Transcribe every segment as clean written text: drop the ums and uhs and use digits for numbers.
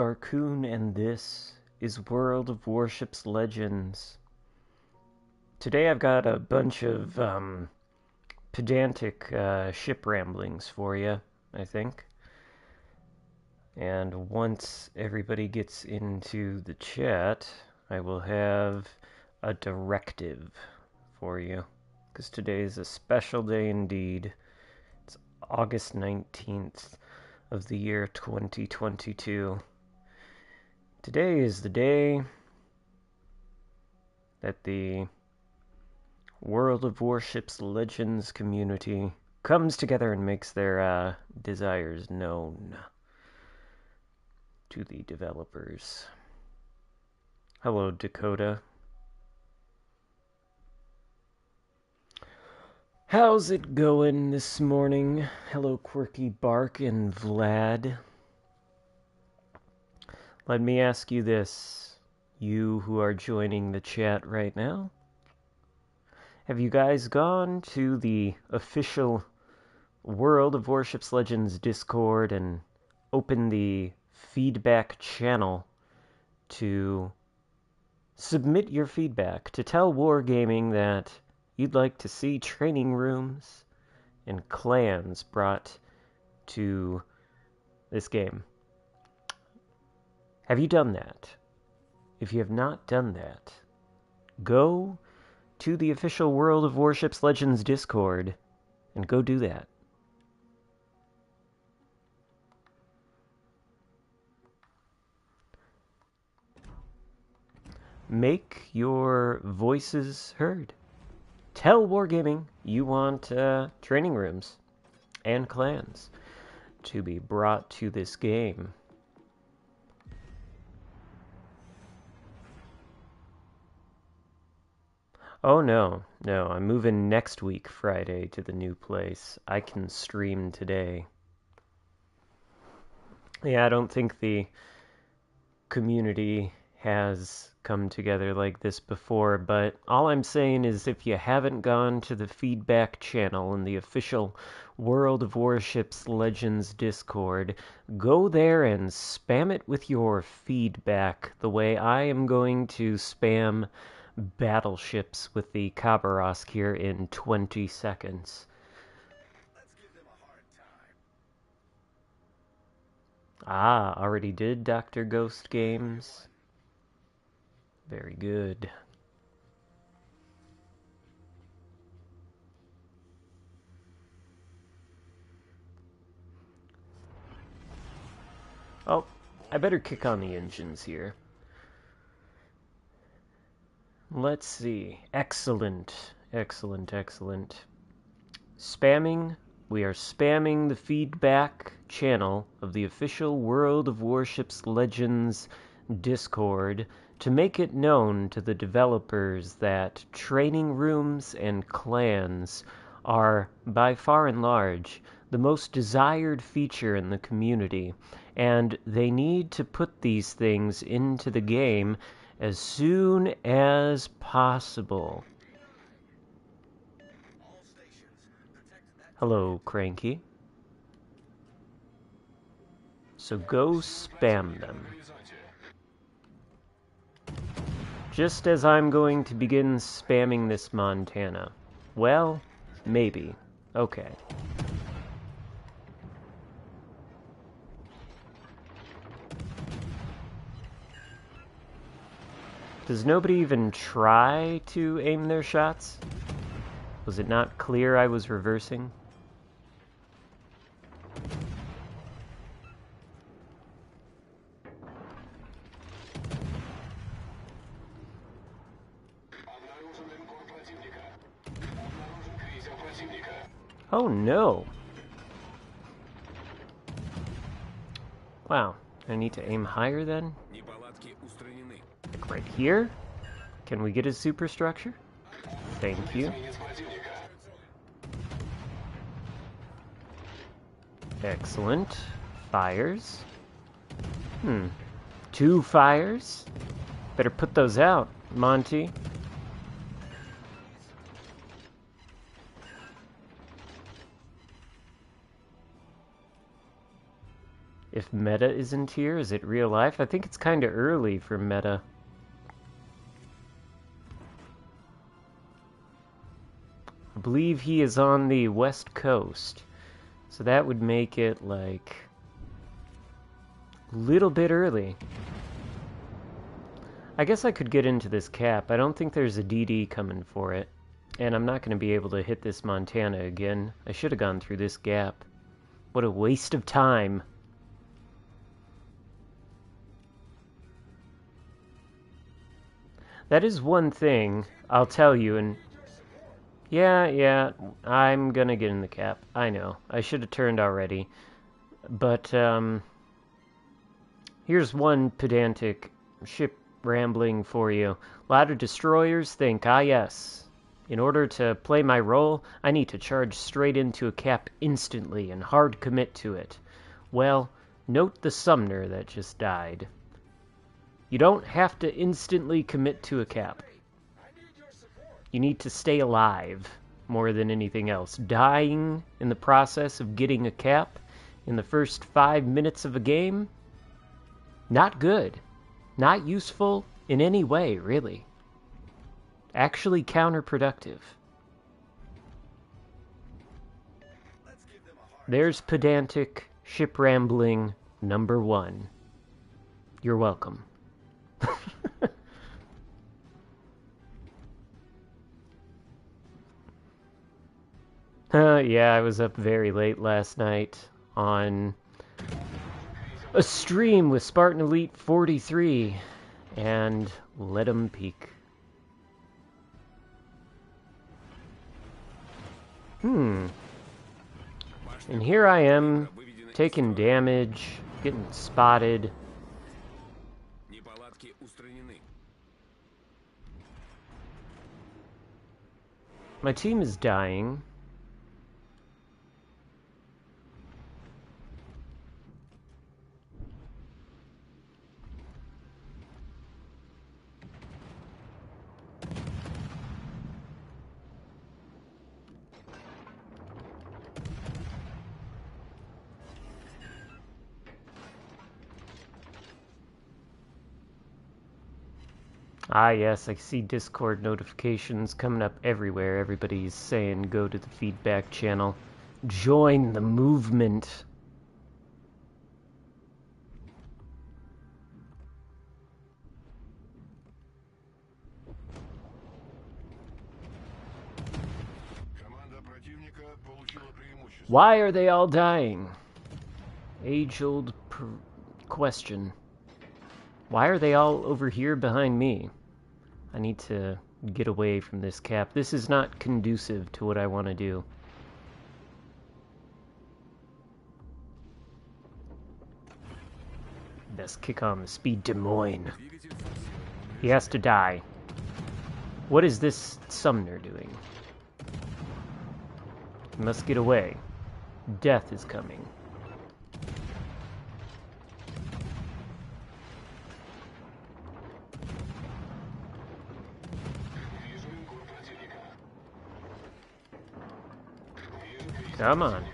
Xarkun, and this is World of Warships Legends. Today I've got a bunch of pedantic ship ramblings for you, I think. And once everybody gets into the chat, I will have a directive for you. Because today is a special day indeed. It's August 19th of the year 2022. Today is the day that the World of Warships Legends community comes together and makes their desires known to the developers. Hello, Dakota. How's it going this morning? Hello, Quirky Bark and Vlad. Let me ask you this, you who are joining the chat right now. Have you guys gone to the official World of Warships Legends Discord and opened the feedback channel to submit your feedback, to tell Wargaming that you'd like to see training rooms and clans brought to this game? Have you done that? If you have not done that, go to the official World of Warships Legends Discord and go do that. Make your voices heard. Tell Wargaming you want training rooms and clans to be brought to this game. Oh no, I'm moving next week Friday to the new place. I can stream today. Yeah, I don't think the community has come together like this before, but all I'm saying is if you haven't gone to the feedback channel in the official World of Warships Legends Discord, go there and spam it with your feedback the way I am going to spam battleships with the Khabarovsk here in 20 seconds. Let's give them a hard time. Already did Dr. Ghost Games. Very good. Oh, I better kick on the engines here. Let's see. Excellent. Spamming. We are spamming the feedback channel of the official World of Warships Legends Discord to make it known to the developers that training rooms and clans are, by far and large, the most desired feature in the community, and they need to put these things into the game as soon as possible. Hello, Cranky. So go spam them. Just as I'm going to begin spamming this Montana. Well, maybe. Okay. Does nobody even try to aim their shots? Was it not clear I was reversing? Oh no! Wow, I need to aim higher then? Like right here? Can we get a superstructure? Thank you. Excellent. Fires. 2 fires? Better put those out, Monty. if meta isn't here. Is it real life? I think it's kind of early for meta. I believe he is on the west coast. So that would make it like a little bit early. I guess I could get into this cap. I don't think there's a DD coming for it. And I'm not going to be able to hit this Montana again. I should have gone through this gap. What a waste of time. That is one thing I'll tell you, and yeah, I'm gonna get in the cap. I know. I should have turned already. But, here's one pedantic ship rambling for you. A lot of destroyers think, ah yes, in order to play my role, I need to charge straight into a cap instantly and hard commit to it. Well, note the Sumner that just died. You don't have to instantly commit to a cap. You need to stay alive more than anything else. Dying in the process of getting a cap in the first 5 minutes of a game, not good. Not useful in any way, really. Actually counterproductive. There's pedantic ship rambling number 1. You're welcome. Yeah, I was up very late last night on a stream with Spartan Elite 43 and let 'em peek. And here I am, taking damage, getting spotted. My team is dying. Ah, yes, I see Discord notifications coming up everywhere. Everybody's saying go to the feedback channel. Join the movement. Why are they all dying? Age-old question. Why are they all over here behind me? I need to get away from this cap. This is not conducive to what I want to do. Best kick on the speed Des Moines. He has to die. What is this Sumner doing? He must get away. Death is coming. Come on.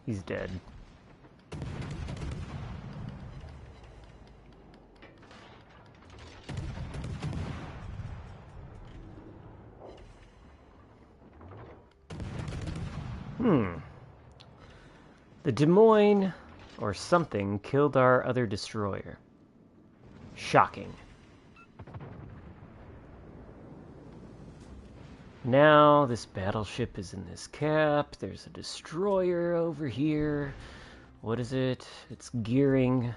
He's dead. The Des Moines, or something, killed our other destroyer. Shocking. Now, this battleship is in this cap. There's a destroyer over here. What is it? It's gearing.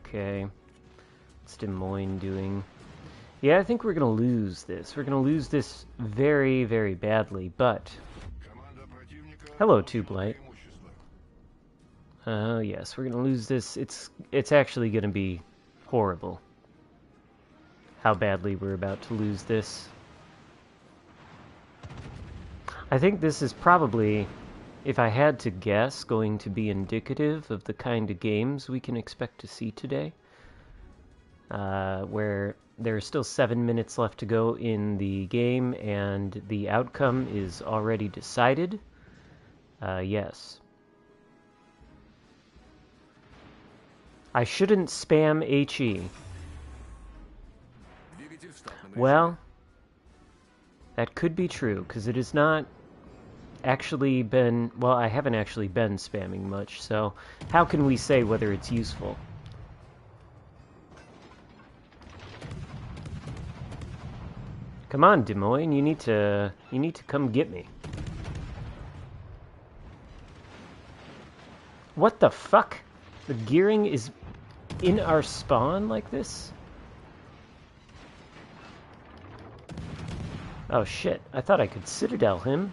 Okay. What's Des Moines doing? Yeah, I think we're going to lose this. We're going to lose this very, very badly, but... Hello, Tube Light. Oh, yes, we're going to lose this. It's actually going to be horrible. How badly we're about to lose this. I think this is probably, if I had to guess, going to be indicative of the kind of games we can expect to see today. where there are still 7 minutes left to go in the game, and the outcome is already decided. Yes. I shouldn't spam HE. Well, that could be true, because it has not actually been... Well, I haven't actually been spamming much, so how can we say whether it's useful? Come on, Des Moines, you need to come get me. What the fuck? The gearing is in our spawn like this? Oh shit, I thought I could Citadel him.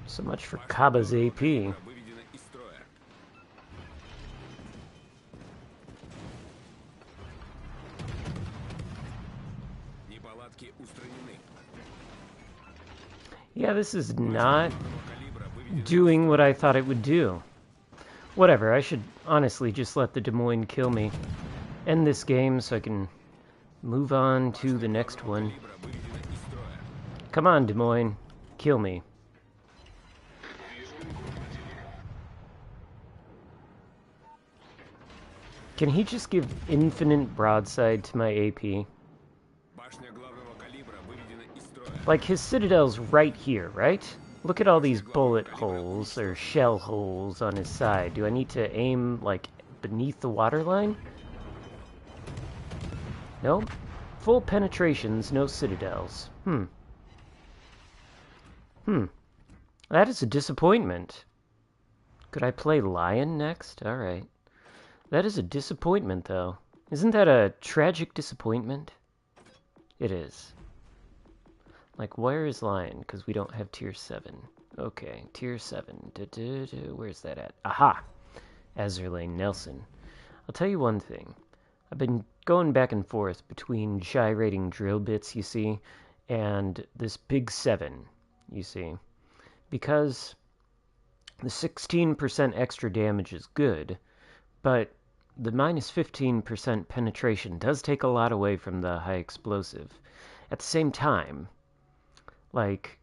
So much for Kaba's AP. Yeah, this is not doing what I thought it would do. Whatever, I should honestly just let the Des Moines kill me. End this game so I can move on to the next one. Come on, Des Moines. Kill me. Can he just give infinite broadside to my AP? Like, his Citadel's right here, right? Look at all these bullet holes, or shell holes on his side. Do I need to aim, like, beneath the waterline? Nope. Full penetrations, no Citadels. That is a disappointment. Could I play Lion next? Alright. That is a disappointment, though. Isn't that a tragic disappointment? It is. Like, where is Lion? Because we don't have tier 7. Okay, tier 7. Where's that at? Aha! Azerlane Nelson. I'll tell you one thing. I've been going back and forth between gyrating drill bits, you see, and this big 7, you see. Because the 16% extra damage is good, but the minus 15% penetration does take a lot away from the high explosive. At the same time, like,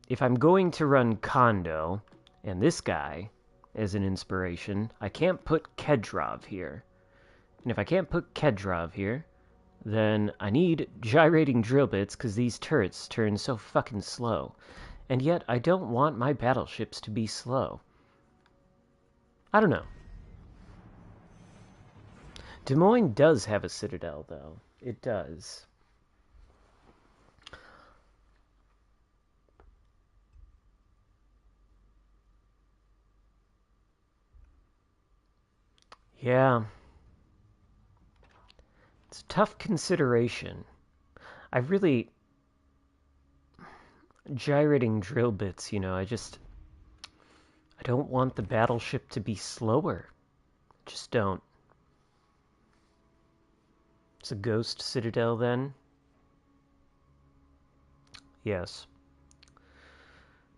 if I'm going to run Kondo, and this guy as an inspiration, I can't put Kedrov here. And if I can't put Kedrov here, then I need gyrating drill bits because these turrets turn so fucking slow. And yet, I don't want my battleships to be slow. I don't know. Des Moines does have a Citadel, though. It does. Yeah. It's a tough consideration. I really... Gyrating drill bits, you know, I don't want the battleship to be slower. Just don't. It's a ghost Citadel, then? Yes.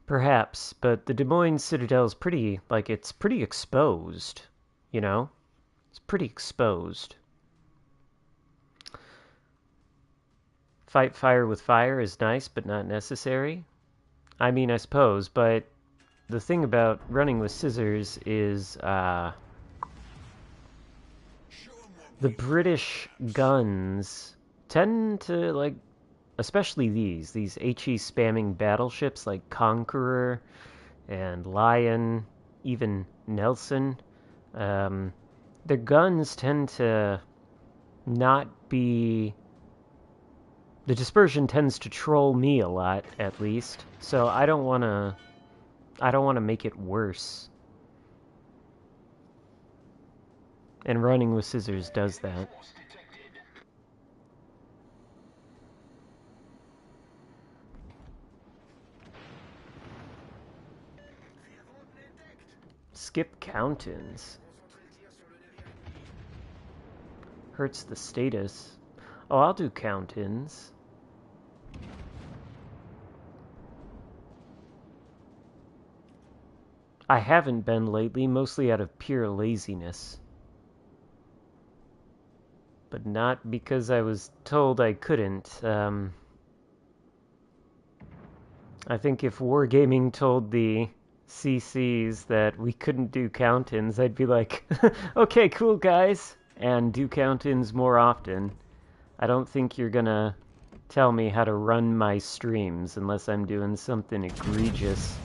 Perhaps, but the Des Moines Citadel is pretty, like, it's pretty exposed, you know? It's pretty exposed. Fight fire with fire is nice, but not necessary. I mean, I suppose, but the thing about running with scissors is, the British guns tend to, like, especially these HE spamming battleships like Conqueror and Lion, even Nelson, their guns tend to not be... The dispersion tends to troll me a lot, at least, so I don't want to make it worse. And running with scissors does that. Skip count-ins. Hurts the status. Oh, I'll do count-ins. I haven't been lately, mostly out of pure laziness. but not because I was told I couldn't. I think if Wargaming told the CCs that we couldn't do count-ins, I'd be like, okay, cool, guys, and do count-ins more often. I don't think you're gonna tell me how to run my streams unless I'm doing something egregious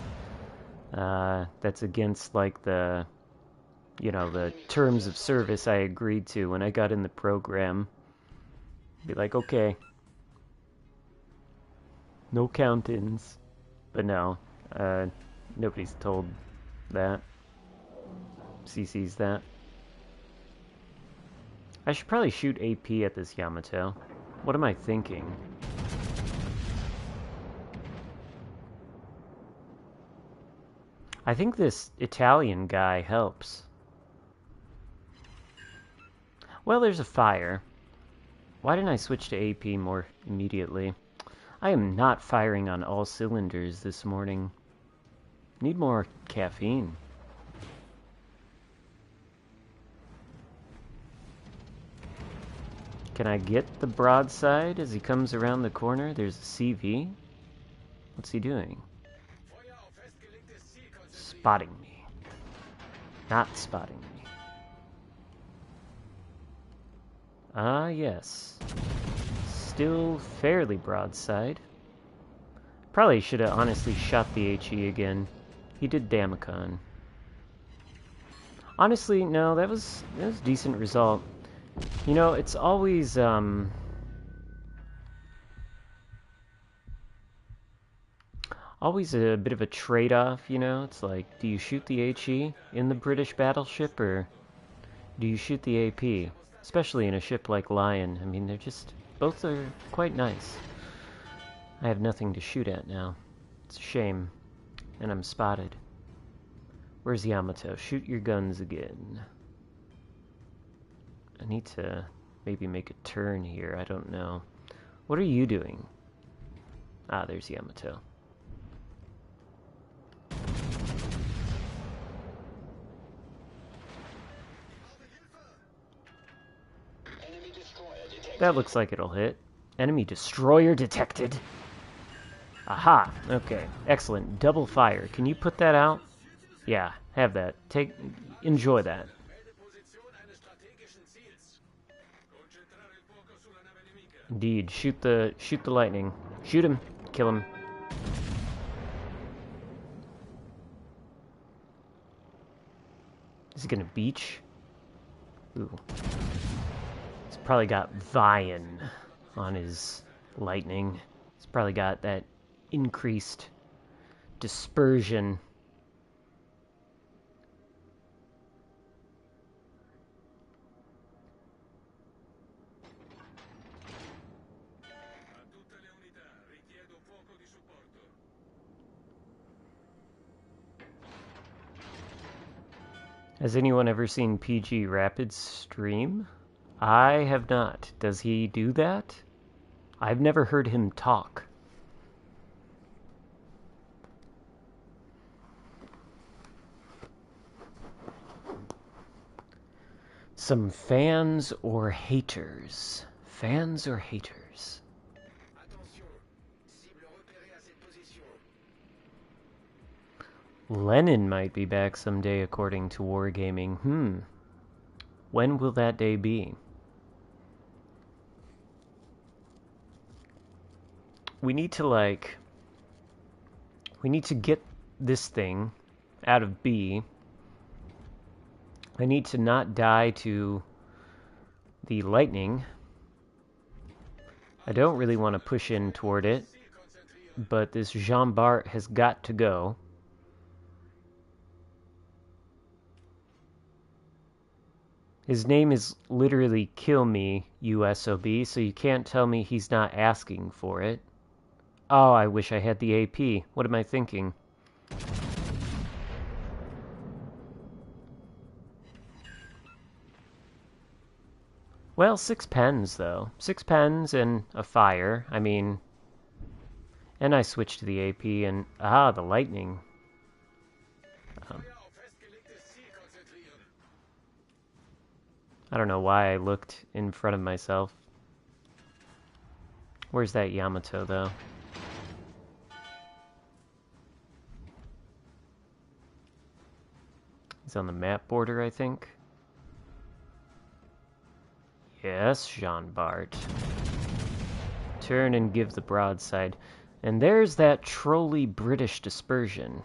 that's against, like, the terms of service I agreed to when I got in the program. Be like, okay, no count-ins. But no, nobody's told that. CC's that. I should probably shoot AP at this Yamato. What am I thinking? I think this Italian guy helps. Well, there's a fire. Why didn't I switch to AP more immediately? I am not firing on all cylinders this morning. Need more caffeine. Can I get the broadside as he comes around the corner? There's a CV. What's he doing? Spotting me. Not spotting me. Ah, yes. Still fairly broadside. Probably should have honestly shot the HE again. He did Damacon. Honestly, no, that was a decent result. You know, it's always always a bit of a trade-off, you know? It's like, do you shoot the HE in the British battleship, or do you shoot the AP? Especially in a ship like Lion. I mean, they're just... both are quite nice. I have nothing to shoot at now. It's a shame. And I'm spotted. Where's Yamato? Shoot your guns again. I need to maybe make a turn here. I don't know. What are you doing? Ah, there's Yamato. That looks like it'll hit. Enemy destroyer detected. Aha! Okay, excellent. Double fire. Can you put that out? Yeah, have that. Enjoy that. Indeed. Shoot the lightning. Shoot him. Kill him. Is he gonna beach? Ooh. He's probably got Vian on his lightning. He's probably got that increased dispersion. Has anyone ever seen PG Rapid stream? I have not. Does he do that? I've never heard him talk. Some fans or haters? Fans or haters? Lenin might be back someday, according to Wargaming. When will that day be? We need to get this thing out of B. I need to not die to the lightning. I don't really want to push in toward it, but this Jean Bart has got to go. His name is literally Kill Me, USOB, so you can't tell me he's not asking for it. Oh, I wish I had the AP. What am I thinking? Well, 6 pens, though. 6 pens and a fire. I mean... And I switched to the AP and... Ah, the lightning. I don't know why I looked in front of myself. Where's that Yamato, though? He's on the map border, I think. Yes, Jean Bart. Turn and give the broadside. And there's that trolly British dispersion.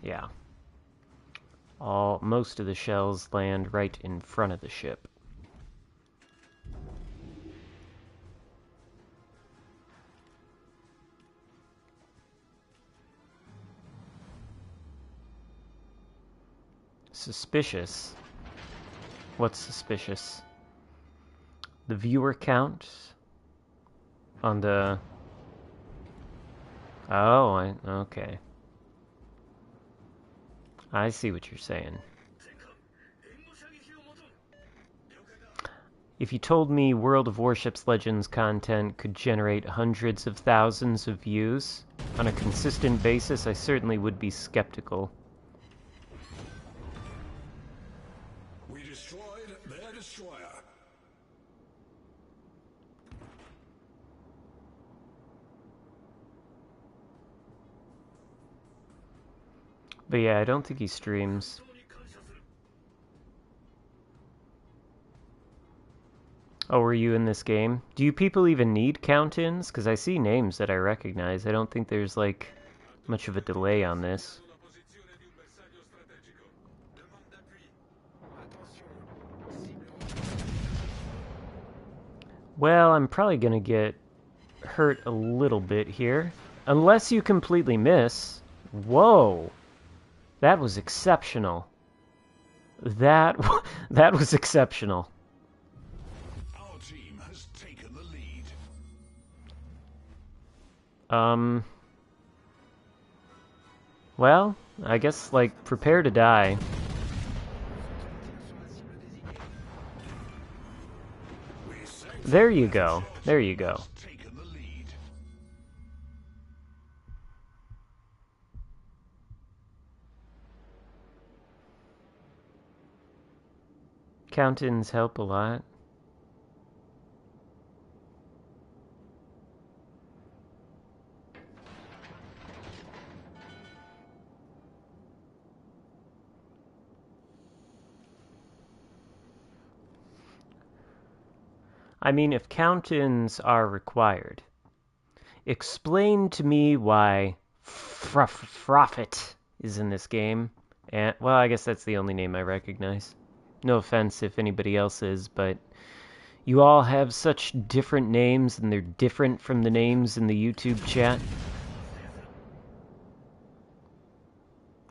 Yeah. Most of the shells land right in front of the ship. Suspicious. What's suspicious? The viewer count on the... Oh, okay. I see what you're saying. If you told me World of Warships Legends content could generate hundreds of thousands of views on a consistent basis, I certainly would be skeptical. We destroyed their destroyer. But yeah, I don't think he streams. Oh, were you in this game? Do you people even need count-ins? Because I see names that I recognize. I don't think there's, like, much of a delay on this. Well, I'm probably gonna get hurt a little bit here. Unless you completely miss. Whoa! That was exceptional. That was exceptional. Our team has taken the lead. Well, I guess, like, prepare to die. There you go. There you go. Count-ins help a lot. I mean, if count-ins are required, explain to me why Frofit is in this game. And, well, I guess that's the only name I recognize. No offense if anybody else is, but you all have such different names, and they're different from the names in the YouTube chat.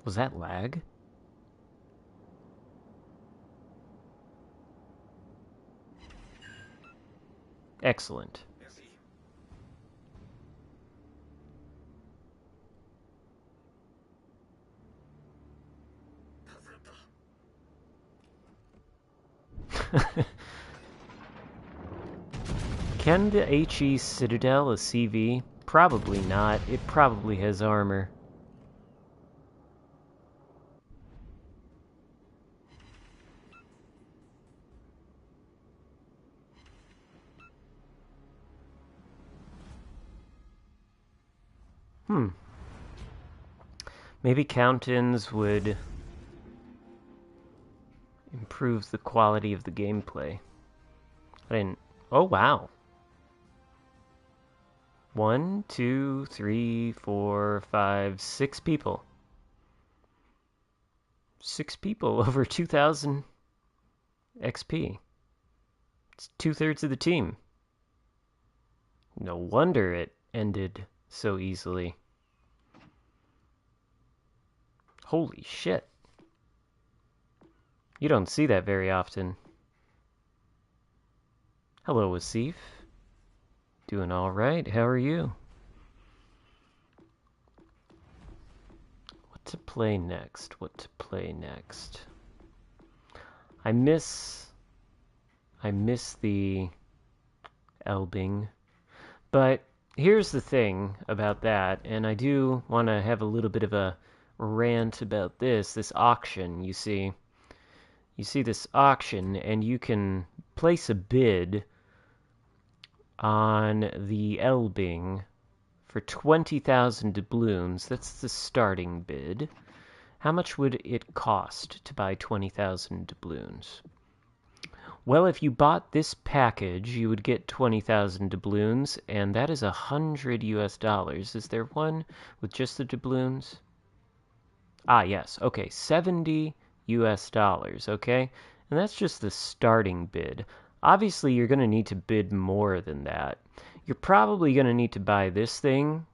Was that lag? Excellent. Can the HE Citadel a CV? Probably not. It probably has armor. Maybe count-ins would improve the quality of the gameplay. I didn't... Oh, wow. 1, 2, 3, 4, 5, 6 people. 6 people over 2,000 XP. It's 2/3 of the team. No wonder it ended so easily. Holy shit. You don't see that very often. Hello, Asif. Doing alright, how are you? What to play next? What to play next? I miss the Elbing. But here's the thing about that, and I do want to have a little bit of a rant about this auction, you see. you see this auction, and you can place a bid on the Elbing for 20,000 doubloons. That's the starting bid. How much would it cost to buy 20,000 doubloons? Well, if you bought this package, you would get 20,000 doubloons, and that is $100 US. Is there one with just the doubloons? Ah, yes. Okay, 70 US, okay? And that's just the starting bid. Obviously, you're going to need to bid more than that. You're probably going to need to buy this thing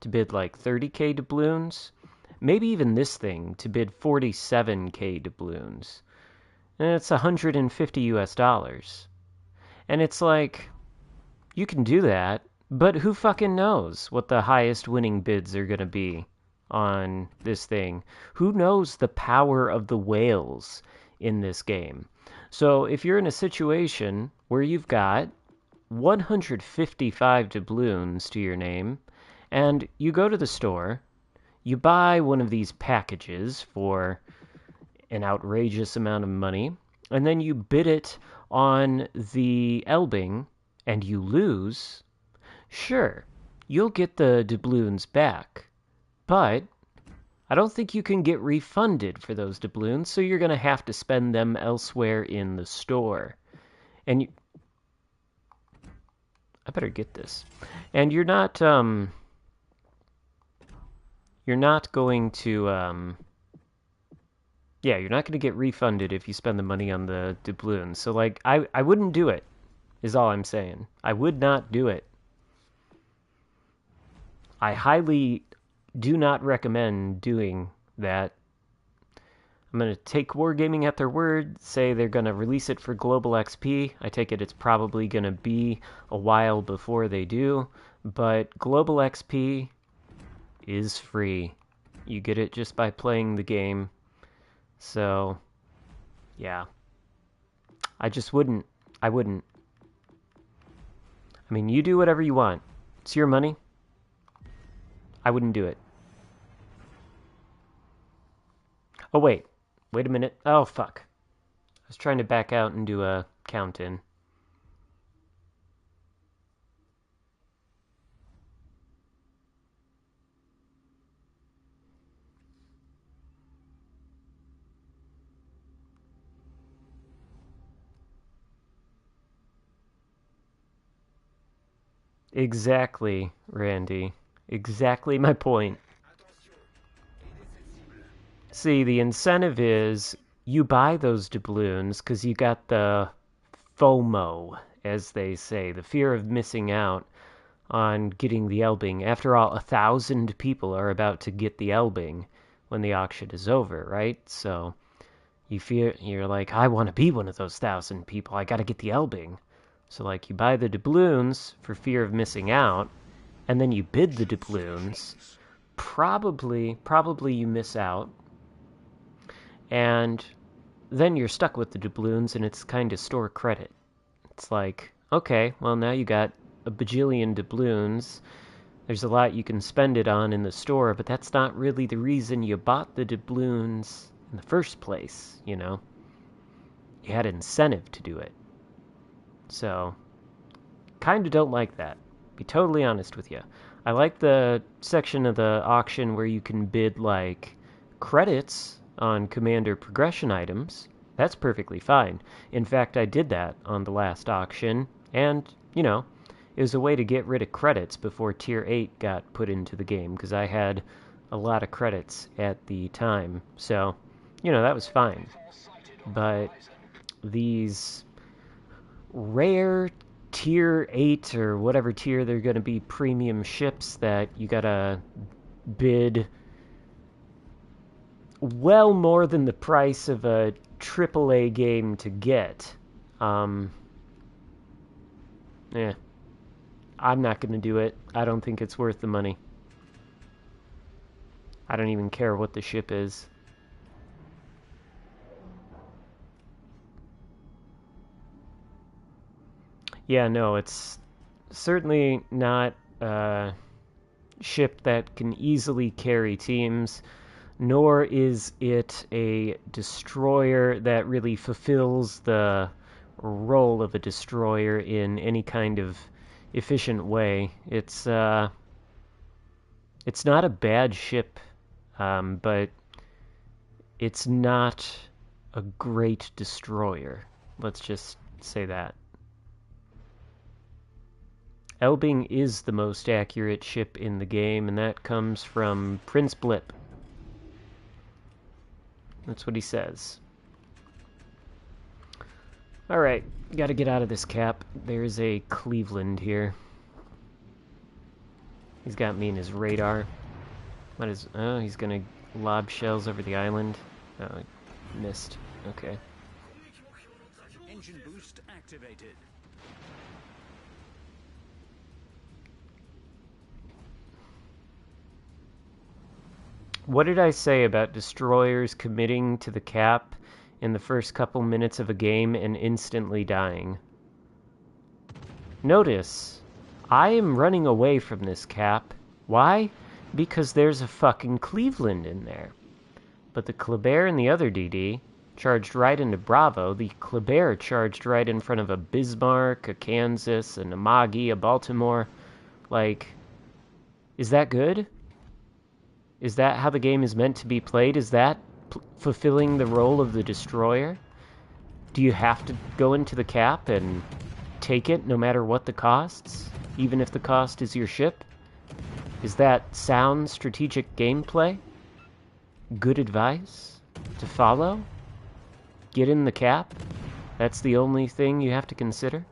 to bid like 30k doubloons. Maybe even this thing to bid 47k doubloons. And it's 150 US. And it's like, you can do that, but who fucking knows what the highest winning bids are going to be on this thing? Who knows the power of the whales in this game? So if you're in a situation where you've got 155 doubloons to your name, and you go to the store, you buy one of these packages for an outrageous amount of money, and then you bid it on the Elbing, and you lose, sure, you'll get the doubloons back, but I don't think you can get refunded for those doubloons, so you're going to have to spend them elsewhere in the store. And I better get this. And you're not going to you're not going to get refunded if you spend the money on the doubloons. So like I wouldn't do it. Is all I'm saying. I would not do it. I highly do not recommend doing that. I'm going to take Wargaming at their word, say they're going to release it for Global XP. I take it it's probably going to be a while before they do, but Global XP is free. You get it just by playing the game. So, yeah. I just wouldn't. I wouldn't. I mean, you do whatever you want. It's your money. I wouldn't do it. Oh, wait. Wait a minute. Oh, fuck. I was trying to back out and do a count-in. Exactly, Randy. Exactly my point. See, the incentive is you buy those doubloons because you got the FOMO, as they say, the fear of missing out on getting the Elbing. After all, 1,000 people are about to get the Elbing when the auction is over, right? So you're like, I want to be one of those 1,000 people. I got to get the Elbing. So like you buy the doubloons for fear of missing out, and then you bid the doubloons. Probably you miss out. And then you're stuck with the doubloons, and it's kind of store credit. It's like, okay, well, now you got a bajillion doubloons. There's a lot you can spend it on in the store, but that's not really the reason you bought the doubloons in the first place, you know? You had incentive to do it. So, kind of don't like that. Be totally honest with you. I like the section of the auction where you can bid, like, credits on commander progression items. That's perfectly fine. In fact, I did that on the last auction, and, you know, it was a way to get rid of credits before Tier 8 got put into the game, because I had a lot of credits at the time. So, you know, that was fine. But these rare Tier 8 or whatever tier they're going to be premium ships that you gotta bid well more than the price of a AAA game to get. I'm not going to do it. I don't think it's worth the money. I don't even care what the ship is. Yeah, no, it's certainly not a ship that can easily carry teams. nor is it a destroyer that really fulfills the role of a destroyer in any kind of efficient way. It's not a bad ship, but it's not a great destroyer. Let's just say that. Elbing is the most accurate ship in the game, and that comes from Prince Blip. That's what he says. Alright, gotta get out of this cap. There's a Cleveland here. He's got me in his radar. What is... Oh, he's gonna lob shells over the island. Oh, I missed. Okay. Engine boost activated. What did I say about destroyers committing to the cap in the first couple minutes of a game and instantly dying? Notice, I am running away from this cap. Why? Because there's a fucking Cleveland in there. But the Kleber and the other DD charged right into Bravo. The Kleber charged right in front of a Bismarck, a Kansas, a Namagi, a Baltimore. Like, is that good? Is that how the game is meant to be played? Is that fulfilling the role of the destroyer? Do you have to go into the cap and take it no matter what the costs? Even if the cost is your ship? Is that sound strategic gameplay? Good advice to follow? Get in the cap? That's the only thing you have to consider?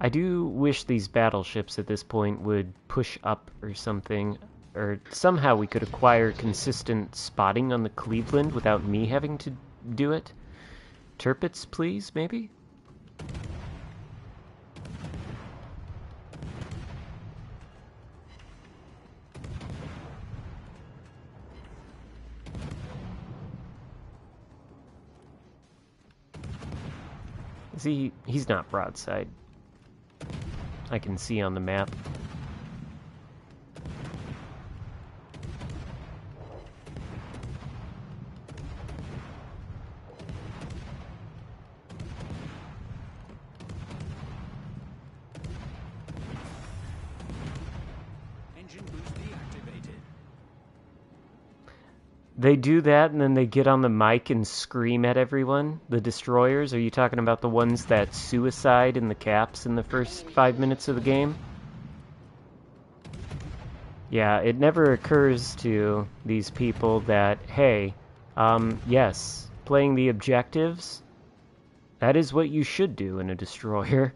I do wish these battleships at this point would push up or something, or somehow we could acquire consistent spotting on the Cleveland without me having to do it. Turpits, please, maybe? He's not broadside. I can see on the map. Engine boost deactivated. They do that and then they get on the mic and scream at everyone. The destroyers, are you talking about the ones that suicide in the caps in the first 5 minutes of the game? Yeah, it never occurs to these people that, hey, yes, playing the objectives, that is what you should do in a destroyer.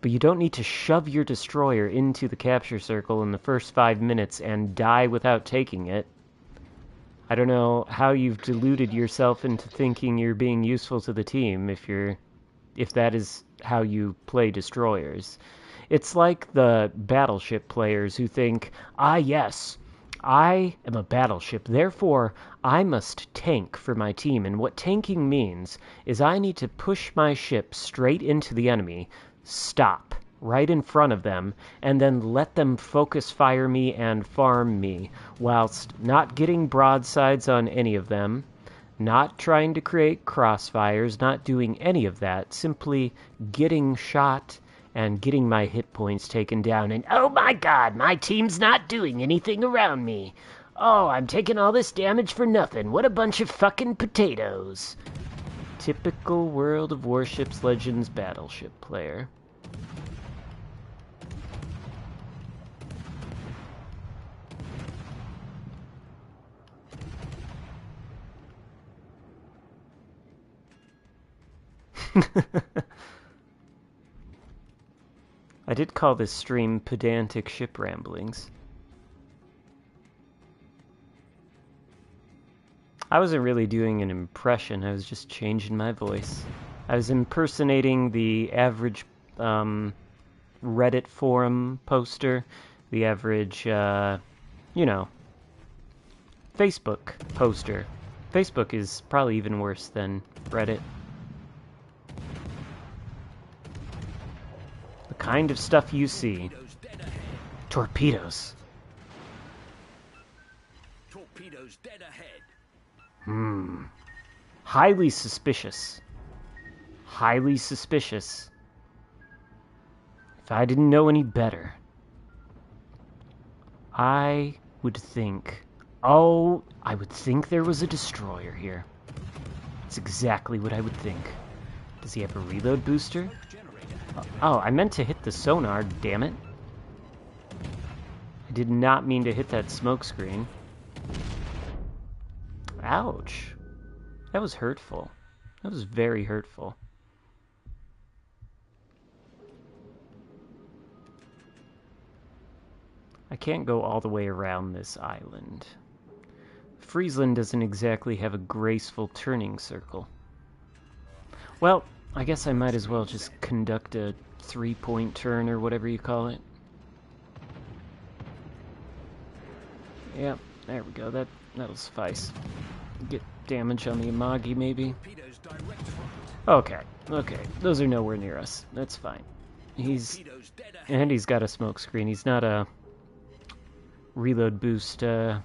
But you don't need to shove your destroyer into the capture circle in the first 5 minutes and die without taking it. I don't know how you've deluded yourself into thinking you're being useful to the team if that is how you play destroyers. It's like the battleship players who think, ah yes, I am a battleship, therefore I must tank for my team. And what tanking means is I need to push my ship straight into the enemy, stop right in front of them, and then let them focus fire me and farm me, whilst not getting broadsides on any of them, not trying to create crossfires, not doing any of that, simply getting shot and getting my hit points taken down, and oh my god, my team's not doing anything around me. Oh, I'm taking all this damage for nothing. What a bunch of fucking potatoes. Typical World of Warships Legends battleship player. I did call this stream Pedantic Ship Ramblings. I wasn't really doing an impression, I was just changing my voice. I was impersonating the average Reddit forum poster, the average, Facebook poster. Facebook is probably even worse than Reddit. kind of stuff you see. Torpedoes dead ahead. Torpedoes. Torpedoes dead ahead. Highly suspicious. Highly suspicious. If I didn't know any better, I would think... Oh, I would think there was a destroyer here. That's exactly what I would think. Does he have a reload booster? Oh, I meant to hit the sonar, damn it. I did not mean to hit that smoke screen. Ouch. That was hurtful. That was very hurtful. I can't go all the way around this island. Friesland doesn't exactly have a graceful turning circle. Well, I guess I might as well just conduct a 3-point turn or whatever you call it. Yep, there we go. That'll suffice. Get damage on the Amagi, maybe. Torpedoes direct front. Okay. Those are nowhere near us. That's fine. Torpedoes dead ahead. And he's got a smoke screen. He's not a reload boost, Kagero.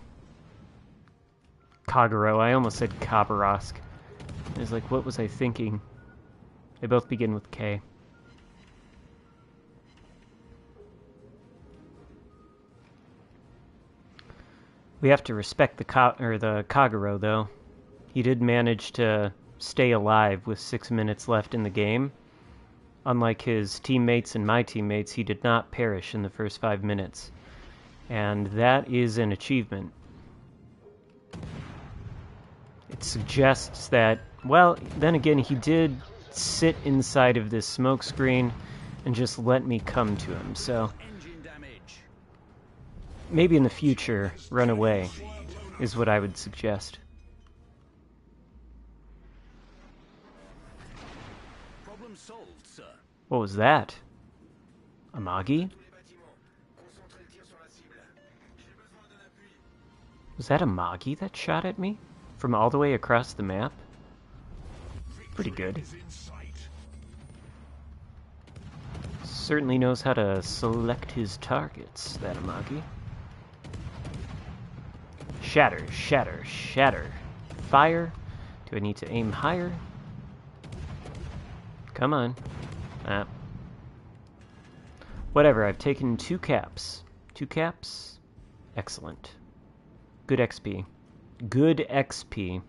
I almost said Khabarovsk. I was like, what was I thinking? They both begin with K. We have to respect the Kagero, though. He did manage to stay alive with 6 minutes left in the game. Unlike his teammates and my teammates, he did not perish in the first 5 minutes. And that is an achievement. It suggests that, well, then again, he did sit inside of this smoke screen and just let me come to him, so Engine damage. maybe in the future, run away is what I would suggest. Problem solved, sir. What was that? Amagi? Was that Amagi that shot at me? From all the way across the map? Pretty good. Is in sight. Certainly knows how to select his targets, that Amagi. Shatter, shatter, shatter. Fire. Do I need to aim higher? Come on. Ah. Whatever, I've taken 2 caps. 2 caps? Excellent. Good XP. Good XP.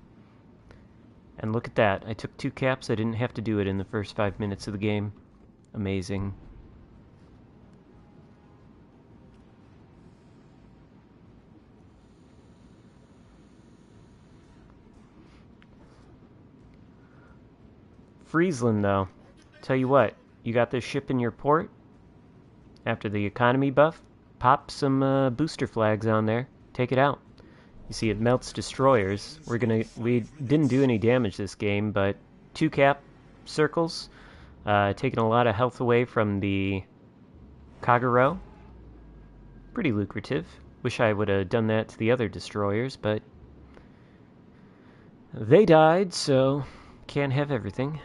And look at that. I took 2 caps. I didn't have to do it in the first 5 minutes of the game. Amazing. Friesland, though. Tell you what, you got this ship in your port? After the economy buff, pop some booster flags on there. Take it out. You see, it melts destroyers. We didn't do any damage this game, but 2 cap circles, taking a lot of health away from the Kagero. Pretty lucrative. Wish I would have done that to the other destroyers, but they died, so can't have everything.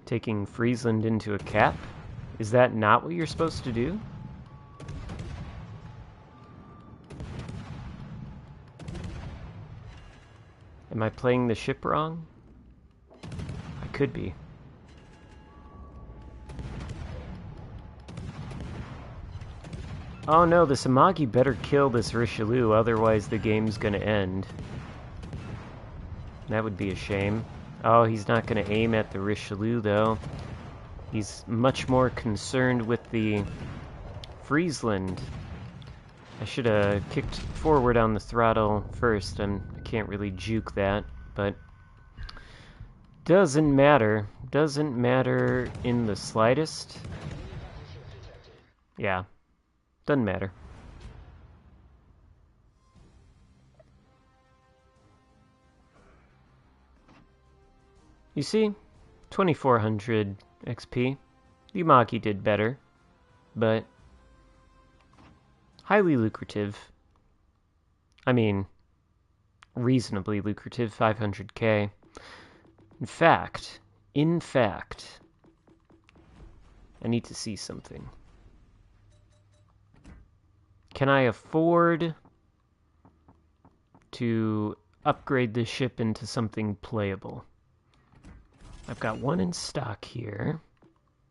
Taking Friesland into a cap? Is that not what you're supposed to do? Am I playing the ship wrong? I could be. Oh no, this Amagi better kill this Richelieu, otherwise the game's gonna end. That would be a shame. Oh, he's not going to aim at the Richelieu, though. He's much more concerned with the Friesland. I should have kicked forward on the throttle first. I can't really juke that, but doesn't matter. Doesn't matter in the slightest. Yeah, doesn't matter. You see, 2400 XP. The Amagi did better, but highly lucrative. I mean, reasonably lucrative, 500k. In fact, I need to see something. Can I afford to upgrade this ship into something playable? I've got one in stock here.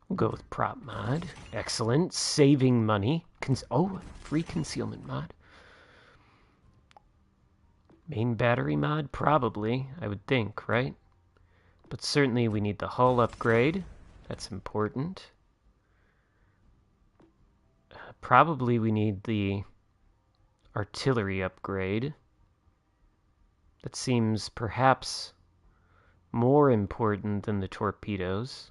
We'll go with prop mod. Excellent. Saving money. Free concealment mod. Main battery mod? Probably, I would think, right? But certainly we need the hull upgrade. That's important. Probably we need the artillery upgrade. That seems perhaps more important than the torpedoes.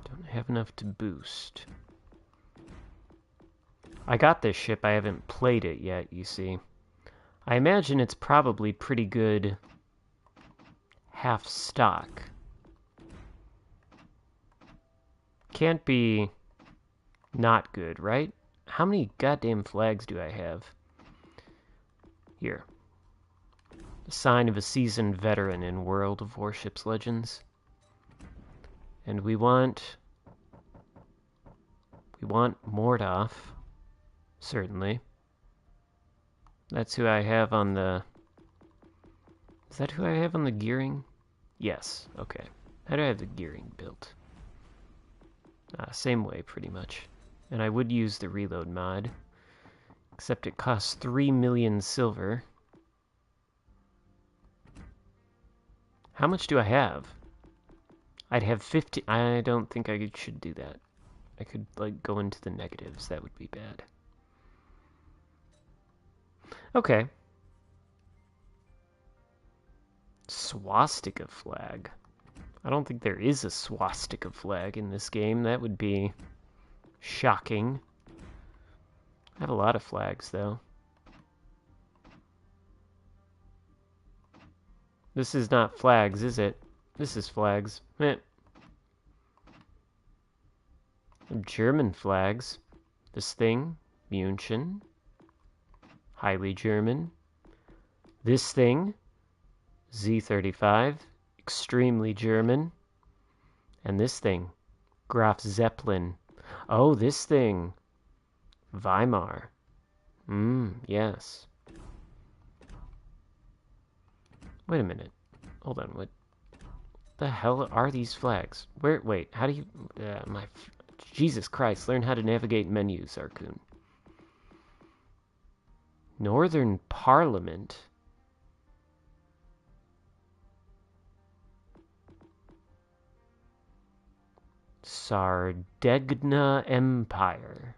Don't have enough to boost. I got this ship, I haven't played it yet, you see. I imagine it's probably pretty good half stock. Can't be not good, right? How many goddamn flags do I have? Here. The sign of a seasoned veteran in World of Warships Legends. And we want Mordoff, certainly. That's who I have on the... Is that who I have on the gearing? Yes, okay. How do I have the gearing built? Same way, pretty much. And I would use the reload mod, except it costs 3 million silver. How much do I have? I'd have 50... I don't think I should do that. I could, like, go into the negatives. That would be bad. Okay. Swastika flag. I don't think there is a swastika flag in this game. That would be shocking. I have a lot of flags, though. This is not flags, is it? This is flags. German flags. This thing, München. Highly German. This thing, Z35. Extremely German. And this thing, Graf Zeppelin. Oh, this thing, Weimar. Yes. Wait a minute. Hold on, what the hell are these flags? Wait, how do you... Jesus Christ, learn how to navigate menus, Xarkun. Northern Parliament? Sardegna Empire.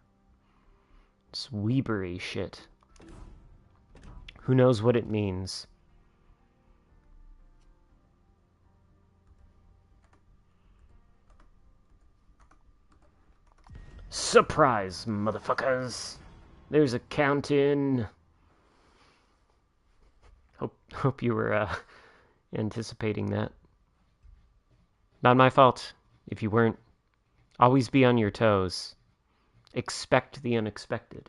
It's Weebury shit. Who knows what it means? Surprise, motherfuckers! There's a count-in. Hope you were anticipating that. Not my fault if you weren't. Always be on your toes. Expect the unexpected.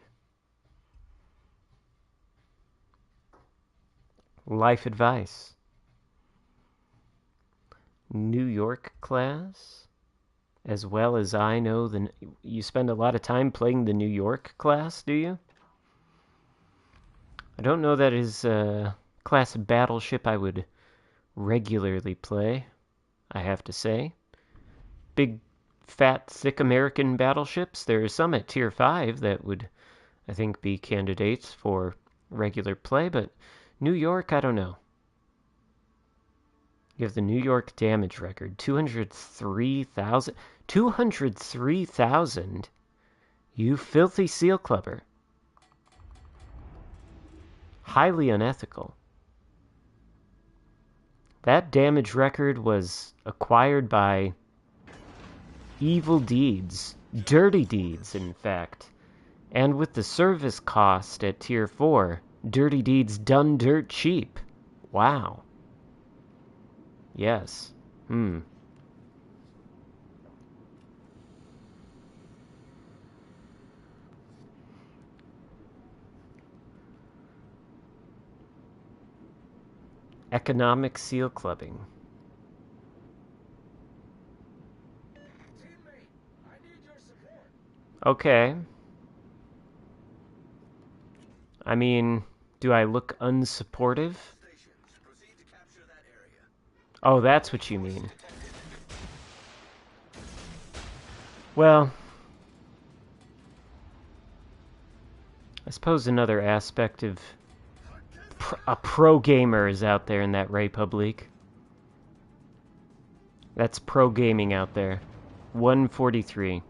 Life advice. New York class? As well as I know, you spend a lot of time playing the New York class, do you? I don't know that is a class of battleship I would regularly play, I have to say. Big, fat, thick American battleships. There are some at Tier 5 that would, I think, be candidates for regular play, but New York, I don't know. You have the New York damage record, 203,000. 203,000? You filthy seal clubber. Highly unethical. That damage record was acquired by evil deeds. Dirty deeds, in fact. And with the service cost at Tier 4, dirty deeds done dirt cheap. Wow. Yes. Economic seal clubbing. Okay. I mean, do I look unsupportive? Oh, that's what you mean. Well, I suppose another aspect of a pro gamer is out there in that Republique. That's pro gaming out there. 143.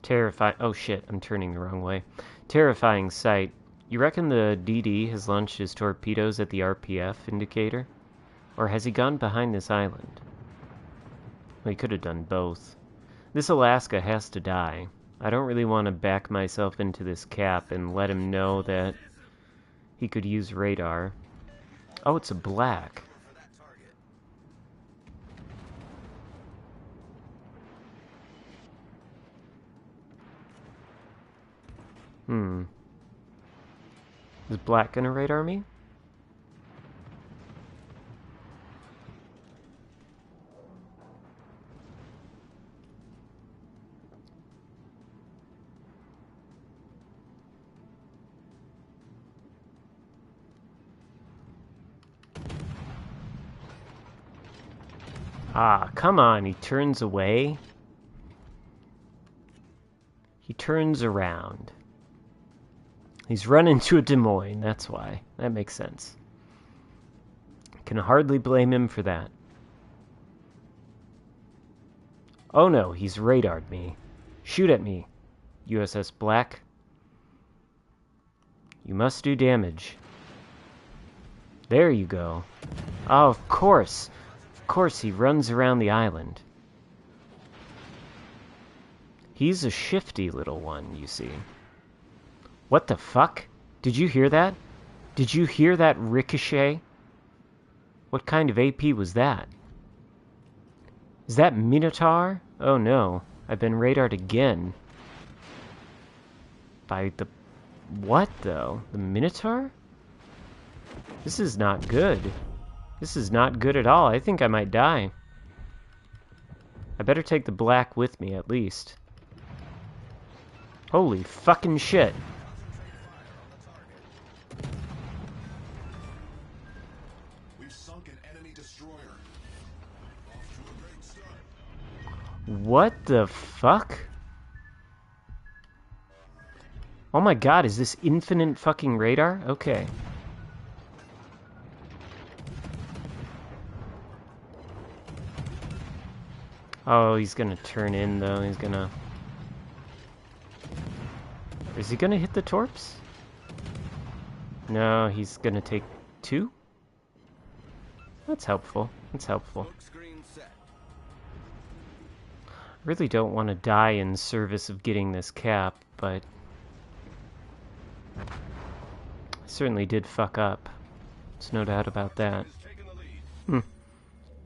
Terrifying. Oh shit, I'm turning the wrong way. Terrifying sight. You reckon the DD has launched his torpedoes at the RPF indicator? Or has he gone behind this island? Well, he could have done both. This Alaska has to die. I don't really want to back myself into this cap and let him know that he could use radar. Oh, it's a black. Is black gonna radar me? Ah, come on, he turns away. He turns around. He's run into a Des Moines, that's why. That makes sense. Can hardly blame him for that. Oh no, he's radared me. Shoot at me, USS Black. You must do damage. There you go. Oh, of course. Of course he runs around the island. He's a shifty little one, you see. What the fuck? Did you hear that? Did you hear that ricochet? What kind of AP was that? Is that Minotaur? Oh no, I've been radared again. By the... What, though? The Minotaur? This is not good. This is not good at all. I think I might die. I better take the black with me, at least. Holy fucking shit. We've sunk an enemy destroyer. Off to a great start. What the fuck? Oh my god, is this infinite fucking radar? Okay. Oh, he's gonna turn in though. He's gonna... Is he gonna hit the torps? No, he's gonna take 2? That's helpful. That's helpful. I really don't want to die in service of getting this cap, but... I certainly did fuck up. There's no doubt about that.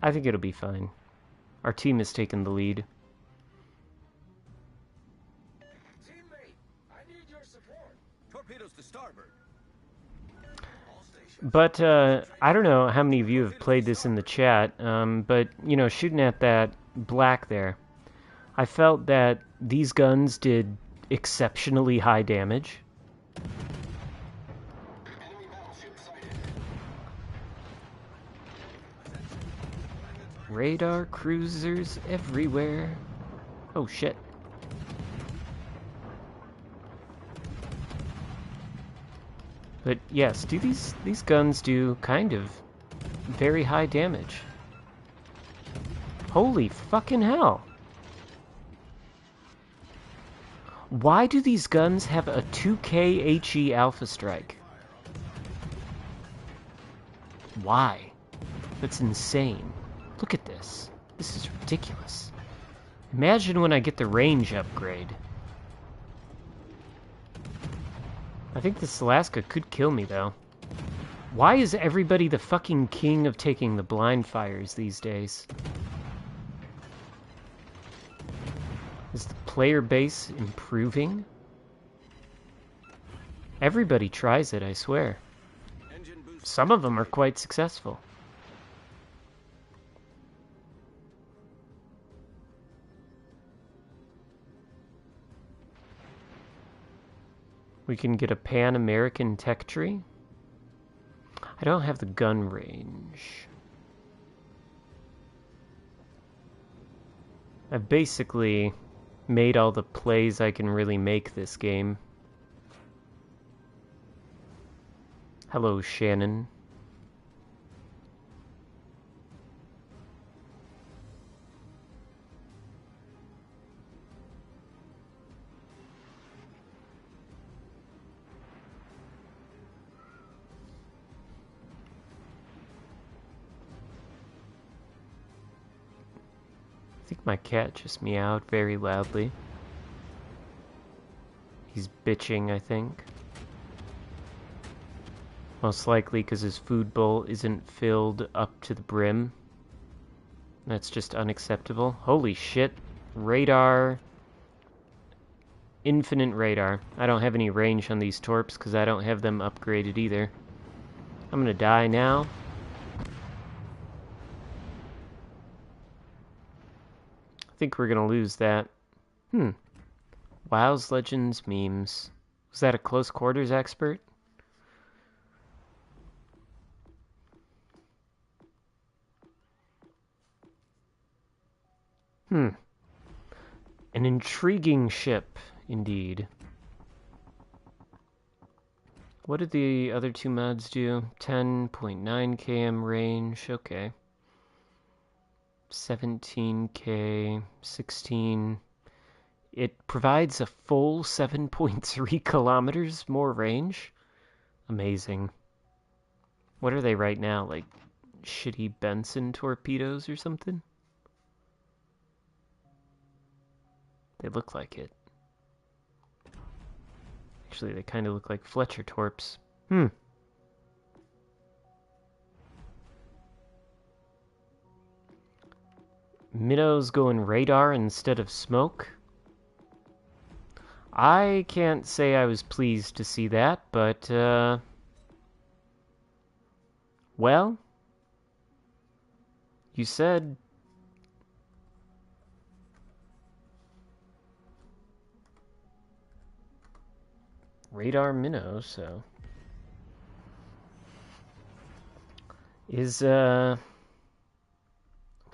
I think it'll be fine. Our team has taken the lead. Teammate, I need your support. Torpedoes to starboard. But, I don't know how many of you have played this in the chat, but, you know, shooting at that black there, I felt that these guns did exceptionally high damage. Enemy battleship sighted. Radar cruisers everywhere. Oh, shit. But yes, do these guns do kind of very high damage. Holy fucking hell. Why do these guns have a 2K HE alpha strike? Why? That's insane. Look at this. This is ridiculous. Imagine when I get the range upgrade. I think this Alaska could kill me, though. Why is everybody the fucking king of taking the blind fires these days? Is the player base improving? Everybody tries it, I swear. Some of them are quite successful. We can get a Pan-American tech tree. I don't have the gun range. I've basically made all the plays I can really make this game. Hello, Shannon. I think my cat just meowed very loudly. He's bitching, I think. Most likely because his food bowl isn't filled up to the brim. That's just unacceptable. Holy shit. Radar. Infinite radar. I don't have any range on these torps because I don't have them upgraded either. I'm gonna die now. I think we're gonna lose that. WoW's Legends memes. Was that a close quarters expert? An intriguing ship, indeed. What did the other two mods do? 10.9 km range, okay. 17k, 16. It provides a full 7.3 kilometers more range? Amazing. What are they right now? Like shitty Benson torpedoes or something? They look like it. Actually, they kind of look like Fletcher torps. Minnow's going radar instead of smoke. I can't say I was pleased to see that, but, well, you said radar minnow, so is what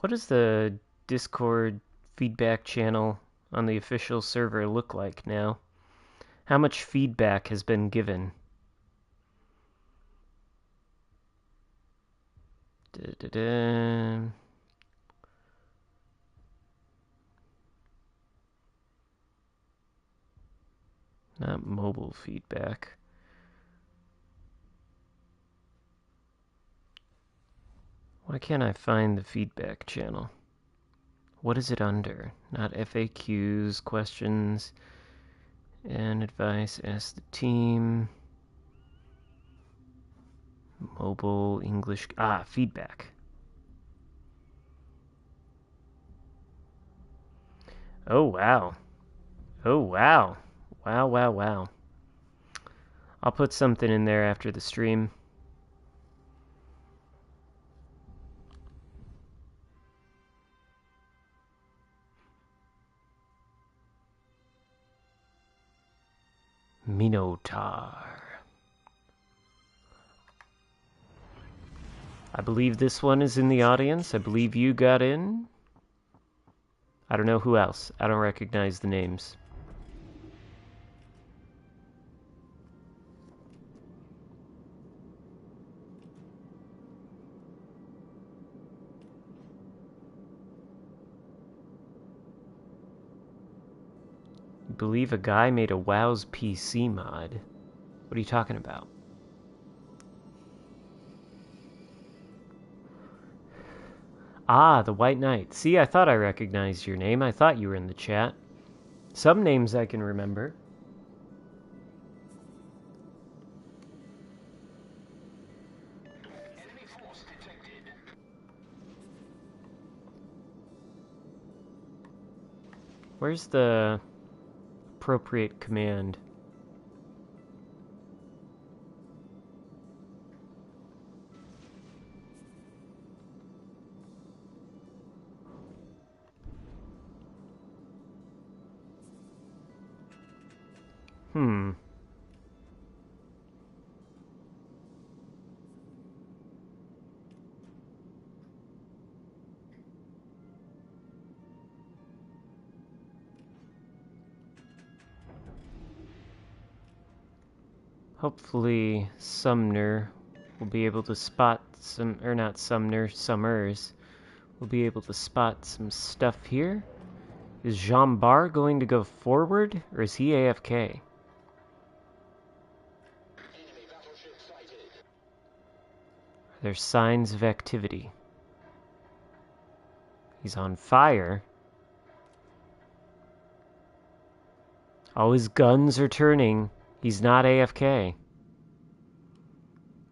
does the Discord feedback channel on the official server look like now? How much feedback has been given? Not mobile feedback. Why can't I find the feedback channel? What is it under? Not FAQs, questions, and advice. Ask the team. Mobile, English. Feedback. Oh, wow. Oh, wow. Wow. I'll put something in there after the stream. Minotaur. I believe this one is in the audience. I believe you got in. I don't know who else. I don't recognize the names. I believe a guy made a WoW's PC mod. What are you talking about? The White Knight. See, I thought I recognized your name. I thought you were in the chat. Some names I can remember. Enemy force detected. Where's the appropriate command? Hopefully Sumner will be able to spot some, or not Sumner, Summers will be able to spot some stuff here. Is Jean Bar going to go forward, or is he AFK? Enemy battleship sighted. Are there signs of activity? He's on fire. All his guns are turning. He's not AFK.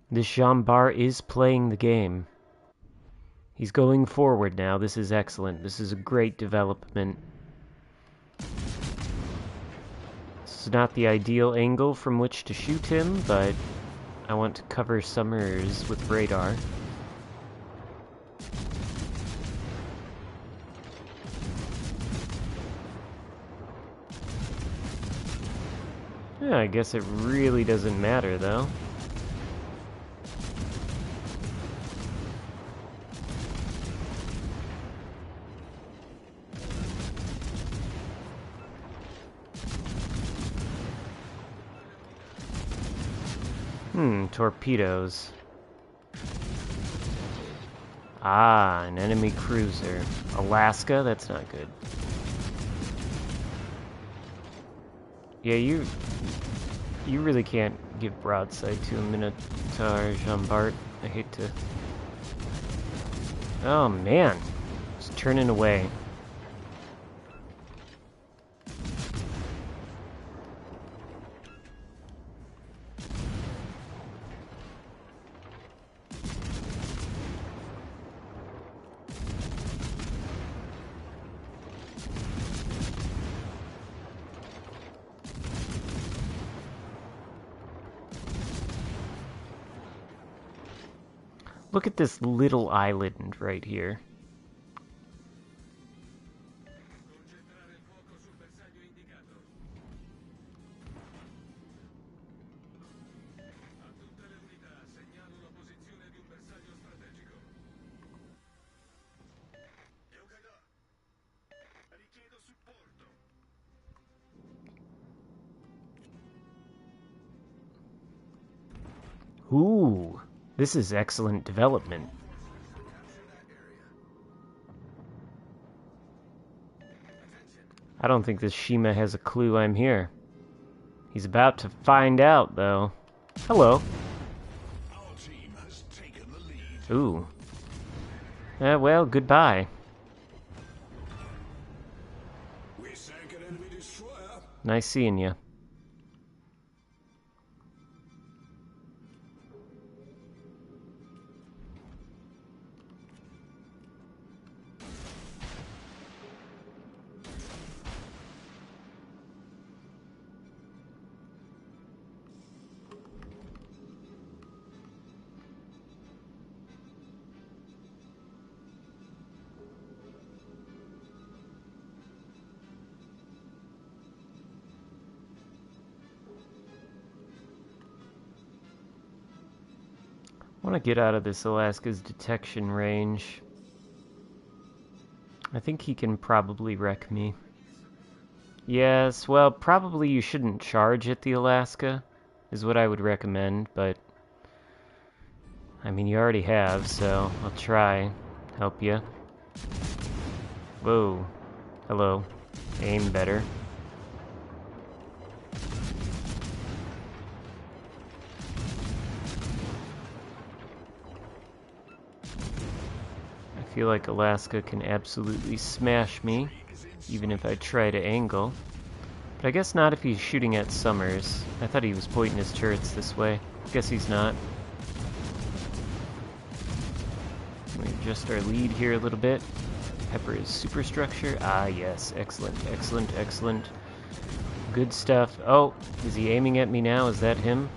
This Jean Bar is playing the game. He's going forward now. This is excellent. This is a great development. This is not the ideal angle from which to shoot him, but I want to cover Summers with radar. Yeah, I guess it really doesn't matter, though. Torpedoes. Ah, an enemy cruiser. Alaska? That's not good. Yeah, you really can't give broadside to a Minotaur, Jean Bart. I hate to... Oh, man. It's turning away. Look at this little island right here. Ooh, this is excellent development. I don't think this Shima has a clue I'm here. He's about to find out, though. Hello. Our team has taken the lead. Ooh. Well, goodbye. We sank an enemy destroyer. Nice seeing you. I want to get out of this Alaska's detection range. I think he can probably wreck me. Yes, well, probably you shouldn't charge at the Alaska, is what I would recommend, but... I mean, you already have, so I'll try. Help you. Whoa. Hello. Aim better. I feel like Alaska can absolutely smash me, even if I try to angle. But I guess not if he's shooting at Summers. I thought he was pointing his turrets this way. Guess he's not. Let me adjust our lead here a little bit. Pepper his superstructure. Ah, yes. Excellent, excellent, excellent. Good stuff. Oh, is he aiming at me now? Is that him?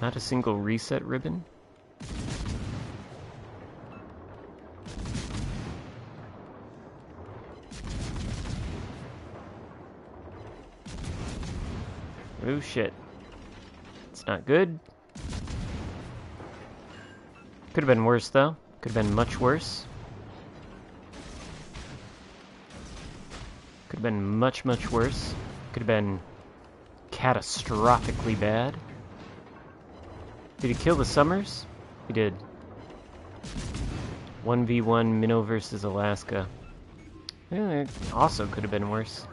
Not a single reset ribbon? Oh shit. It's not good. Could have been worse though. Could have been much worse. Could have been much, much worse. Could have been catastrophically bad. Did he kill the Summers? He did. 1v1 Minnow versus Alaska. Yeah, it also could have been worse.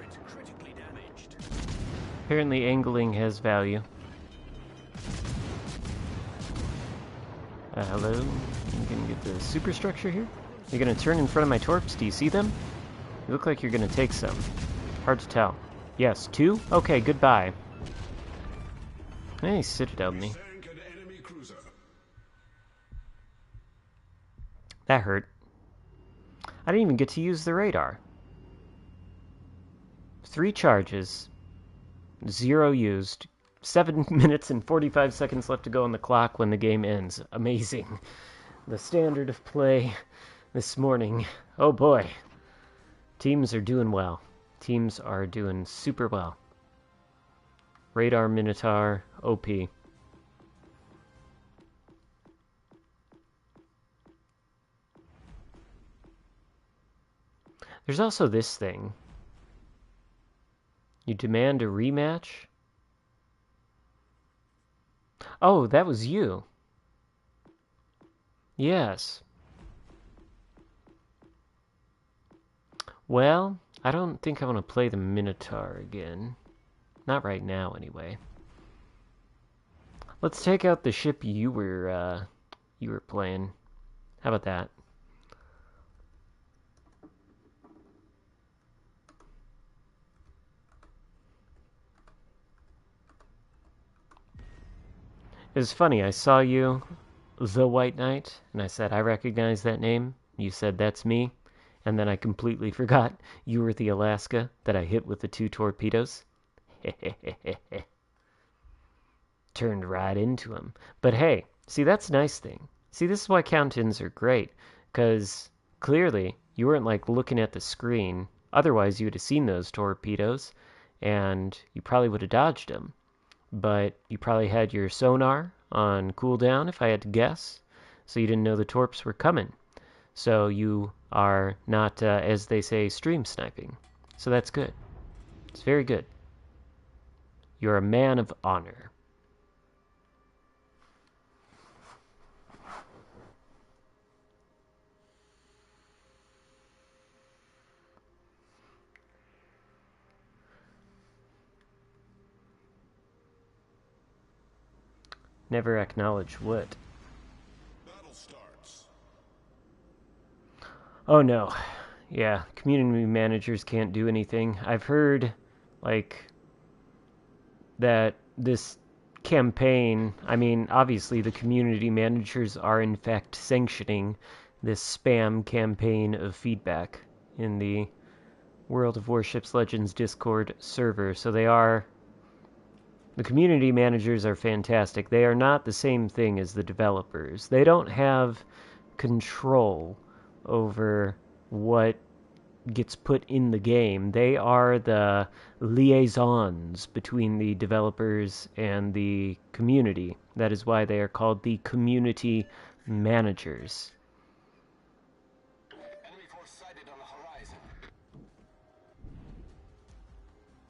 Apparently angling has value. Hello? You can get the superstructure here? You're gonna turn in front of my torps? Do you see them? You look like you're gonna take some. Hard to tell. Yes, 2? Okay, goodbye. Hey, Citadel me. That hurt. I didn't even get to use the radar. 3 charges. 0 used. 7 minutes and 45 seconds left to go on the clock when the game ends. Amazing. The standard of play this morning. Oh boy. Teams are doing well. Teams are doing super well. Radar Minotaur, OP. There's also this thing. You demand a rematch? Oh, that was you. Yes. Well, I don't think I want to play the Minotaur again. Not right now, anyway. Let's take out the ship you were playing. How about that? It was funny, I saw you, the White Knight, and I said, I recognize that name. You said, that's me. And then I completely forgot you were the Alaska that I hit with the 2 torpedoes. Turned right into him. But hey, see, that's a nice thing. See, this is why count-ins are great, because clearly you weren't like looking at the screen. Otherwise, you would have seen those torpedoes, and you probably would have dodged them. But you probably had your sonar on cooldown, if I had to guess, so you didn't know the torps were coming. So you are not, as they say, stream sniping. So that's good. It's very good. You're a man of honor. Never acknowledge what? Battle starts. Oh no. Yeah, community managers can't do anything. I've heard, like, that this campaign, I mean, obviously the community managers are in fact sanctioning this spam campaign of feedback in the World of Warships Legends Discord server. So they are... The community managers are fantastic. They are not the same thing as the developers. They don't have control over what gets put in the game. They are the liaisons between the developers and the community. That is why they are called the community managers. Enemy force sighted on the horizon.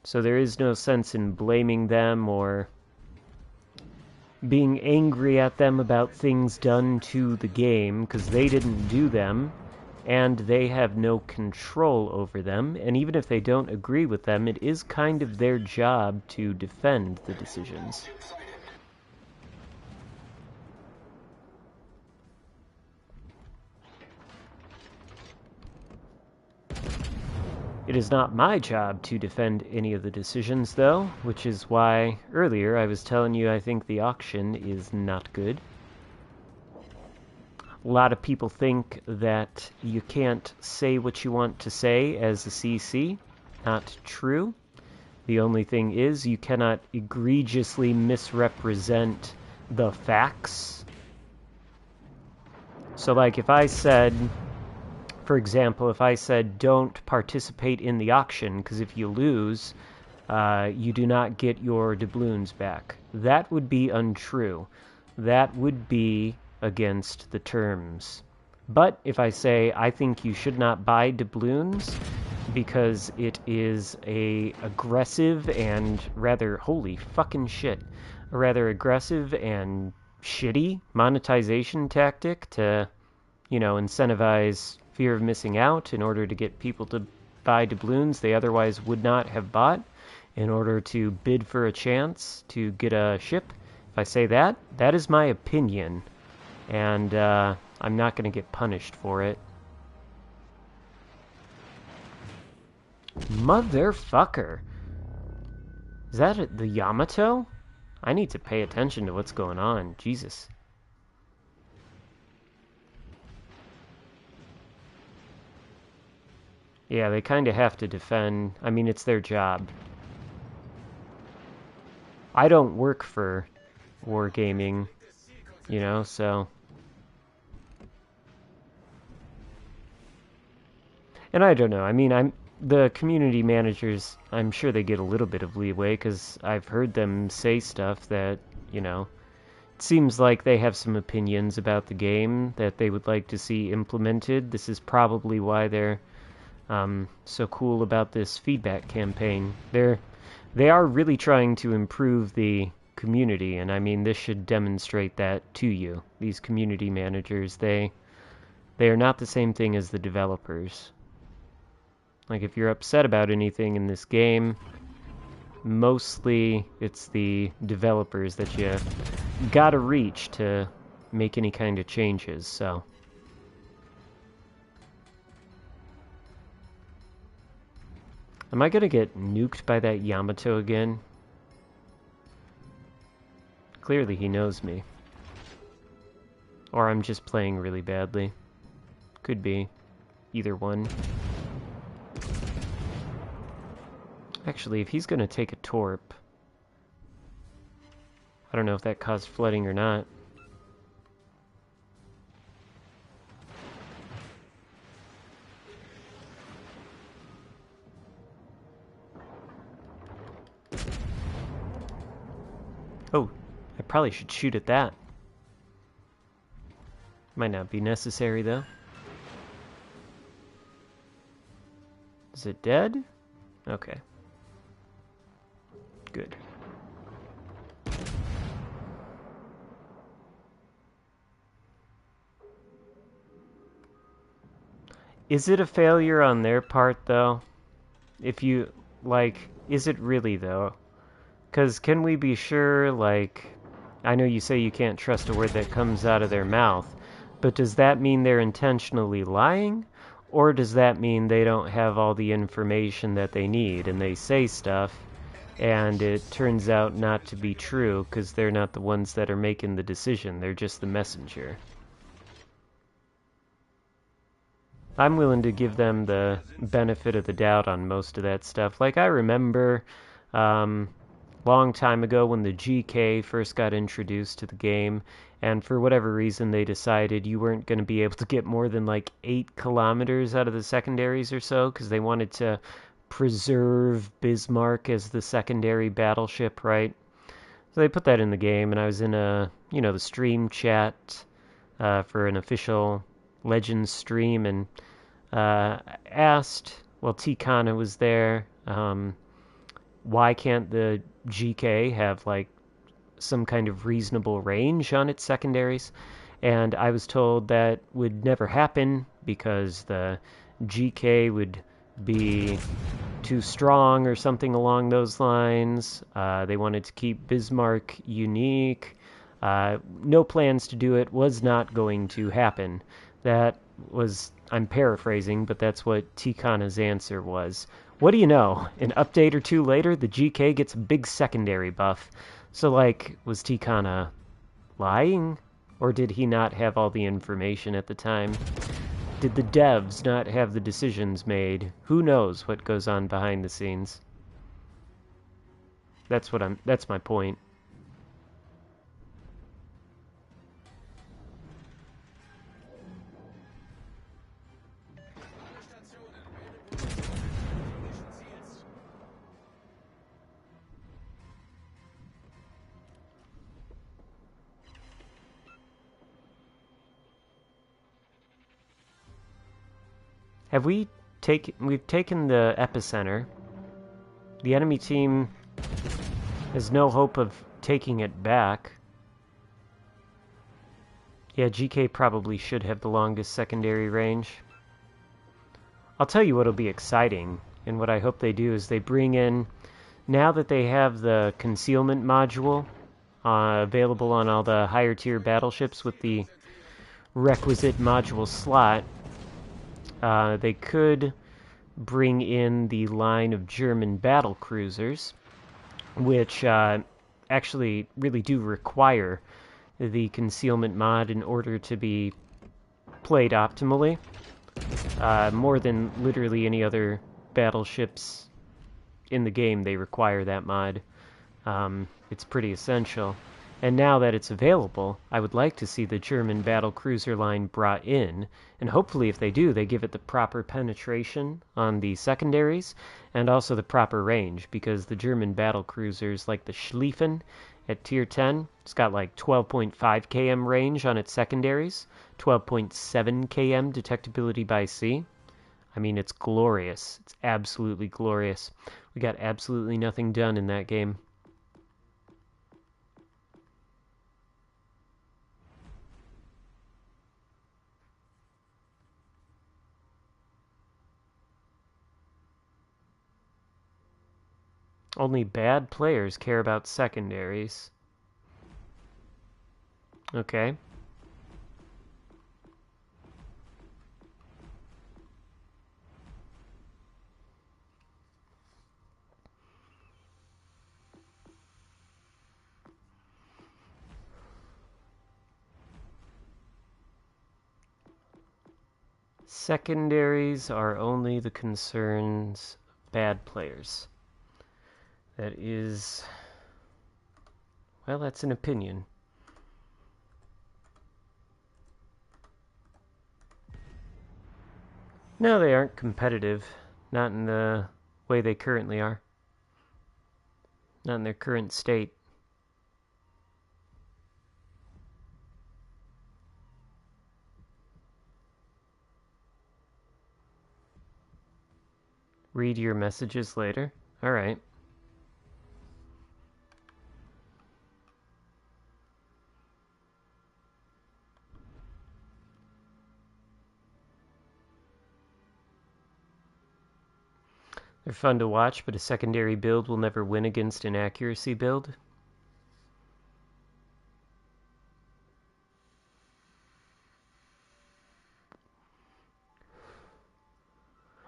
So there is no sense in blaming them or being angry at them about things done to the game, because they didn't do them, and they have no control over them, and even if they don't agree with them, it is kind of their job to defend the decisions. It is not my job to defend any of the decisions, though, which is why earlier I was telling you I think the auction is not good. A lot of people think that you can't say what you want to say as a CC. Not true. The only thing is you cannot egregiously misrepresent the facts. So, like, if I said... For example, if I said, don't participate in the auction, because if you lose, you do not get your doubloons back. That would be untrue. That would be against the terms. But if I say I think you should not buy doubloons because it is a aggressive and rather, holy fucking shit, a rather aggressive and shitty monetization tactic to, you know, incentivize fear of missing out in order to get people to buy doubloons they otherwise would not have bought in order to bid for a chance to get a ship. If I say that, that is my opinion, and I'm not going to get punished for it. Motherfucker. Is that the Yamato? I need to pay attention to what's going on. Jesus. Yeah, they kind of have to defend. I mean, it's their job. I don't work for Wargaming, you know, so... And I don't know. I mean, the community managers, I'm sure they get a little bit of leeway, because I've heard them say stuff that, you know, it seems like they have some opinions about the game that they would like to see implemented. This is probably why they're so cool about this feedback campaign. They are really trying to improve the community, and I mean, this should demonstrate that to you. These community managers, they are not the same thing as the developers. Like, if you're upset about anything in this game, mostly it's the developers that you gotta reach to make any kind of changes, so... Am I gonna get nuked by that Yamato again? Clearly he knows me. Or I'm just playing really badly. Could be. Either one. Actually, if he's gonna take a torp... I don't know if that caused flooding or not. Oh, I probably should shoot at that. Might not be necessary, though. Is it dead? Okay. Good. Is it a failure on their part, though? If you, like, is it really, though? Because can we be sure, like, I know you say you can't trust a word that comes out of their mouth, but does that mean they're intentionally lying? Or does that mean they don't have all the information that they need and they say stuff and it turns out not to be true because they're not the ones that are making the decision, they're just the messenger? I'm willing to give them the benefit of the doubt on most of that stuff. Like, I remember long time ago when the GK first got introduced to the game, and for whatever reason they decided you weren't going to be able to get more than like 8 kilometers out of the secondaries or so, because they wanted to preserve Bismarck as the secondary battleship, right? So they put that in the game, and I was in a, you know, the stream chat for an official Legends stream, and asked, well, T-Kana was there, why can't the GK have, like, some kind of reasonable range on its secondaries? And I was told that would never happen because the GK would be too strong or something along those lines. They wanted to keep Bismarck unique. No plans to do it, was not going to happen. That was, I'm paraphrasing, but that's what T-Kana's answer was. What do you know? An update or two later, the GK gets a big secondary buff. So, like, was T-Kana lying? Or did he not have all the information at the time? Did the devs not have the decisions made? Who knows what goes on behind the scenes? That's my point. We've taken the epicenter. The enemy team has no hope of taking it back. Yeah, GK probably should have the longest secondary range. I'll tell you what'll be exciting, and what I hope they do is they bring in, now that they have the concealment module available on all the higher tier battleships with the requisite module slot, they could bring in the line of German battle cruisers, which actually really do require the concealment mod in order to be played optimally. More than literally any other battleships in the game, they require that mod. It's pretty essential. And now that it's available, I would like to see the German battle cruiser line brought in, and hopefully if they do, they give it the proper penetration on the secondaries, and also the proper range, because the German battle cruisers, like the Schlieffen at tier 10, it's got like 12.5 km range on its secondaries, 12.7 km detectability by sea. I mean, it's glorious. It's absolutely glorious. We got absolutely nothing done in that game. Only bad players care about secondaries. Okay. Secondaries are only the concerns of bad players. That is... well, that's an opinion. No, they aren't competitive. Not in the way they currently are. Not in their current state. Read your messages later. Alright. They're fun to watch, but a secondary build will never win against an accuracy build.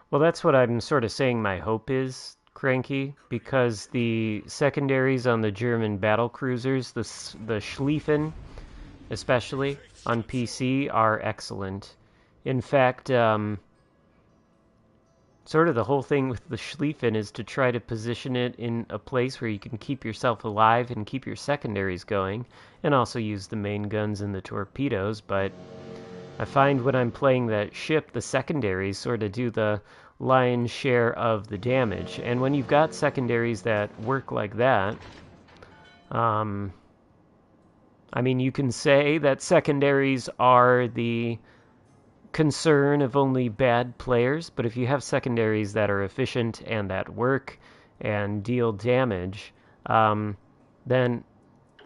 Well, that's what I'm sort of saying my hope is, Cranky, because the secondaries on the German battle cruisers, the Schlieffen, especially, on PC, are excellent. In fact, sort of the whole thing with the Schlieffen is to try to position it in a place where you can keep yourself alive and keep your secondaries going, and also use the main guns and the torpedoes, but I find when I'm playing that ship, the secondaries sort of do the lion's share of the damage, and when you've got secondaries that work like that, I mean, you can say that secondaries are the concern of only bad players, but if you have secondaries that are efficient and that work and deal damage, then,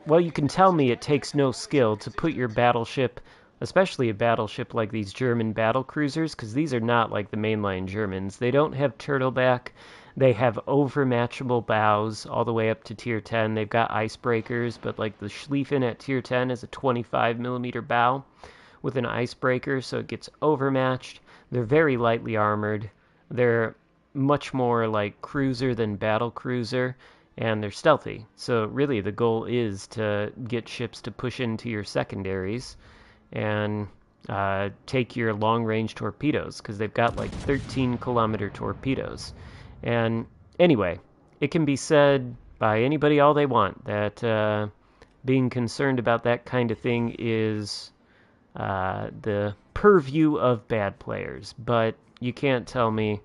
well, you can tell me it takes no skill to put your battleship, especially a battleship like these German battle cruisers, because these are not like the mainline Germans. They don't have turtleback. They have overmatchable bows all the way up to tier 10. They've got icebreakers, but like the Schlieffen at tier 10 is a 25mm bow with an icebreaker, so it gets overmatched. They're very lightly armored. They're much more like cruiser than battle cruiser, and they're stealthy. So really the goal is to get ships to push into your secondaries and take your long-range torpedoes, because they've got like 13-kilometer torpedoes. And anyway, it can be said by anybody all they want that being concerned about that kind of thing is the purview of bad players, but you can't tell me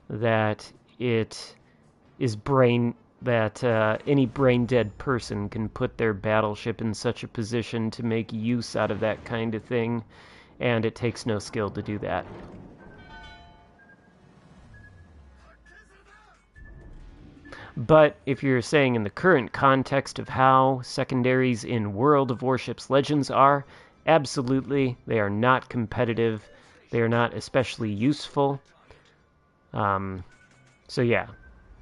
that it is any brain-dead person can put their battleship in such a position to make use out of that kind of thing, and it takes no skill to do that. But if you're saying in the current context of how secondaries in World of Warships Legends are, absolutely, they are not competitive. They are not especially useful. So yeah,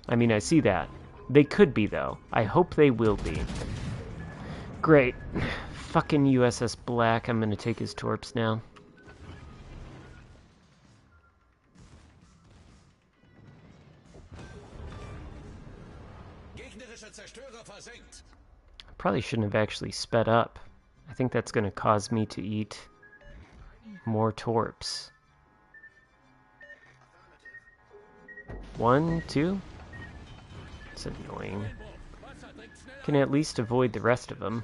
I mean, I see that. They could be, though. I hope they will be. Great. Fucking USS Black. I'm gonna take his torps now. Probably shouldn't have actually sped up. I think that's gonna cause me to eat more torps. 1, 2. It's annoying. Can at least avoid the rest of them.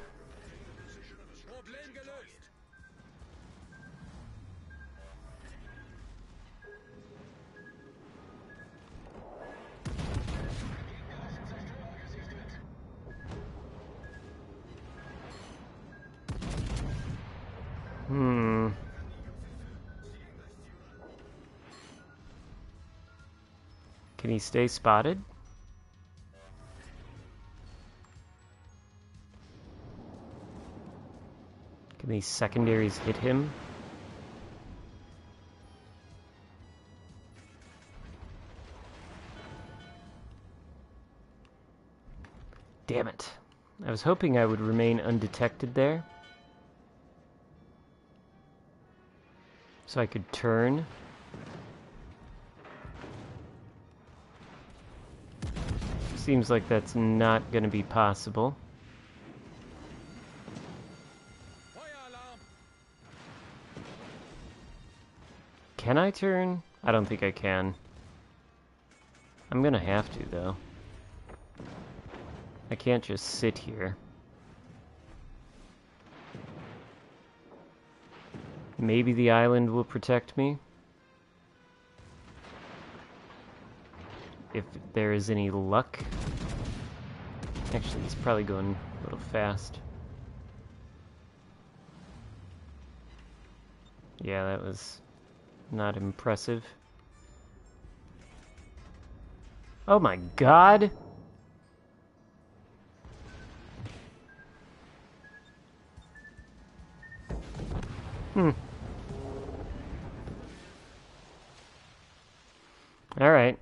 Can he stay spotted? Can these secondaries hit him? Damn it. I was hoping I would remain undetected there, so I could turn. Seems like that's not going to be possible. Can I turn? I don't think I can. I'm going to have to, though. I can't just sit here. Maybe the island will protect me. If there is any luck. Actually, he's probably going a little fast. Yeah, that was not impressive. Oh my god! Alright.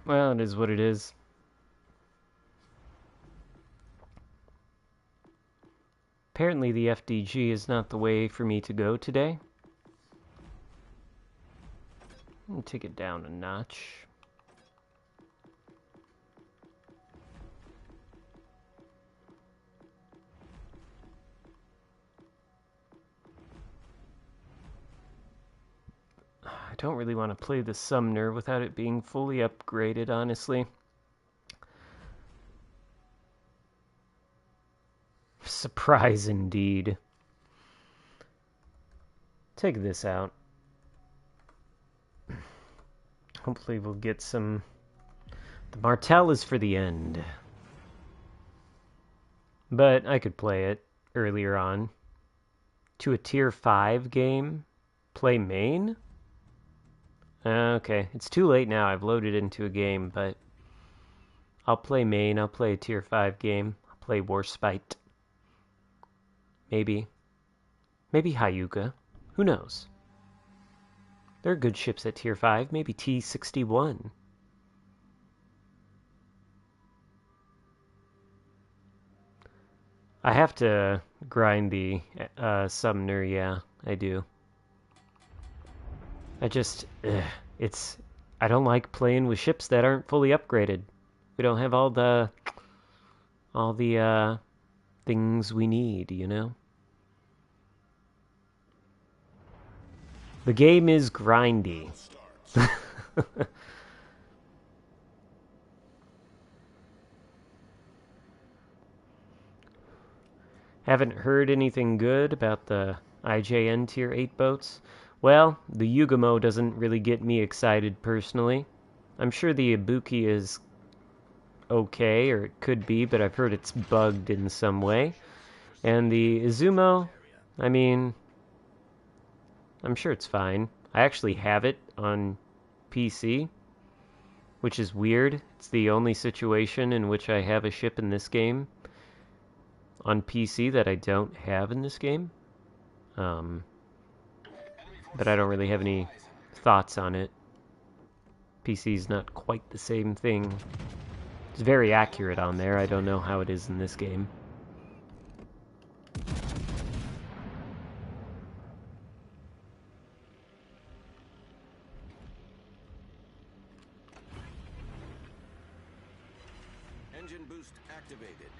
Well, it is what it is. Apparently the FDG is not the way for me to go today. Let me take it down a notch. I don't really want to play the Sumner without it being fully upgraded, honestly. Surprise indeed. Take this out. Hopefully we'll get some... The Martel is for the end. But I could play it earlier on. To a tier 5 game? Play main? Okay, it's too late now. I've loaded into a game, but... I'll play main. I'll play a tier 5 game. I'll play Warspite. Maybe. Maybe Hyuga. Who knows? There are good ships at tier 5. Maybe T-61. I have to grind the Sumner, yeah, I do. I just... I don't like playing with ships that aren't fully upgraded. We don't have all the things we need, you know? The game is grindy. Haven't heard anything good about the IJN Tier 8 boats. Well, the Yugamo doesn't really get me excited personally. I'm sure the Ibuki is okay, or it could be, but I've heard it's bugged in some way. And the Izumo, I mean, I'm sure it's fine. I actually have it on PC, which is weird. It's the only situation in which I have a ship in this game on PC that I don't have in this game. But I don't really have any thoughts on it. PC's not quite the same thing. It's very accurate on there. I don't know how it is in this game. Engine boost activated.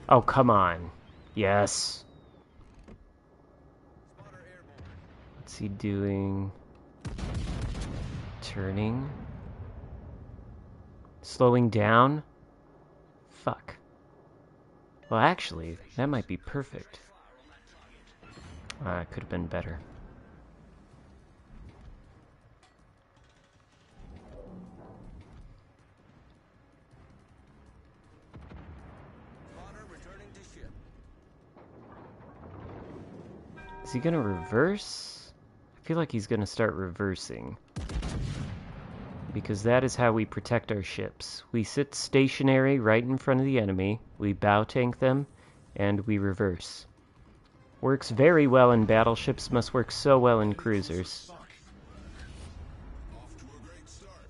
Oh, come on. Yes. Spotter airborne. What's he doing? Turning? Slowing down? Fuck. Well, actually, that might be perfect. It could have been better. Spotter returning to ship. Is he gonna reverse? I feel like he's gonna start reversing. Because that is how we protect our ships. We sit stationary right in front of the enemy, we bow tank them, and we reverse. Works very well in battleships, must work so well in cruisers. Sunk. Off to a great start.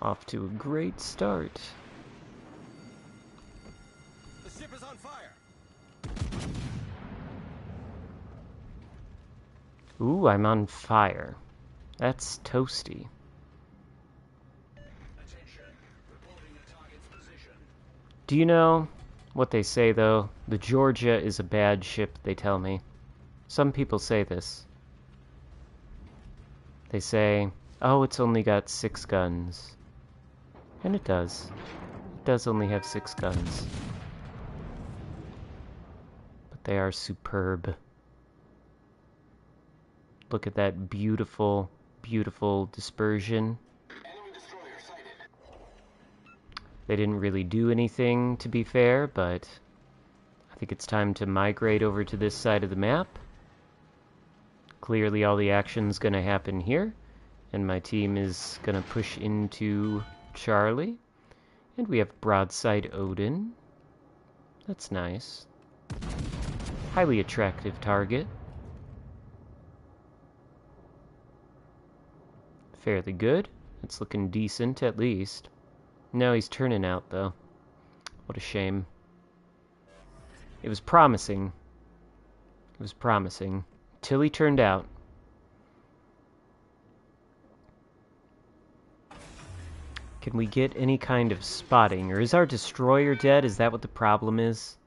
Off to a great start. The ship is on fire. Ooh, I'm on fire. That's toasty. Attention. Reporting a target's position. Do you know what they say, though? The Georgia is a bad ship, they tell me. Some people say this. They say, oh, it's only got 6 guns. And it does. It does only have 6 guns. But they are superb. Look at that beautiful, beautiful dispersion. Enemy destroyer sighted. They didn't really do anything, to be fair, but I think it's time to migrate over to this side of the map. Clearly all the action's gonna happen here, and my team is gonna push into Charlie. And we have broadside Odin. That's nice. Highly attractive target. Fairly good. It's looking decent, at least. No, he's turning out, though. What a shame. It was promising. It was promising. Till he turned out. Can we get any kind of spotting? Or is our destroyer dead? Is that what the problem is?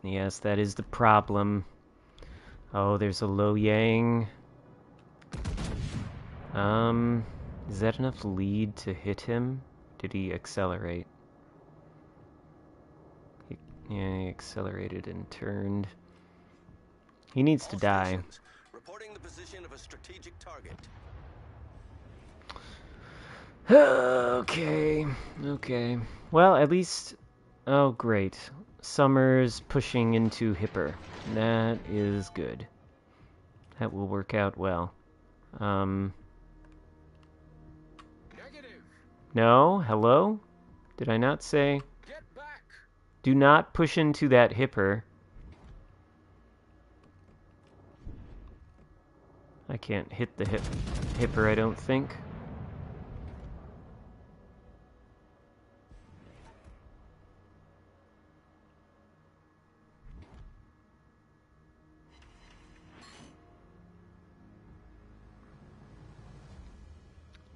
Yes, that is the problem. Oh, there's a Lo Yang. Is that enough lead to hit him? Did he accelerate? Yeah, he accelerated and turned. He needs to die. Stations. Reporting the position of a strategic target. Okay. Well, at least... Oh, great. Summer's pushing into Hipper. That is good. That will work out well. Negative. No? Hello? Did I not say... Get back. Do not push into that Hipper. I can't hit the Hipper, I don't think.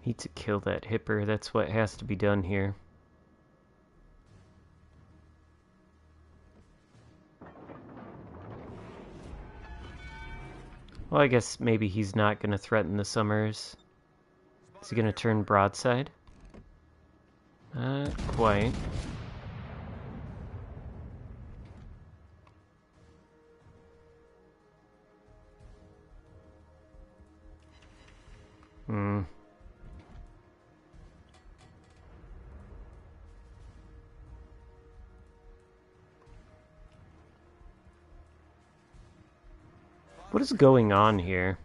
Need to kill that Hipper. That's what has to be done here. Well, I guess maybe he's not going to threaten the Summers, Is he gonna turn broadside? Not quite. Hmm. What is going on here?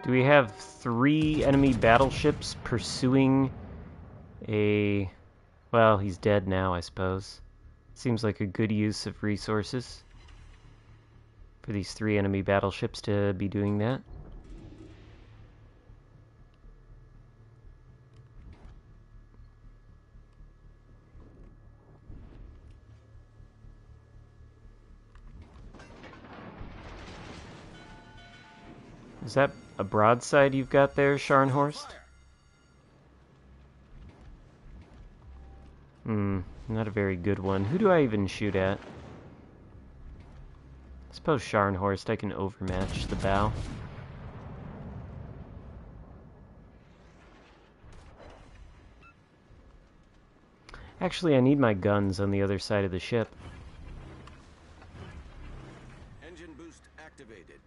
Do we have 3 enemy battleships pursuing a... Well, he's dead now, I suppose. Seems like a good use of resources for these 3 enemy battleships to be doing that. Is that a broadside you've got there, Scharnhorst? Not a very good one. Who do I even shoot at? I suppose Scharnhorst, I can overmatch the bow. Actually, I need my guns on the other side of the ship. Engine boost activated.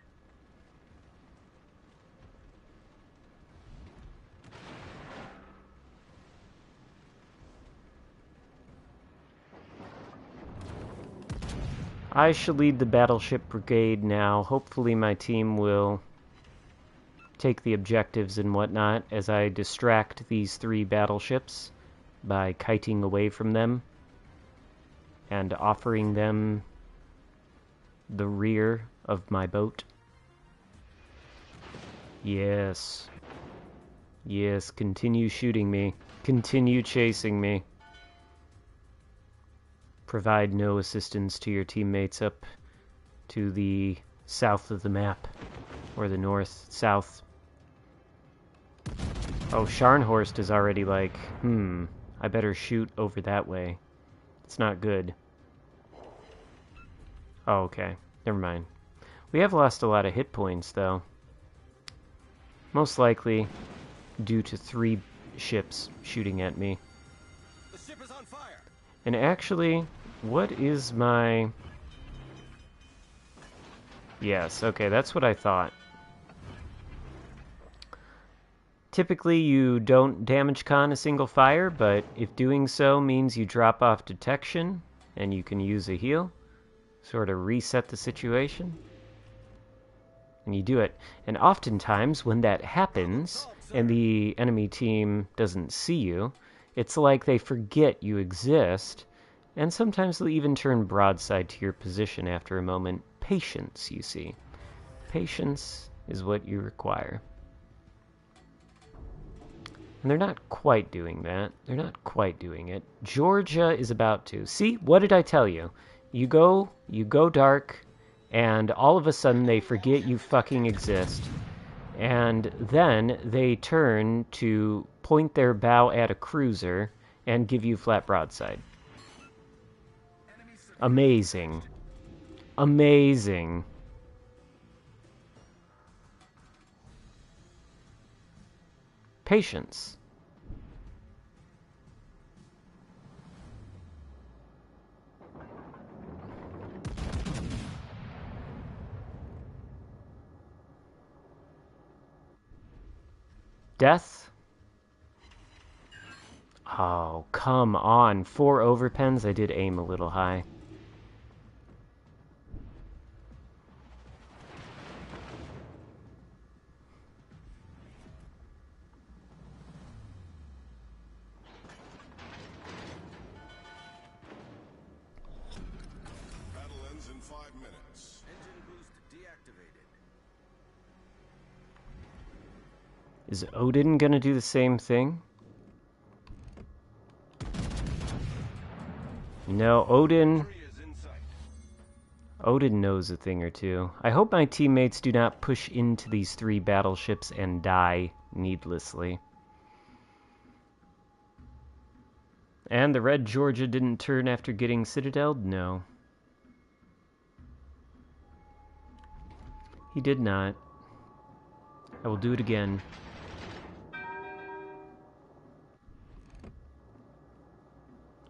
I shall lead the battleship brigade now. Hopefully my team will take the objectives and whatnot as I distract these 3 battleships by kiting away from them and offering them the rear of my boat. Yes. Yes, continue shooting me. Continue chasing me. Provide no assistance to your teammates up to the south of the map. Or the north, south. Oh, Scharnhorst is already like, I better shoot over that way. It's not good. Oh, okay. Never mind. We have lost a lot of hit points, though. Most likely due to 3 ships shooting at me. The ship is on fire. And actually, what is my... Yes, okay, that's what I thought. Typically, you don't damage con a single fire, but if doing so means you drop off detection, and you can use a heal, sort of reset the situation, and you do it. And oftentimes, when that happens, and the enemy team doesn't see you, it's like they forget you exist, and sometimes they'll even turn broadside to your position after a moment. Patience, you see. Patience is what you require. And they're not quite doing that. They're not quite doing it. Georgia is about to. See? What did I tell you? You go dark, and all of a sudden they forget you fucking exist. And then they turn to point their bow at a cruiser and give you flat broadside. Amazing. Amazing. Patience. Death? Oh, come on. 4 overpens? I did aim a little high. Battle ends in 5 minutes. Engine boost deactivated. Is Odin gonna do the same thing? No, Odin knows a thing or two. I hope my teammates do not push into these 3 battleships and die needlessly. And the Red Georgia didn't turn after getting citadeled? No. He did not. I will do it again.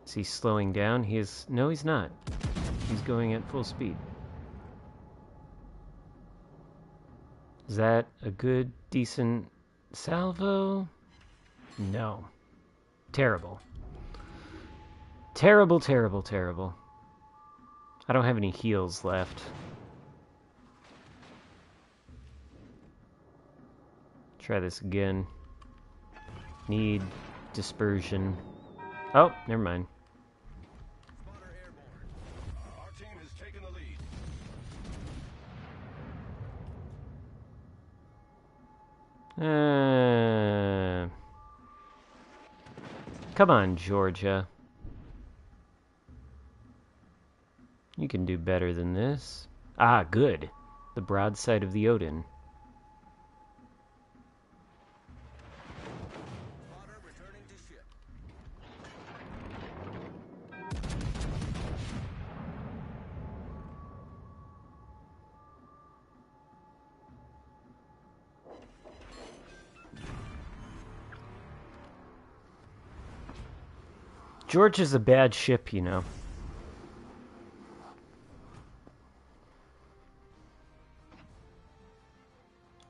Is he slowing down? He is... No, he's not. He's going at full speed. Is that a good, decent salvo? No. Terrible. Terrible, terrible, terrible. I don't have any heals left. Try this again. Need dispersion. Oh, never mind. Spotter airborne. Our team has taken the lead. Come on, Georgia. You can do better than this. Ah, good. The broadside of the Odin. Spotter returning to ship. Georgia's a bad ship, you know.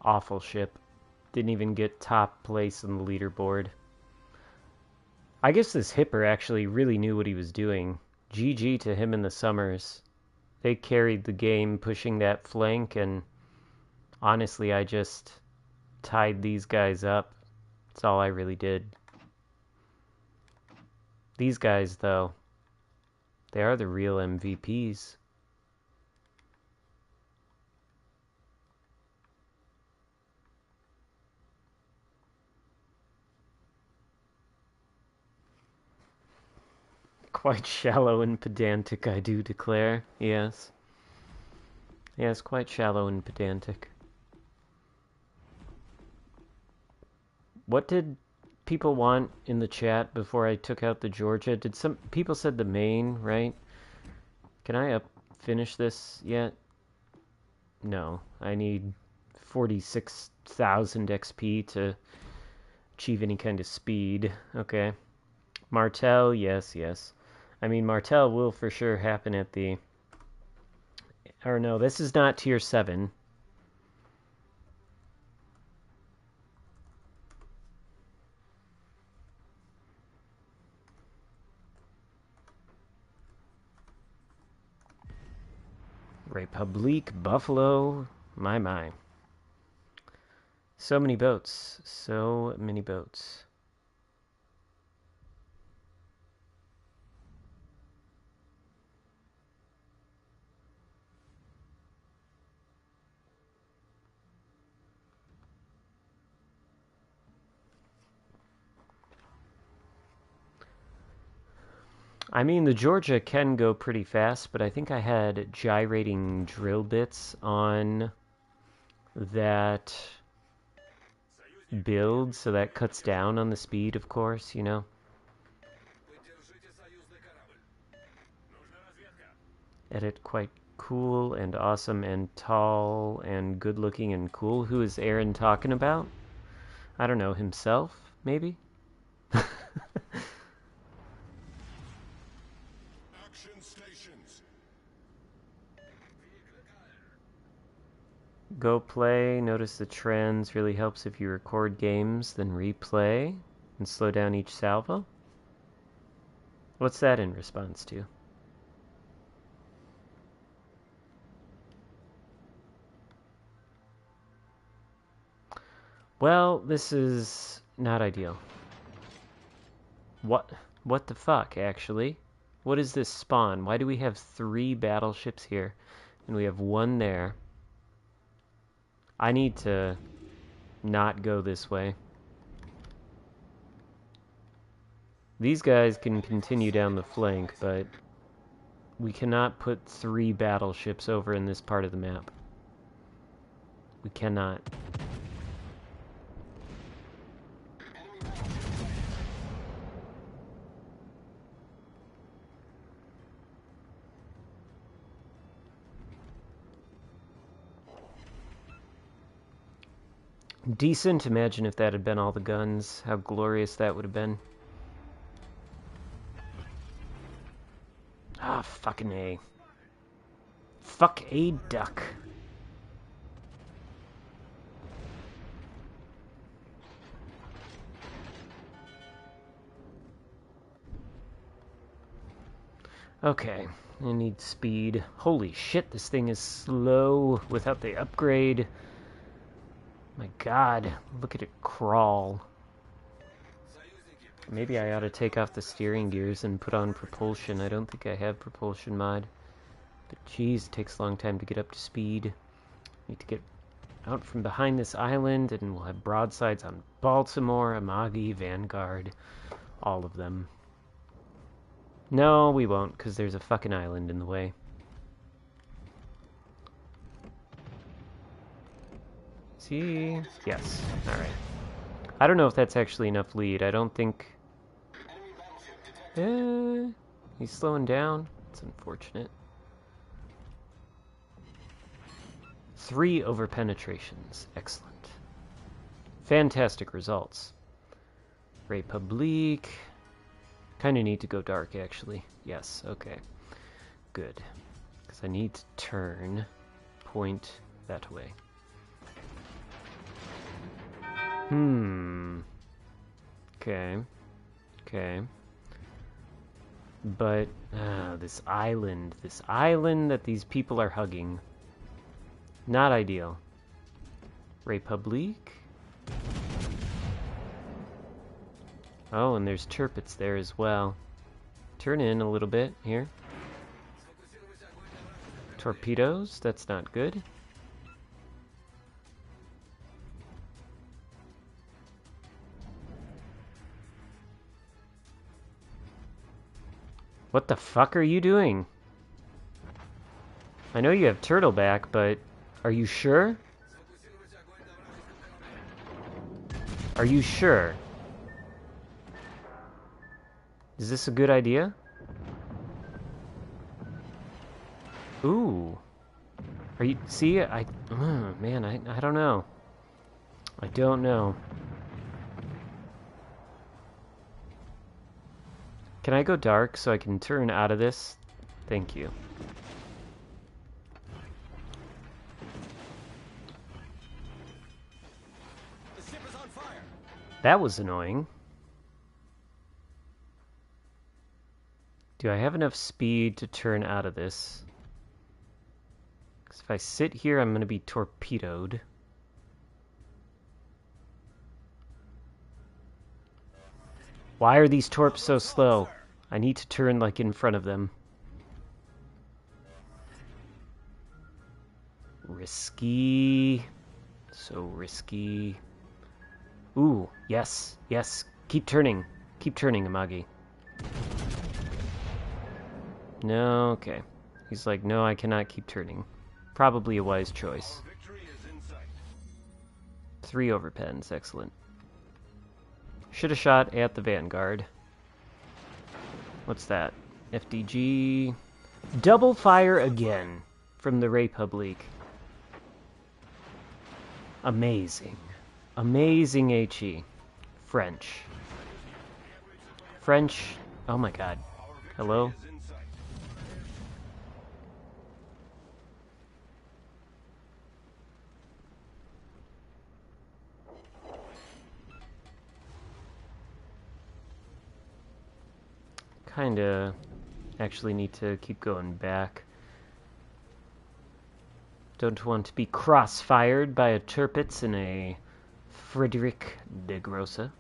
Awful ship. Didn't even get top place on the leaderboard. I guess this Hipper actually really knew what he was doing. GG to him and the Summers. They carried the game pushing that flank, and honestly, I just tied these guys up. That's all I really did. These guys, though, they are the real MVPs. Quite shallow and pedantic, I do declare. Yes. Yes, quite shallow and pedantic. What did people want in the chat before I took out the Georgia? Did some people said the main, right? Can I finish this yet? No. I need 46,000 XP to achieve any kind of speed. Okay. Martel, yes, yes. I mean, Martel will for sure happen at the... Or no, this is not tier 7. Republique, Buffalo, my. So many boats. So many boats. I mean, the Georgia can go pretty fast, but I think I had gyrating drill bits on that build, so that cuts down on the speed, of course, you know. Edit quite cool and awesome and tall and good looking and cool. Who is Aaron talking about? I don't know, himself, maybe? Action stations. Go play, notice the trends, really helps if you record games, then replay, and slow down each salvo. What's that in response to? Well, this is not ideal. What the fuck, actually? What is this spawn? Why do we have 3 battleships here, and we have 1 there? I need to not go this way. These guys can continue down the flank, but we cannot put 3 battleships over in this part of the map. We cannot. decent. Imagine if that had been all the guns. How glorious that would have been. Ah, fucking A. Fuck a duck. Okay, I need speed. Holy shit, this thing is slow without the upgrade. My god, look at it crawl. Maybe I ought to take off the steering gears and put on propulsion. I don't think I have propulsion mod. But geez, it takes a long time to get up to speed. Need to get out from behind this island, and we'll have broadsides on Baltimore, Amagi, Vanguard, all of them. No, we won't, because there's a fucking island in the way. See? Yes. Alright. I don't know if that's actually enough lead. I don't think... he's slowing down. It's unfortunate. 3 over penetrations. Excellent. Fantastic results. Republique. Kind of need to go dark, actually. Yes, okay. Good. Because I need to turn point that way. Okay. Okay. This island that these people are hugging. Not ideal. Republique? Oh, and there's turpets there as well. Turn in a little bit here. Torpedoes? That's not good. What the fuck are you doing? I know you have turtleback, but are you sure? Are you sure? Is this a good idea? Ooh. Are you... See, man, I don't know. I don't know. Can I go dark so I can turn out of this? Thank you. The ship is on fire. That was annoying. Do I have enough speed to turn out of this? Because if I sit here, I'm going to be torpedoed. Why are these torps so slow? I need to turn like in front of them. Risky. So risky. Ooh, yes, yes. Keep turning. Keep turning, Amagi. No, okay. He's like, no, I cannot keep turning. Probably a wise choice. 3 over pens, excellent. Should have shot at the Vanguard. What's that? FDG. Double fire again from the Republique. Amazing. Amazing HE. French. French. Oh my god. Hello? Kinda actually need to keep going back. Don't want to be crossfired by a Turpitz in a Frederick de Grossa.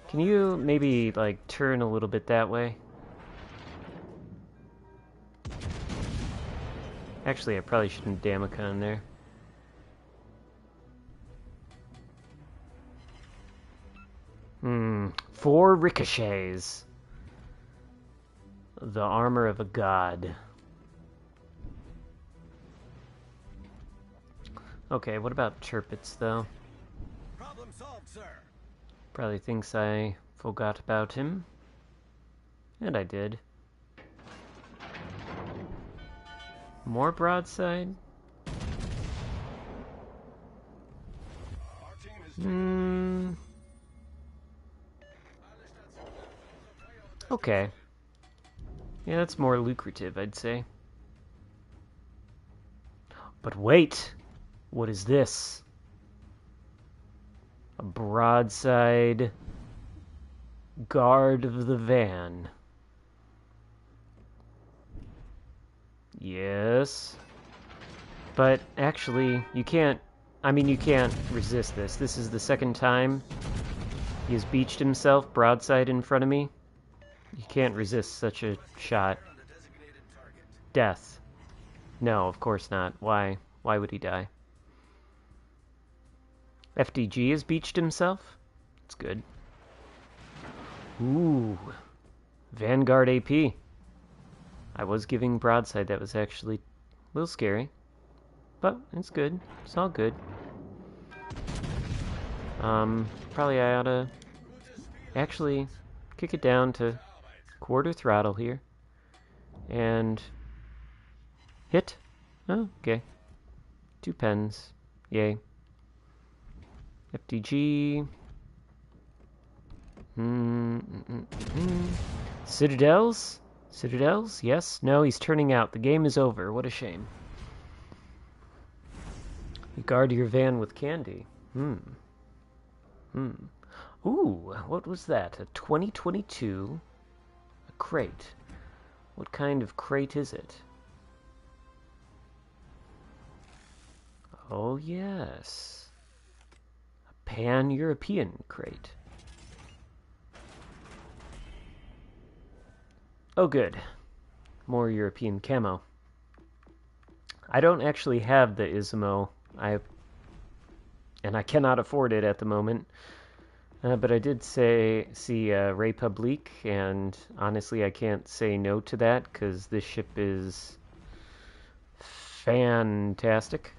Can you maybe, like, turn a little bit that way? Actually, I probably shouldn't Damacon there. Hmm, 4 ricochets. The armor of a god. Okay, what about Turpitz, though? Problem solved, sir. Probably thinks I forgot about him. And I did. More broadside? Okay. Yeah, that's more lucrative, I'd say. But wait! What is this? A broadside guard of the van. Yes. But actually, you can't... I mean, you can't resist this. This is the second time he has beached himself broadside in front of me. You can't resist such a shot. Death. No, of course not. Why? Why would he die? FDG has beached himself? That's good. Ooh. Vanguard AP. I was giving broadside. That was actually a little scary. But it's good. It's all good. Probably I ought to actually kick it down to quarter throttle here. And hit. Oh, okay. 2 pens. Yay. FDG. Citadels? Citadels? Yes? No, he's turning out. The game is over. What a shame. You guard your van with candy. Ooh, what was that? A 2022? A crate. What kind of crate is it? Oh, yes. A pan-European crate. Oh, good. More European camo. I don't actually have the Ismo. And I cannot afford it at the moment. But I did see Republique, and honestly, I can't say no to that because this ship is fantastic.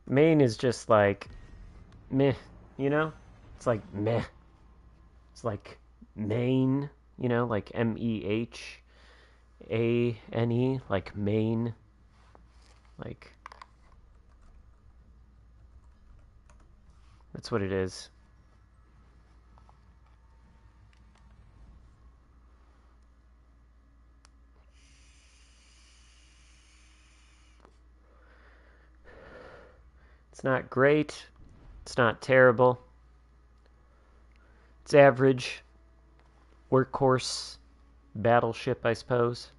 Maine is just like meh, you know? It's like meh. It's like Maine, you know, like Mehaane, like Maine. Like, that's what it is. It's not great. It's not terrible. It's average. Workhorse battleship, I suppose.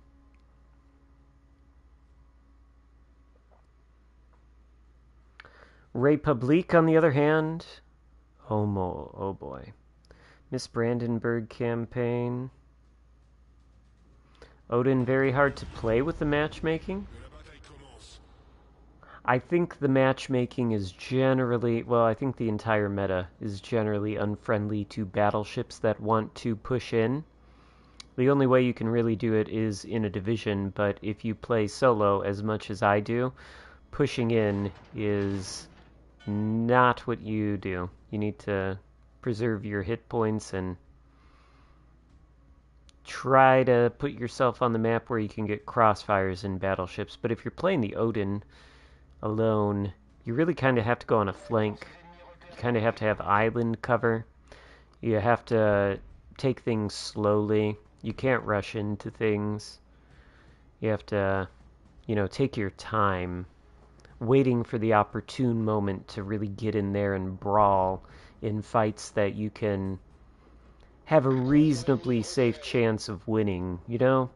Republique, on the other hand, oh boy. Miss Brandenburg campaign. Odin, very hard to play with the matchmaking. I think the matchmaking is generally, well, I think the entire meta is generally unfriendly to battleships that want to push in. The only way you can really do it is in a division, but if you play solo as much as I do, pushing in is not what you do. You need to preserve your hit points and try to put yourself on the map where you can get crossfires in battleships. But if you're playing the Odin alone, you really kind of have to go on a flank. You kind of have to have island cover. You have to take things slowly. You can't rush into things. You have to, you know, take your time, waiting for the opportune moment to really get in there and brawl in fights that you can have a reasonably safe chance of winning, you know?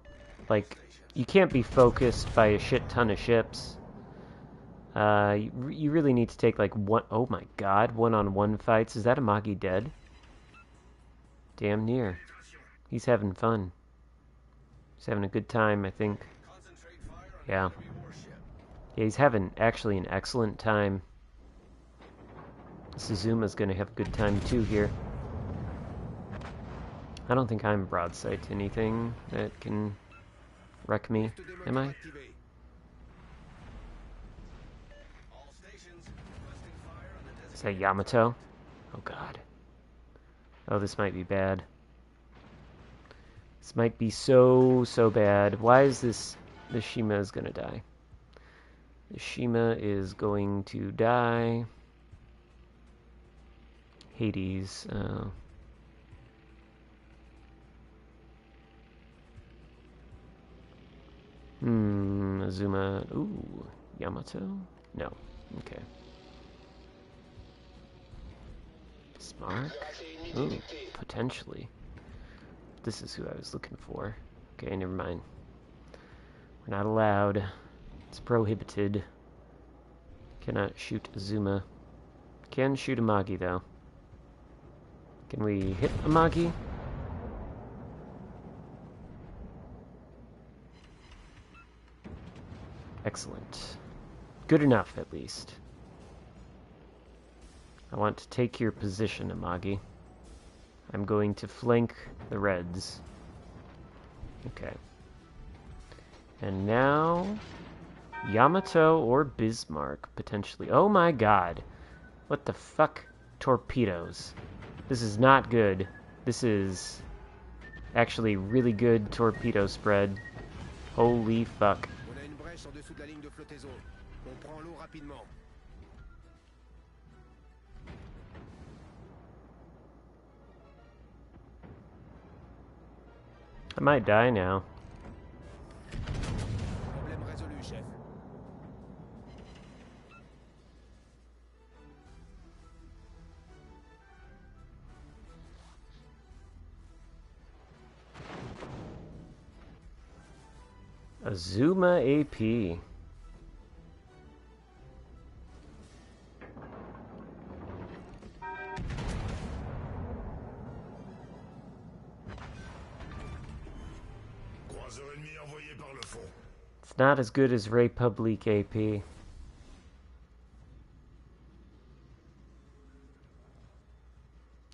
Like, you can't be focused by a shit ton of ships. You really need to take, like, oh my god, one-on-one fights. Is that a Magi dead? Damn near. He's having fun. He's having a good time, I think. Yeah. Yeah, he's having actually an excellent time. Suzuma's gonna have a good time too here. I don't think I'm broadside to anything that can wreck me, am I? Is that Yamato? Oh god. Oh, this might be bad. This might be so bad. Why is this... The Shima's gonna die. The Shima is going to die. Hades. Azuma. Ooh. Yamato? No. Okay. Smart? Ooh. Potentially. This is who I was looking for. Okay, never mind. We're not allowed. It's prohibited. Cannot shoot Azuma. Can shoot Amagi, though. Can we hit Amagi? Excellent. Good enough, at least. I want to take your position, Amagi. I'm going to flank the Reds. Okay. And now... Yamato or Bismarck, potentially. Oh my god. What the fuck? Torpedoes. This is not good. This is actually really good torpedo spread. Holy fuck. I might die now. Azuma AP. It's not as good as Republique AP.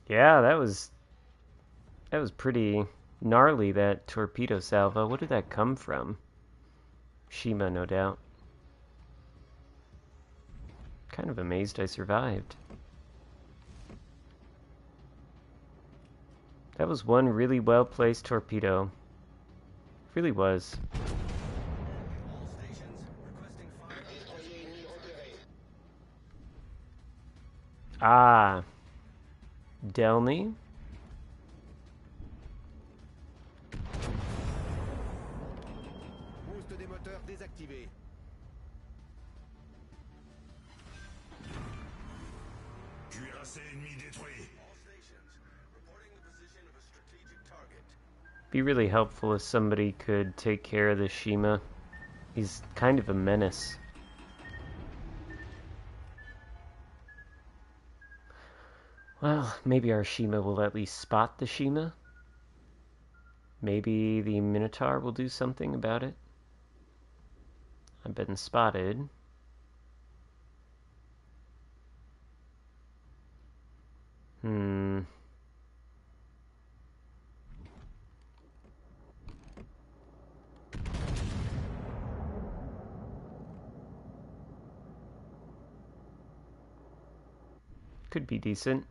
Yeah, that was pretty gnarly, that torpedo salvo. What did that come from? Shima, no doubt. Kind of amazed I survived. That was one really well-placed torpedo. Really was. Ah. Delny. Boost des moteurs désactivé. Cuirassé ennemi détruit. Be really helpful if somebody could take care of the Shima. He's kind of a menace. Well, maybe our Shima will at least spot the Shima. Maybe the Minotaur will do something about it. I've been spotted. Could be decent.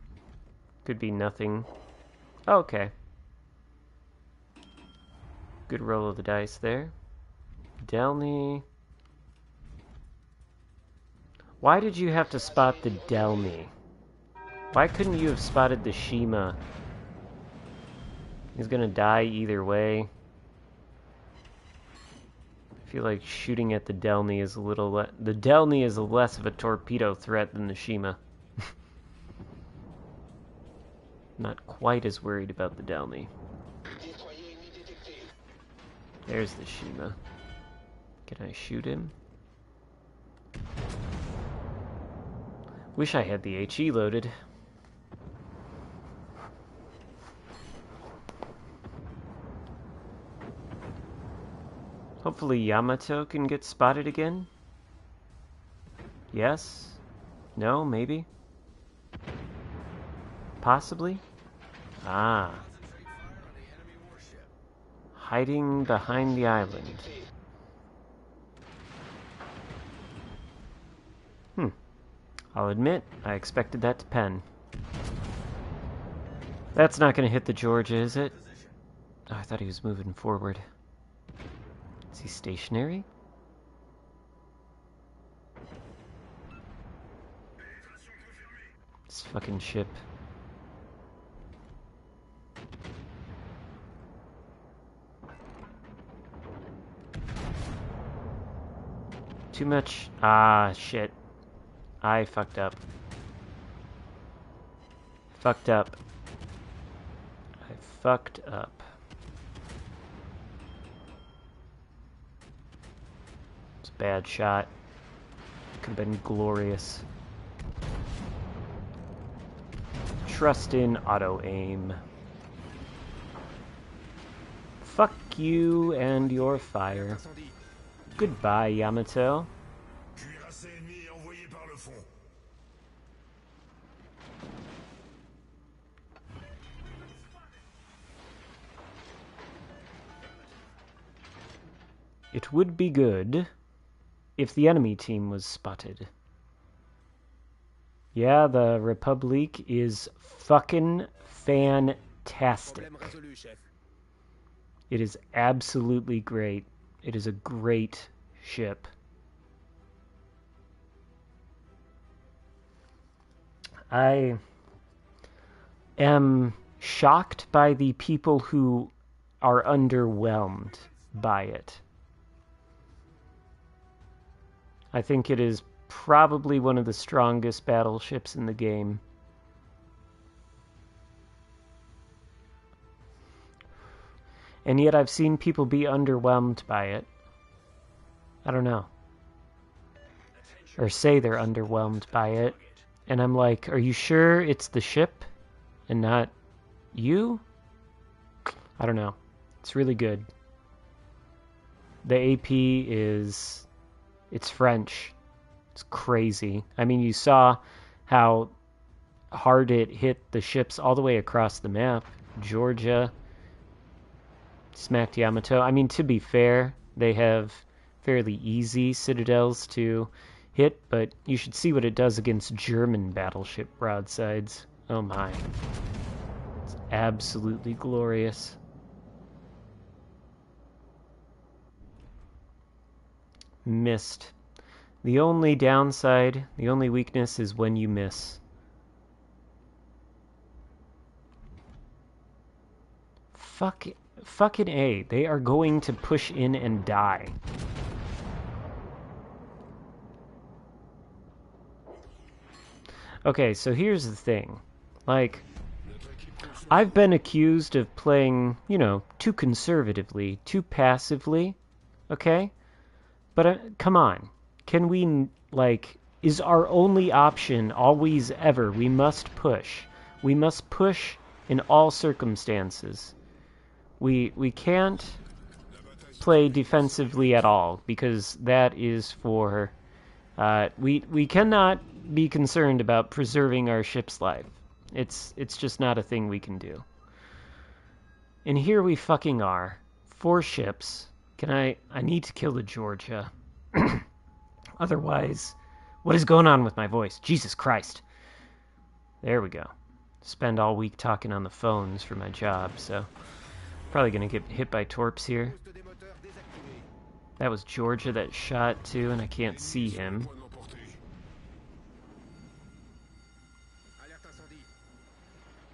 Could be nothing. Oh, okay. Good roll of the dice there. Delny. Why did you have to spot the Delny? Why couldn't you have spotted the Shima? He's gonna die either way. I feel like shooting at the Delny is a little the Delny is less of a torpedo threat than the Shima. Not quite as worried about the Delny. There's the Shima. Can I shoot him? Wish I had the HE loaded. Hopefully Yamato can get spotted again. Yes? No? Maybe? Possibly? Ah. Hiding behind the island. I'll admit, I expected that to pen. That's not going to hit the Georgia, is it? Oh, I thought he was moving forward. Is he stationary? This fucking ship. Too much. Ah, shit. I fucked up. Fucked up. I fucked up. It's a bad shot. Could have been glorious. Trust in auto-aim. Fuck you and your fire. Goodbye, Yamato. Cuirassé ennemi envoyé par le fond. It would be good if the enemy team was spotted. Yeah, the Republique is fucking fantastic. It is absolutely great. It is a great ship. I am shocked by the people who are underwhelmed by it. I think it is probably one of the strongest battleships in the game. And yet I've seen people be underwhelmed by it. I don't know. Or say they're underwhelmed by it. And I'm like, are you sure it's the ship and not you? I don't know. It's really good. The AP is... it's French. It's crazy. I mean, you saw how hard it hit the ships all the way across the map. Georgia smacked Yamato. I mean, to be fair, they have fairly easy citadels to hit, but you should see what it does against German battleship broadsides. Oh my. It's absolutely glorious. Missed. The only downside, the only weakness is when you miss. Fucking A. They are going to push in and die. Okay, so here's the thing. Like, I've been accused of playing, you know, too conservatively, too passively, okay? But come on. Can we, like, is our only option always ever, we must push. We must push in all circumstances. We can't play defensively at all, because that is for... we cannot be concerned about preserving our ship's life. It's just not a thing we can do. And here we fucking are. 4 ships. I need to kill the Georgia. Otherwise, what is going on with my voice? Jesus Christ. There we go. Spend all week talking on the phones for my job, so probably gonna get hit by torps here. That was Georgia that shot too, and I can't see him.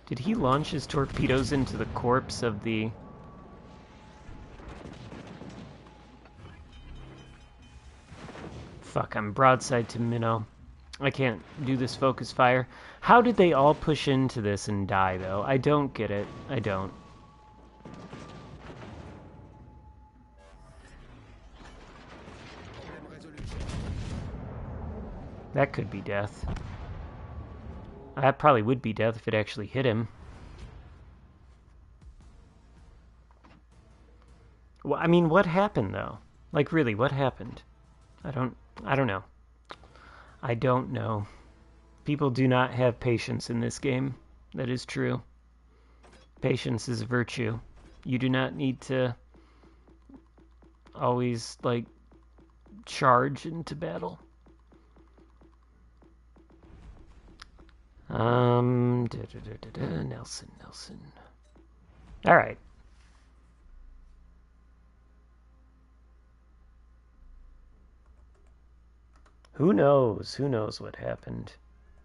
Did he launch his torpedoes into the corpse of the... Fuck, I'm broadside to Minnow. I can't do this focus fire. How did they all push into this and die, though? I don't get it. I don't. That could be death. That probably would be death if it actually hit him. Well, I mean, what happened, though? Like, really, what happened? I don't know. I don't know. People do not have patience in this game. That is true. Patience is a virtue. You do not need to always, like, charge into battle. Nelson. Alright. Who knows? Who knows what happened?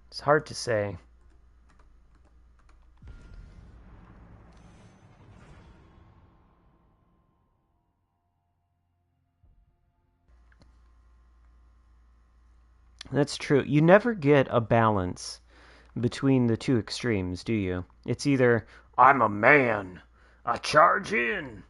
It's hard to say. That's true. You never get a balance between the two extremes, do you? It's either, I'm a man, I charge in,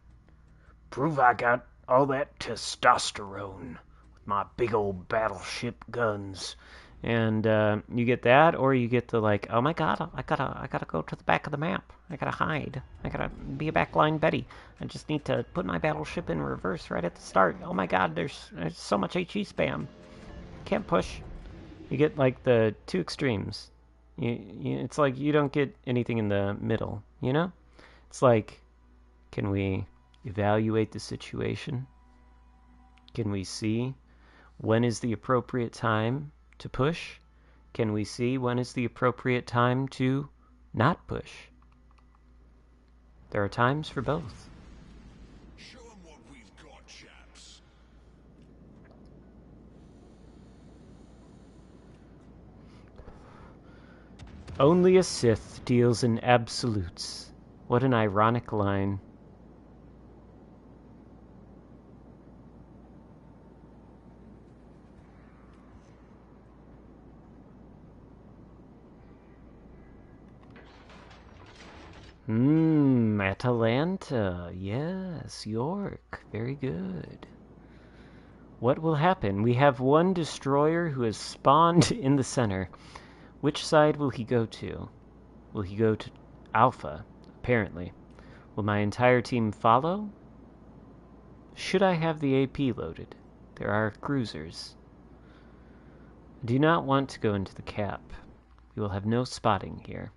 prove I got all that testosterone with my big old battleship guns. And you get that, or you get the like, oh my god, I gotta go to the back of the map. I gotta hide. I gotta be a backline Betty. I just need to put my battleship in reverse right at the start. Oh my god, there's so much HE spam. Can't push. You get like the two extremes. It's like you don't get anything in the middle, you know? It's like, can we evaluate the situation? Can we see when is the appropriate time to push? Can we see when is the appropriate time to not push? There are times for both. Show 'em what we've got, chaps. Only a Sith deals in absolutes. What an ironic line. Atalanta. Yes, York. Very good. What will happen? We have one destroyer who has spawned in the center. Which side will he go to? Will he go to Alpha? Apparently. Will my entire team follow? Should I have the AP loaded? There are cruisers. I do not want to go into the cap. We will have no spotting here.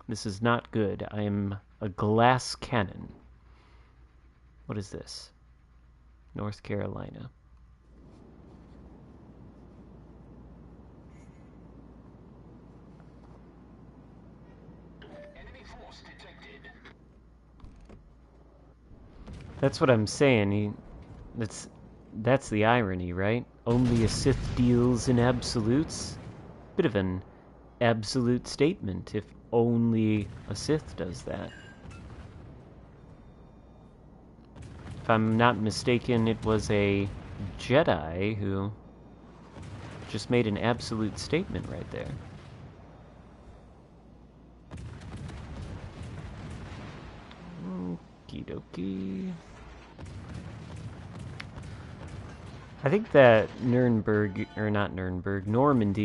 This is not good. I am a glass cannon. What is this? North Carolina. Enemy force detected. That's what I'm saying. That's the irony, right? Only a Sith deals in absolutes. Bit of an absolute statement if only a Sith does that. If I'm not mistaken, it was a Jedi who just made an absolute statement right there. Okie dokie. I think that Normandy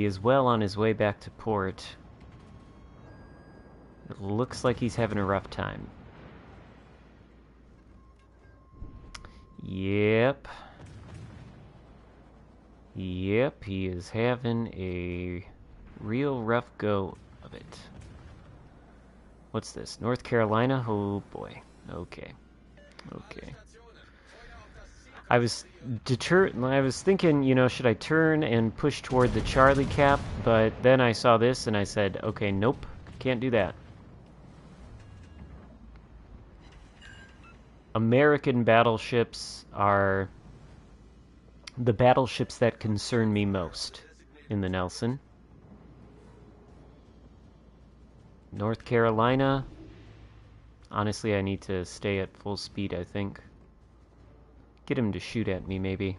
is well on his way back to port. It looks like he's having a rough time. Yep. Yep, he is having a real rough go of it. What's this? North Carolina? Oh boy. Okay. Okay. I was thinking, you know, should I turn and push toward the Charlie cap? But then I saw this and I said, okay, nope, can't do that. American battleships are the battleships that concern me most in the Nelson. North Carolina, honestly, I need to stay at full speed, I think. Get him to shoot at me, maybe.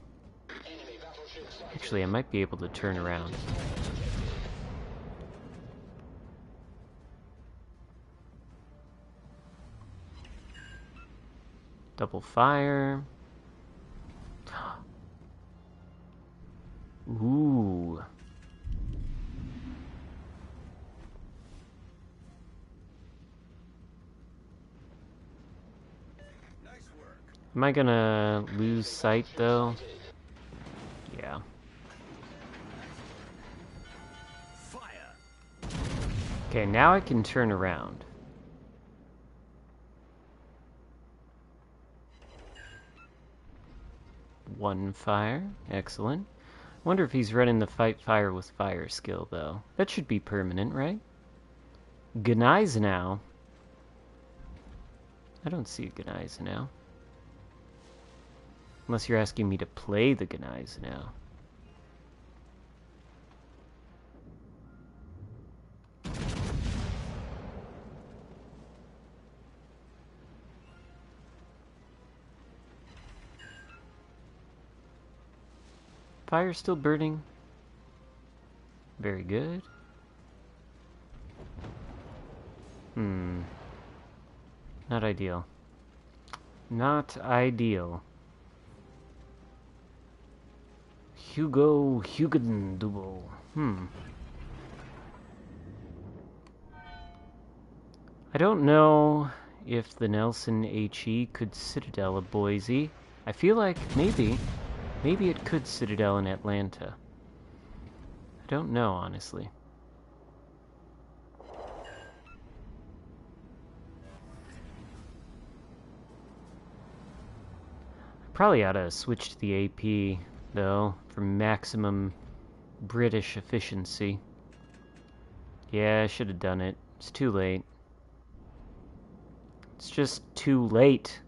Actually, I might be able to turn around. Double fire. Ooh. Am I gonna lose sight, though? Yeah. Okay, now I can turn around. One fire. Excellent. Wonder if he's running the fight fire with fire skill, though. That should be permanent, right? Gneisenau. I don't see a Gneisenau. Unless you're asking me to play the Gneisenau. Fire still burning? very good. Not ideal. Not ideal. Hugendubel. I don't know if the Nelson HE could Citadel of Boise. I feel like maybe it could Citadel in Atlanta. I don't know, honestly. Probably ought to switch to the AP, though, for maximum British efficiency. Yeah, I should have done it. It's too late. It's just too late.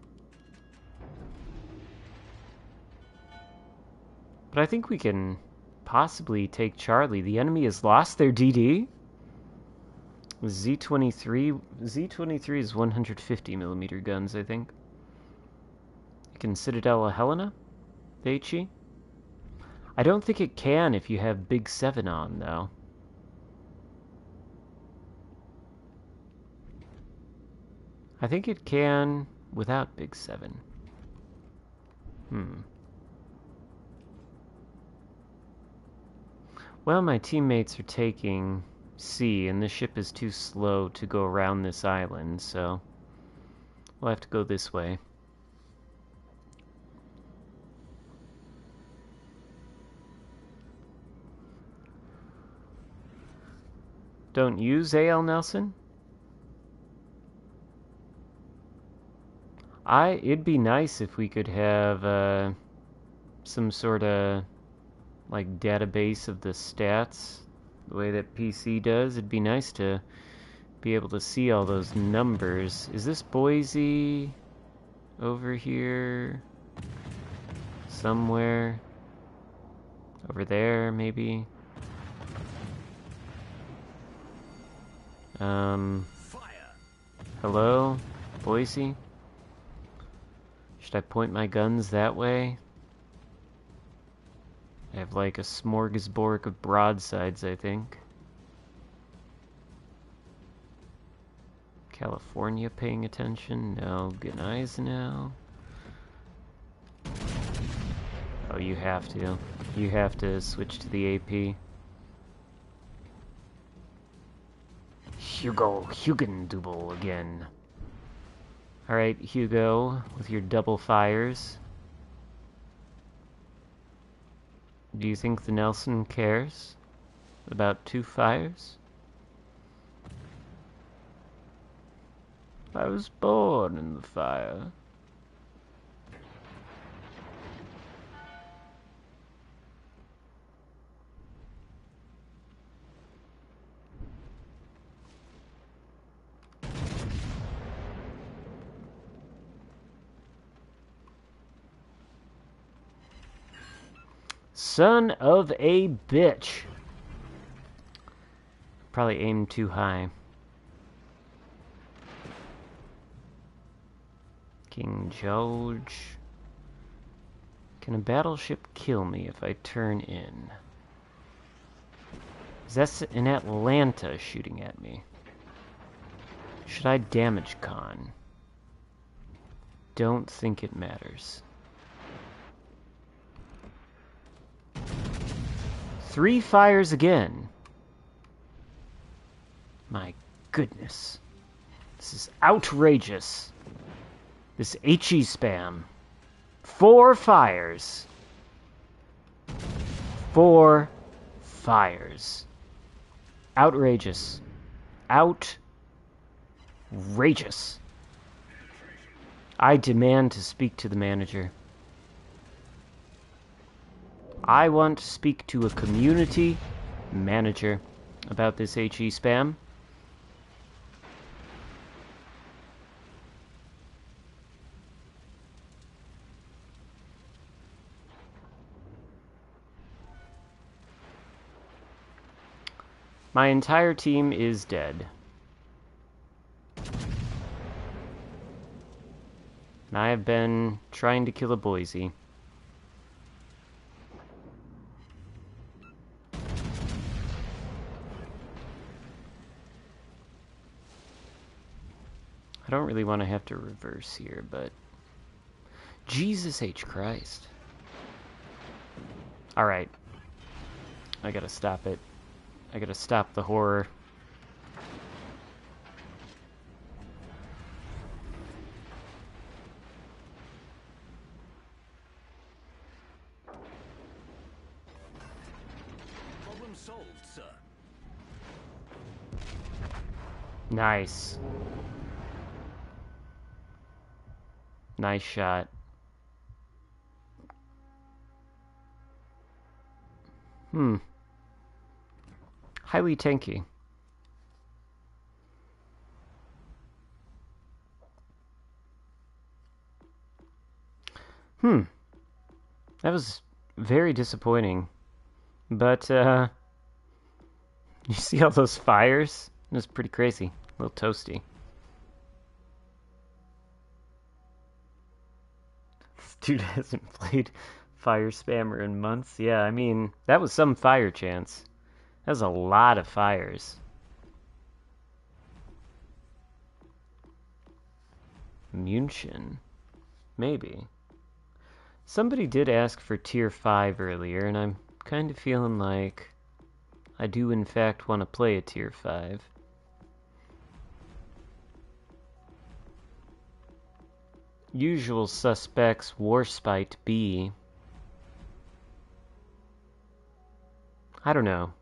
But I think we can possibly take Charlie. The enemy has lost their DD. Z-23 is 150mm guns, I think. You can Citadel of Helena, the HE. I don't think it can if you have Big 7 on, though. I think it can without Big 7. Well, my teammates are taking C, and the ship is too slow to go around this island, so we'll have to go this way. Don't use A.L. Nelson? It'd be nice if we could have some sort of like database of the stats the way that PC does. It'd be nice to be able to see all those numbers. Is this Boise over here somewhere? Over there, maybe? Hello? Boise? Should I point my guns that way? I have like a smorgasbord of broadsides, I think. California paying attention? No. Gneisenau? Oh, you have to. You have to switch to the AP. Hugendubel again. Alright, Hugo, with your double fires. Do you think the Nelson cares about 2 fires? I was born in the fire. Son of a bitch. Probably aimed too high. King George. Can a battleship kill me if I turn in? Is that an Atlanta shooting at me? Should I damage con? Don't think it matters. 3 fires again. My goodness. This is outrageous. This HE spam. 4 fires. 4 fires. Outrageous. Outrageous. I demand to speak to the manager. I want to speak to a community manager about this HE spam. My entire team is dead. And I have been trying to kill a Boise. I don't really want to have to reverse here, but... Jesus H. Christ. Alright. I gotta stop it. I gotta stop the horror. Problem solved, sir. Nice. Nice shot. Highly tanky. That was very disappointing. But, you see all those fires? It was pretty crazy. A little toasty. This dude hasn't played Fire Spammer in months. Yeah, I mean, that was some fire chance. That was a lot of fires. München. Maybe. Somebody did ask for tier 5 earlier, and I'm kind of feeling like I do in fact want to play a tier 5. Usual suspects, Warspite B. I don't know.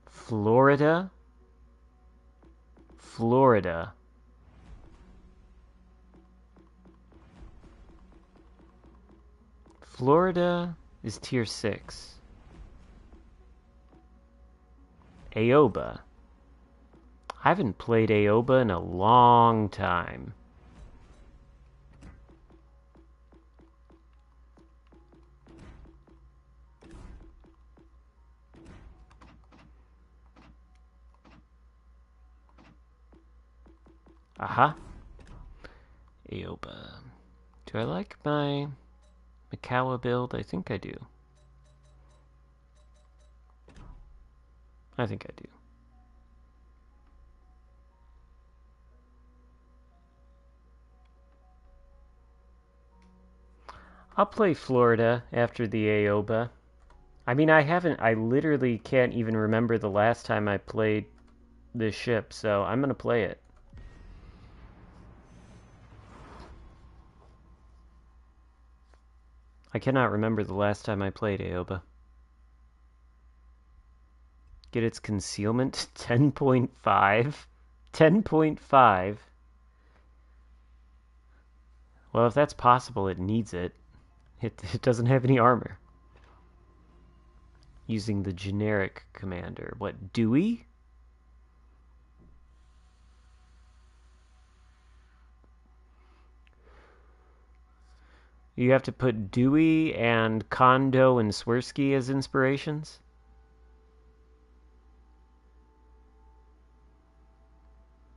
Florida? Florida. Florida is tier 6. Aoba. I haven't played Aoba in a long time. Aha. Aoba. Do I like my Mikawa build? I think I do. I think I do. I'll play Florida after the Aoba. I mean, I literally can't even remember the last time I played this ship, so I'm gonna play it. I cannot remember the last time I played Aoba. Get its concealment 10.5? 10.5? Well, if that's possible, it needs it. It doesn't have any armor. Using the generic commander. What, Dewey? You have to put Dewey and Kondo and Swirsky as inspirations?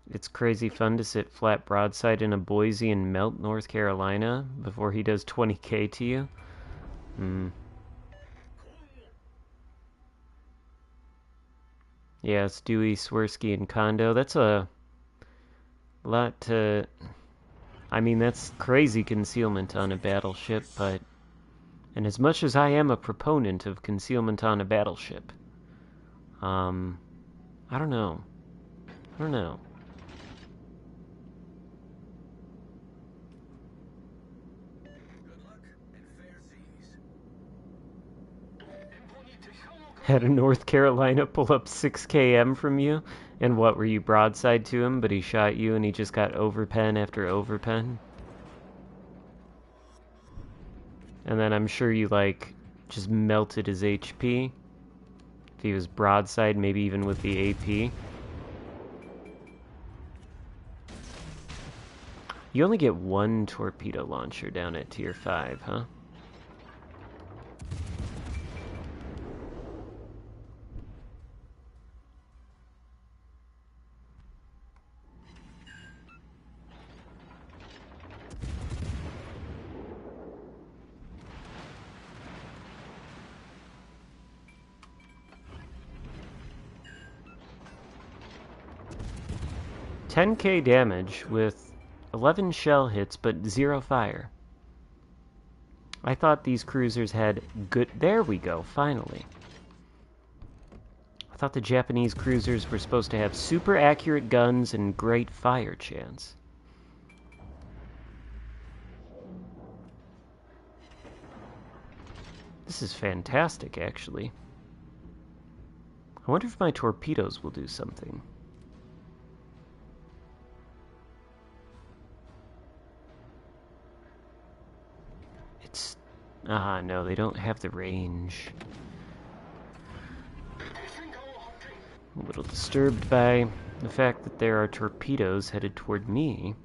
It's crazy fun to sit flat broadside in a Boise and melt North Carolina before he does 20k to you. Yeah, it's Dewey, Swirsky, and Kondo. That's a lot to... I mean, that's crazy concealment on a battleship, but... And as much as I am a proponent of concealment on a battleship, I don't know. I don't know. Had a North Carolina pull up 6 km from you, and what, were you broadside to him, but he shot you and he just got overpen after overpen? And then I'm sure you, like, just melted his HP. If he was broadside, maybe even with the AP. You only get one torpedo launcher down at tier 5, huh? 10k damage with 11 shell hits but 0 fire. I thought these cruisers had good... There we go, finally. I thought the Japanese cruisers were supposed to have super accurate guns and great fire chance. This is fantastic, actually. I wonder if my torpedoes will do something. It's... Ah, no, they don't have the range. A little disturbed by the fact that there are torpedoes headed toward me.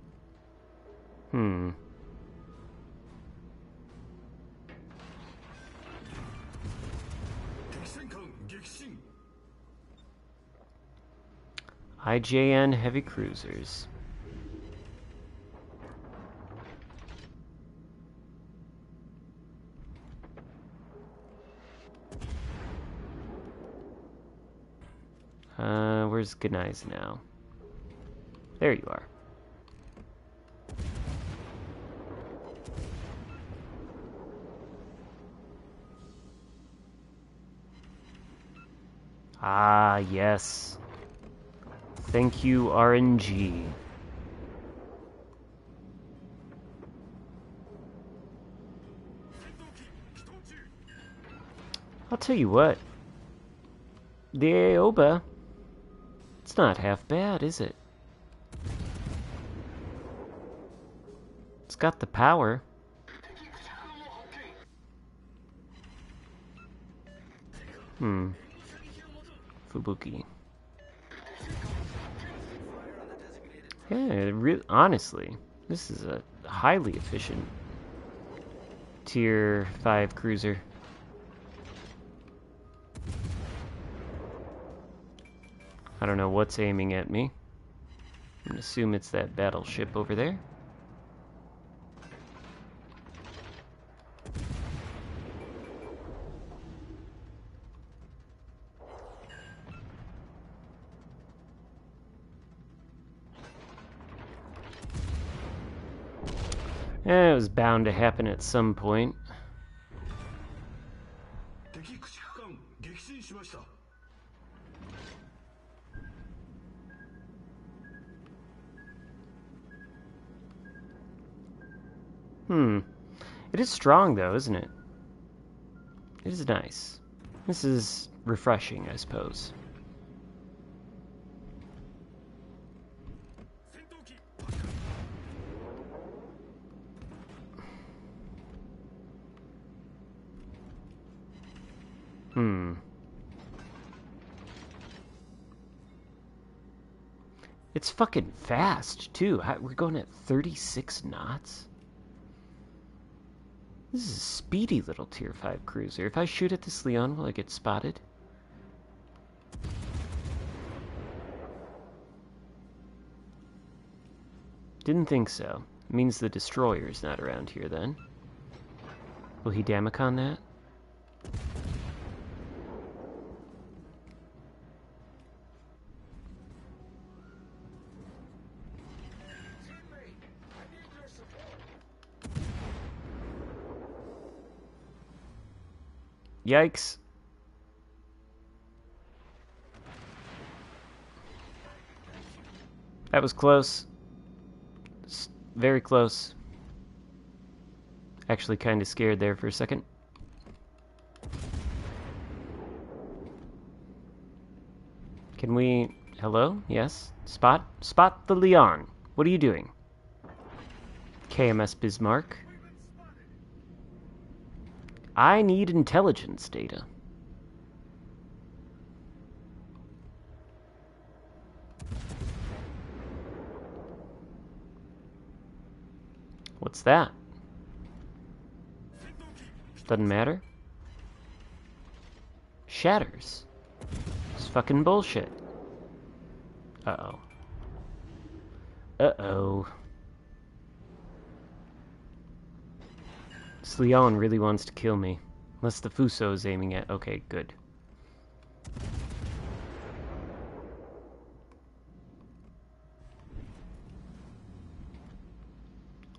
IJN heavy cruisers. Where's Gneiss now? There you are. Ah, yes. Thank you, RNG. I'll tell you what. The Aoba, it's not half bad, is it? It's got the power. Fubuki. Yeah, honestly, this is a highly efficient Tier 5 cruiser. I don't know what's aiming at me. I'm gonna assume it's that battleship over there. It was bound to happen at some point. It is strong, though, isn't it? It is nice. This is refreshing, I suppose. It's fucking fast, too. We're going at 36 knots? This is a speedy little Tier 5 cruiser. If I shoot at this Leon, will I get spotted? Didn't think so. It means the destroyer's not around here, then. Will he Damacon that? Yikes. That was close. Very close. Actually kind of scared there for a second. Can we... Hello? Yes? Spot the Leon. What are you doing? KMS Bismarck. I need intelligence data. What's that? Doesn't matter. Shatters. It's fucking bullshit. Uh-oh. Uh-oh. This Leon really wants to kill me. Unless the Fuso is aiming at... Okay, good.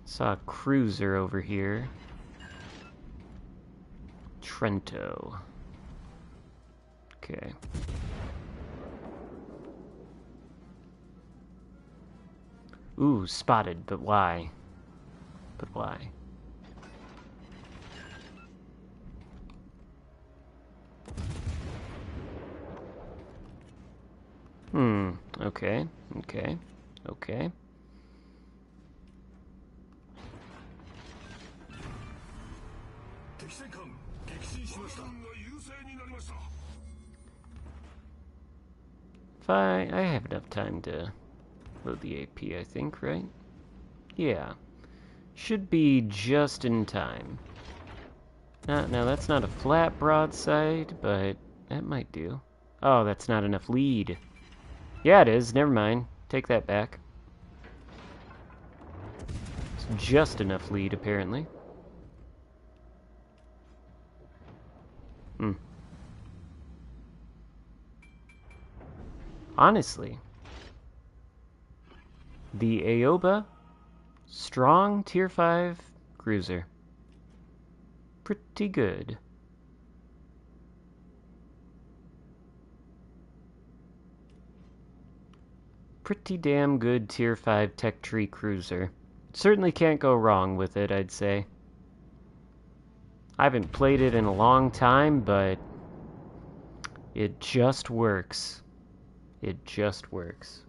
Saw a cruiser over here. Trento. Okay. Ooh, spotted, but why? But why? Okay, okay, okay. If I have enough time to load the AP, I think, right? Yeah. Should be just in time. Now that's not a flat broadside, but that might do. Oh, that's not enough lead. Yeah, it is. Never mind. Take that back. It's just enough lead, apparently. Honestly, the Aoba, strong tier 5 cruiser. Pretty good. Pretty damn good tier 5 tech tree cruiser. Certainly can't go wrong with it, I'd say. I haven't played it in a long time, but it just works. It just works.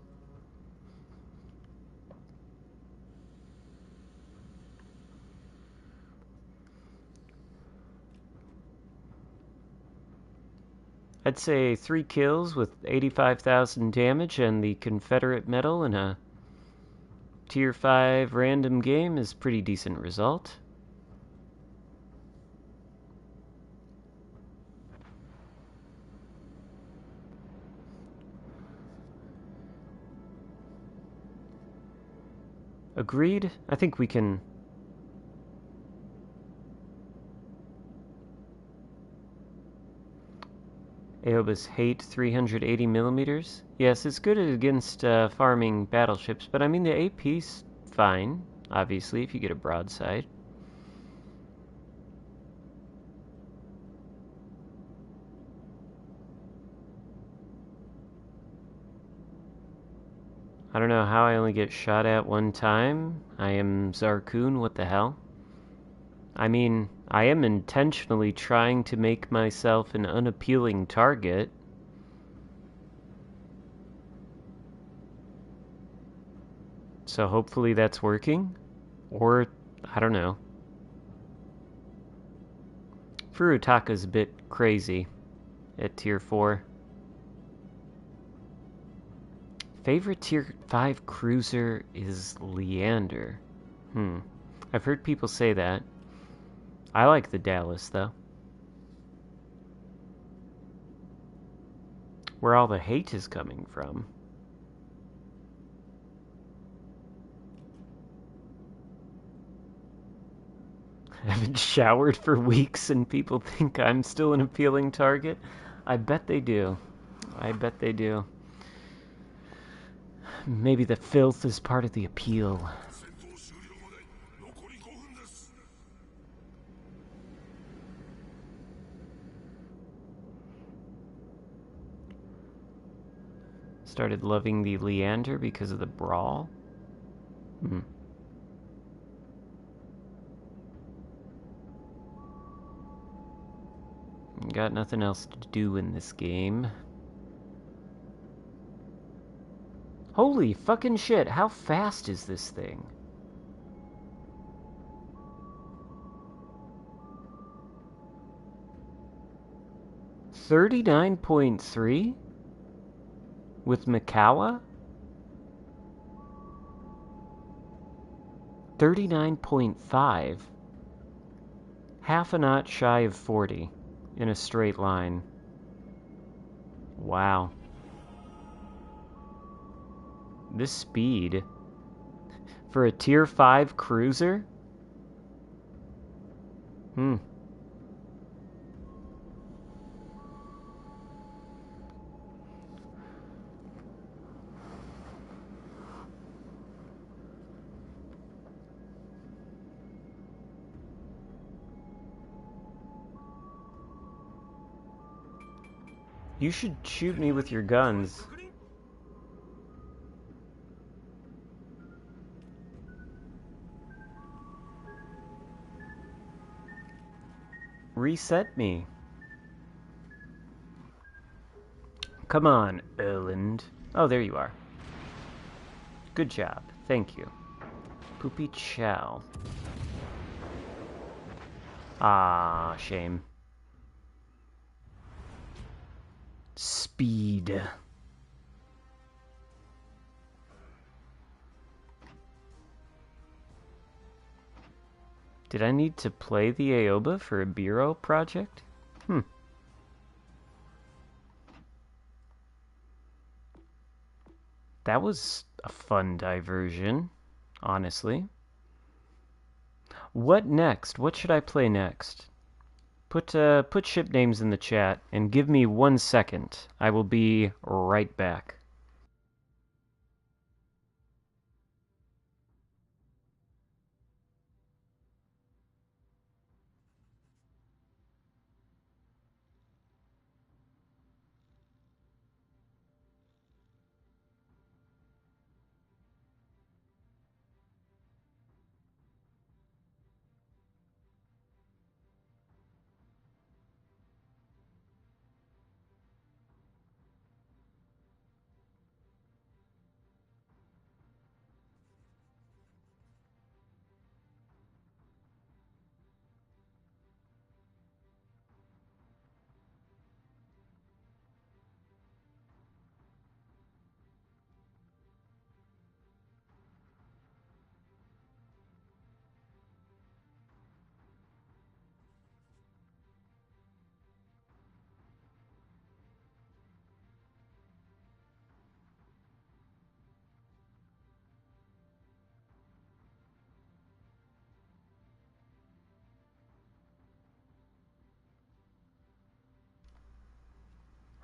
I'd say 3 kills with 85,000 damage and the Confederate medal in a tier 5 random game is pretty decent result. Agreed. I think we can... Aoba's hate 380 millimeters. Yes, it's good against farming battleships, but I mean the AP's fine, obviously, if you get a broadside. I don't know how I only get shot at one time. I am Xarkun, what the hell? I mean, I am intentionally trying to make myself an unappealing target. So hopefully that's working. Or, I don't know. Furutaka's a bit crazy at tier 4. Favorite tier 5 cruiser is Leander. I've heard people say that. I like the Dallas, though. Where all the hate is coming from. I haven't showered for weeks and people think I'm still an appealing target. I bet they do. I bet they do. Maybe the filth is part of the appeal. Started loving the Leander because of the brawl. Got nothing else to do in this game. Holy fucking shit, how fast is this thing? $39.3 with Mikawa? 39.5. Half a knot shy of 40 in a straight line. Wow. This speed for a tier 5 cruiser? You should shoot me with your guns. Reset me. Come on, Erland. Oh, there you are. Good job. Thank you. Poopy chow. Ah, shame. Speed. Did I need to play the Aoba for a bureau project? That was a fun diversion, honestly. What next? What should I play next? Put ship names in the chat and give me 1 second. I will be right back.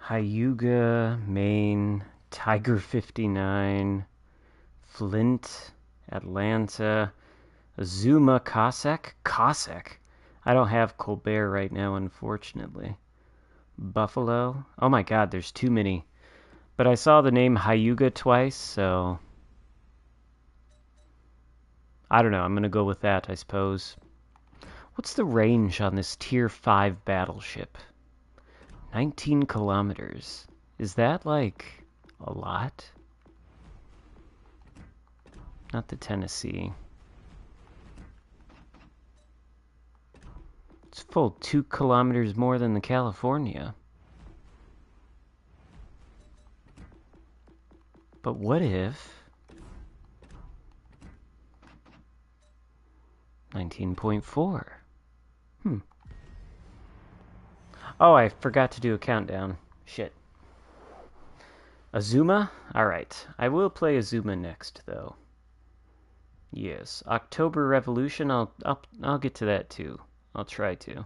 Hyuga, Maine, Tiger 59, Flint, Atlanta, Azuma, Cossack? Cossack? I don't have Colbert right now, unfortunately. Buffalo? Oh my god, there's too many. But I saw the name Hyuga twice, so... I don't know, I'm gonna go with that, I suppose. What's the range on this Tier 5 battleship? 19 kilometers. Is that, like, a lot? Not the Tennessee. It's full 2 kilometers more than the California. But what if... 19.4. Oh, I forgot to do a countdown. Shit. Azuma? Alright. I will play Azuma next, though. Yes. October Revolution, I'll get to that, too. I'll try to.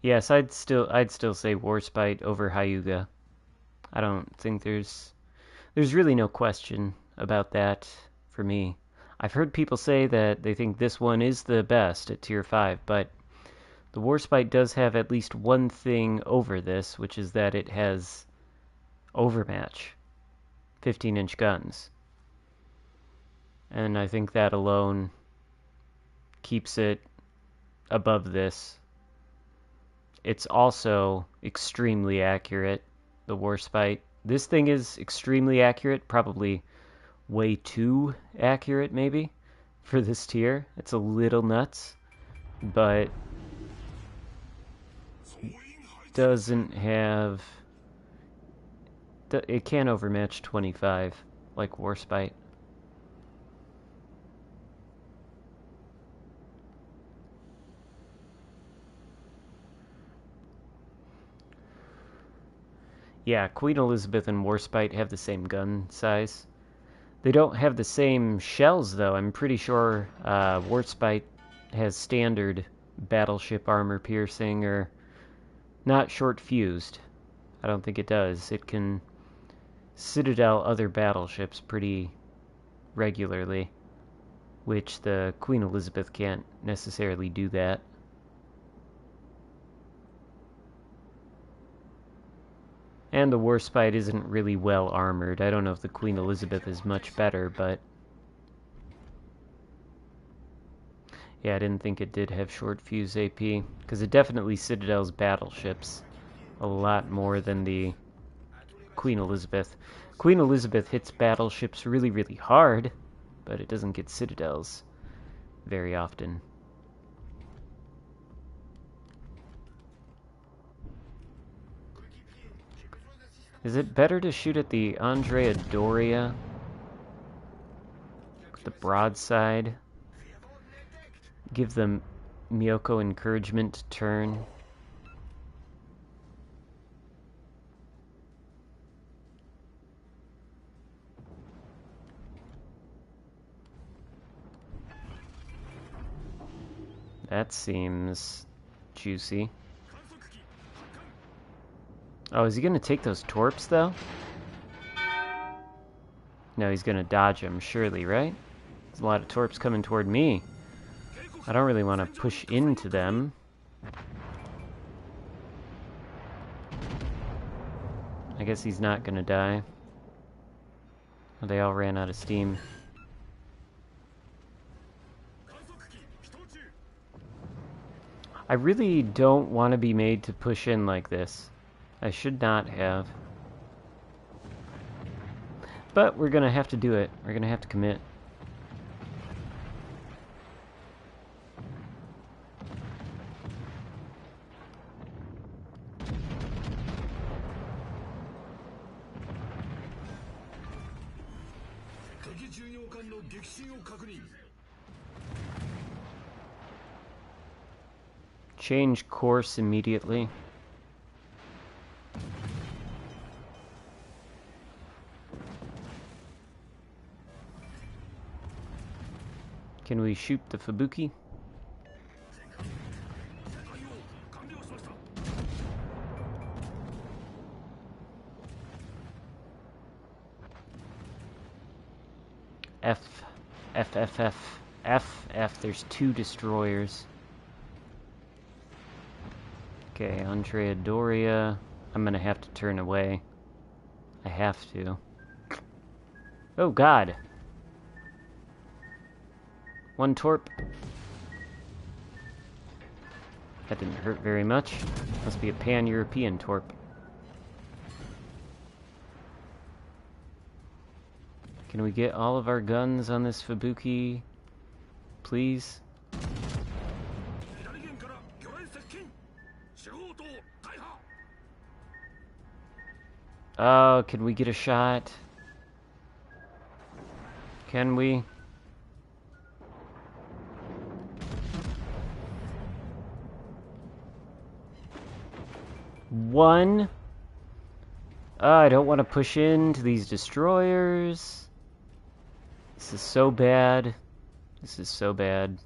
Yes, I'd still say Warspite over Hyuga. I don't think there's really no question about that for me. I've heard people say that they think this one is the best at Tier 5, but the Warspite does have at least one thing over this, which is that it has overmatch 15-inch guns. And I think that alone keeps it above this. It's also extremely accurate, the Warspite. This thing is extremely accurate, probably way too accurate, maybe, for this tier. It's a little nuts, but doesn't have... It can't overmatch 25, like Warspite. Yeah, Queen Elizabeth and Warspite have the same gun size. They don't have the same shells, though. I'm pretty sure Warspite has standard battleship armor piercing, or not short fused. I don't think it does. It can citadel other battleships pretty regularly, which the Queen Elizabeth can't necessarily do that. And the Warspite isn't really well armored. I don't know if the Queen Elizabeth is much better, but... yeah, I didn't think it did have short fuse AP, because it definitely citadels battleships a lot more than the Queen Elizabeth. Queen Elizabeth hits battleships really, really hard, but it doesn't get citadels very often. Is it better to shoot at the Andrea Doria with the broadside? Give them Miyoko encouragement to turn. That seems juicy. Oh, is he gonna take those torps, though? No, he's gonna dodge them, surely, right? There's a lot of torps coming toward me. I don't really want to push into them. I guess he's not gonna die. Oh, they all ran out of steam. I really don't want to be made to push in like this. I should not have. But we're gonna have to do it. We're gonna have to commit. Change course immediately. Can we shoot the Fubuki? F, F, F, F, F, F. There's 2 destroyers. Okay, Andrea Doria. I'm gonna have to turn away. I have to. Oh god! 1 torp. That didn't hurt very much. Must be a pan-European torp. Can we get all of our guns on this Fubuki, please? Oh, can we get a shot? Can we? One. I don't want to push into these destroyers. This is so bad. This is so bad.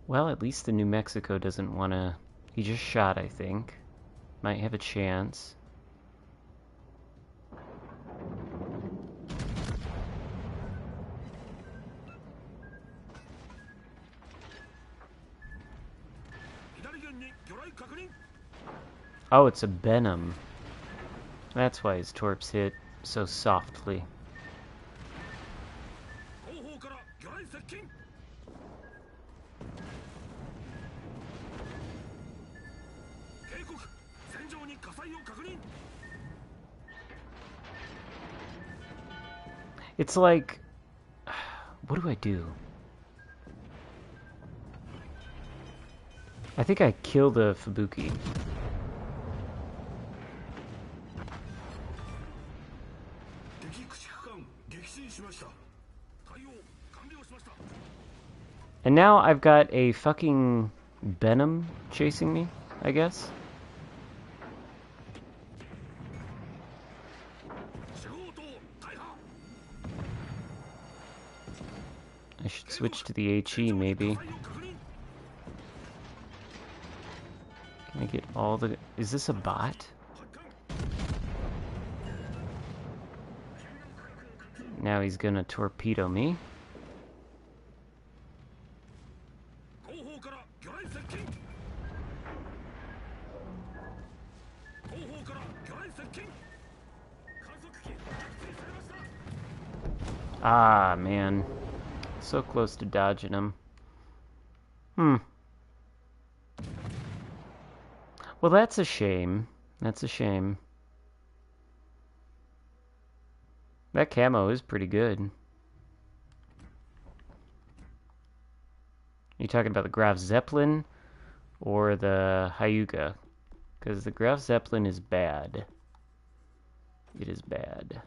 Well, at least the New Mexico doesn't want to... He just shot, I think. Might have a chance. Oh, it's a Benham. That's why his torps hit so softly. It's like... What do I do? I think I kill the Fubuki. And now I've got a fucking Benham chasing me, I guess. I should switch to the HE, maybe. Can I get all the... Is this a bot? Now he's gonna torpedo me. Ah, man. So close to dodging him. Well, that's a shame. That's a shame. That camo is pretty good. You talking about the Graf Zeppelin or the Hyuga? Because the Graf Zeppelin is bad. It is bad.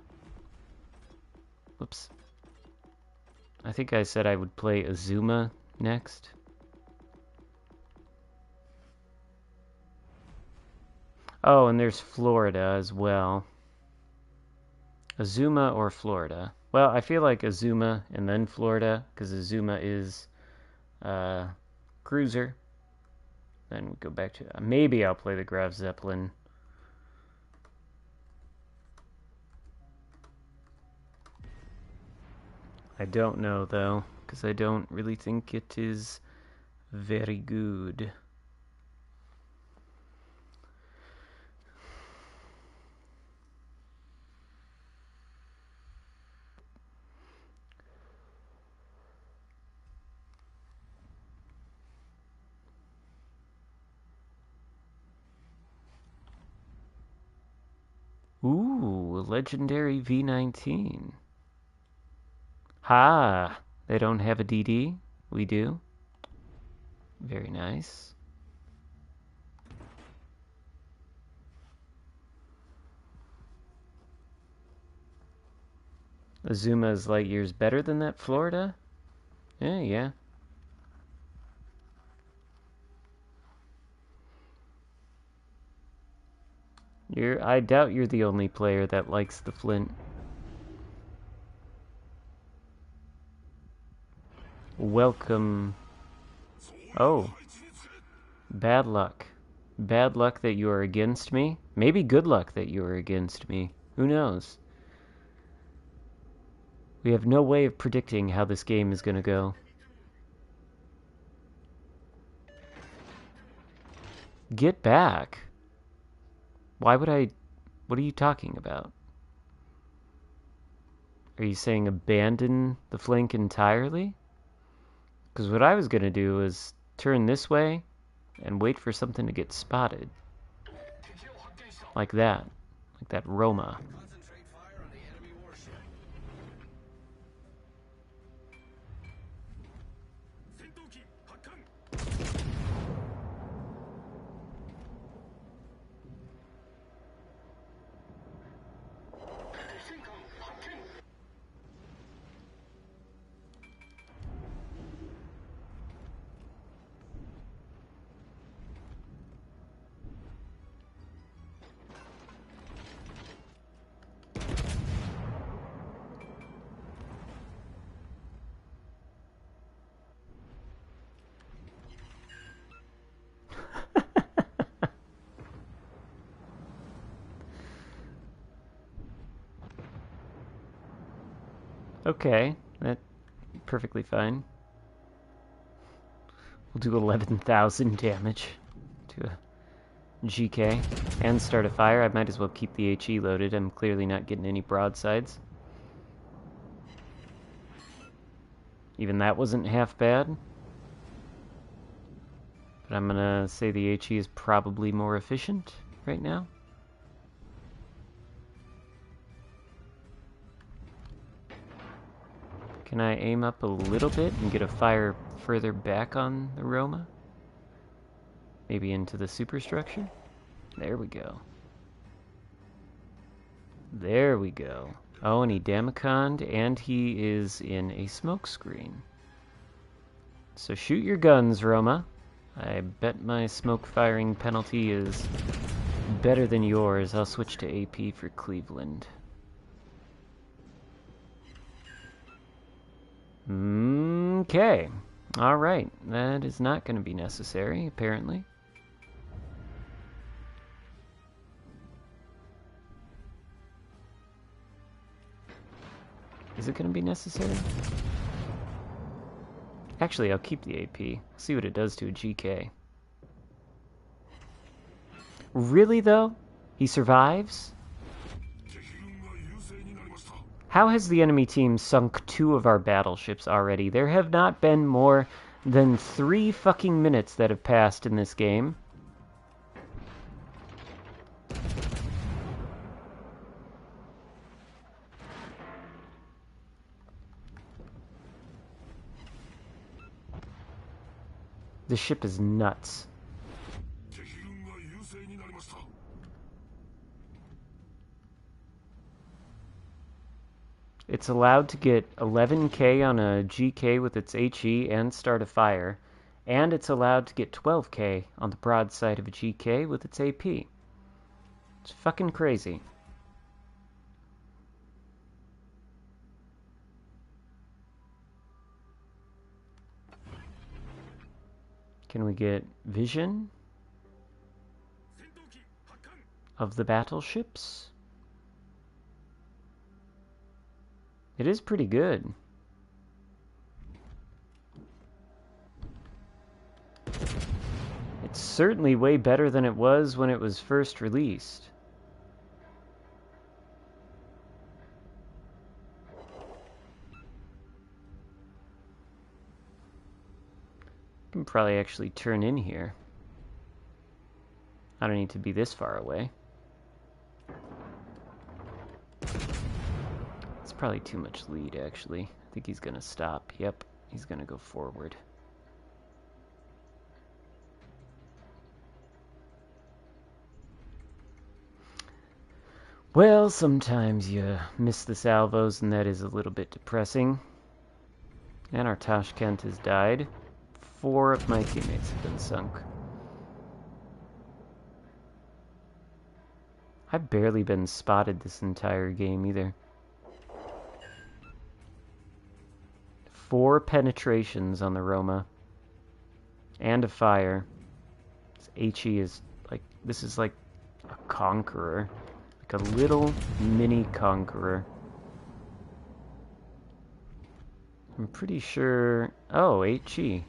Whoops. I think I said I would play Azuma next. Oh, and there's Florida as well. Azuma or Florida? Well, I feel like Azuma and then Florida, because Azuma is cruiser. Then we go back to... maybe I'll play the Graf Zeppelin. I don't know, though, because I don't really think it is very good. Ooh, a legendary V19. Ha! They don't have a DD? We do. Very nice. Azuma is light years better than that Florida? Yeah. I doubt you're the only player that likes the Flint. Welcome. Oh. Bad luck. Bad luck that you are against me. Maybe good luck that you are against me. Who knows? We have no way of predicting how this game is going to go. Get back. Why would I... What are you talking about? Are you saying abandon the flank entirely? Because what I was going to do is turn this way and wait for something to get spotted. Like that. Like that Roma. Concentrate fire on the enemy warship. Okay, that's perfectly fine. We'll do 11,000 damage to a GK and start a fire. I might as well keep the HE loaded. I'm clearly not getting any broadsides. Even that wasn't half bad. But I'm gonna say the HE is probably more efficient right now. Can I aim up a little bit and get a fire further back on the Roma? Maybe into the superstructure? There we go. There we go. Oh, and he Damaconed, and he is in a smoke screen. So shoot your guns, Roma. I bet my smoke firing penalty is better than yours. I'll switch to AP for Cleveland. Okay. Alright. That is not going to be necessary, apparently. Is it going to be necessary? Actually, I'll keep the AP. See what it does to a GK. Really, though? He survives? How has the enemy team sunk 2 of our battleships already? There have not been more than 3 fucking minutes that have passed in this game. This ship is nuts. It's allowed to get 11k on a GK with its HE and start a fire, and it's allowed to get 12k on the broadside of a GK with its AP. It's fucking crazy. Can we get vision of the battleships? It is pretty good. It's certainly way better than it was when it was first released. I can probably actually turn in here. I don't need to be this far away. It's probably too much lead, actually. I think he's gonna stop. Yep, he's gonna go forward. Well, sometimes you miss the salvos, and that is a little bit depressing. And our Tashkent has died. 4 of my teammates have been sunk. I've barely been spotted this entire game either. 4 penetrations on the Roma. And a fire. This HE is like, this is like a conqueror. Like a little mini conqueror. I'm pretty sure... Oh, HE.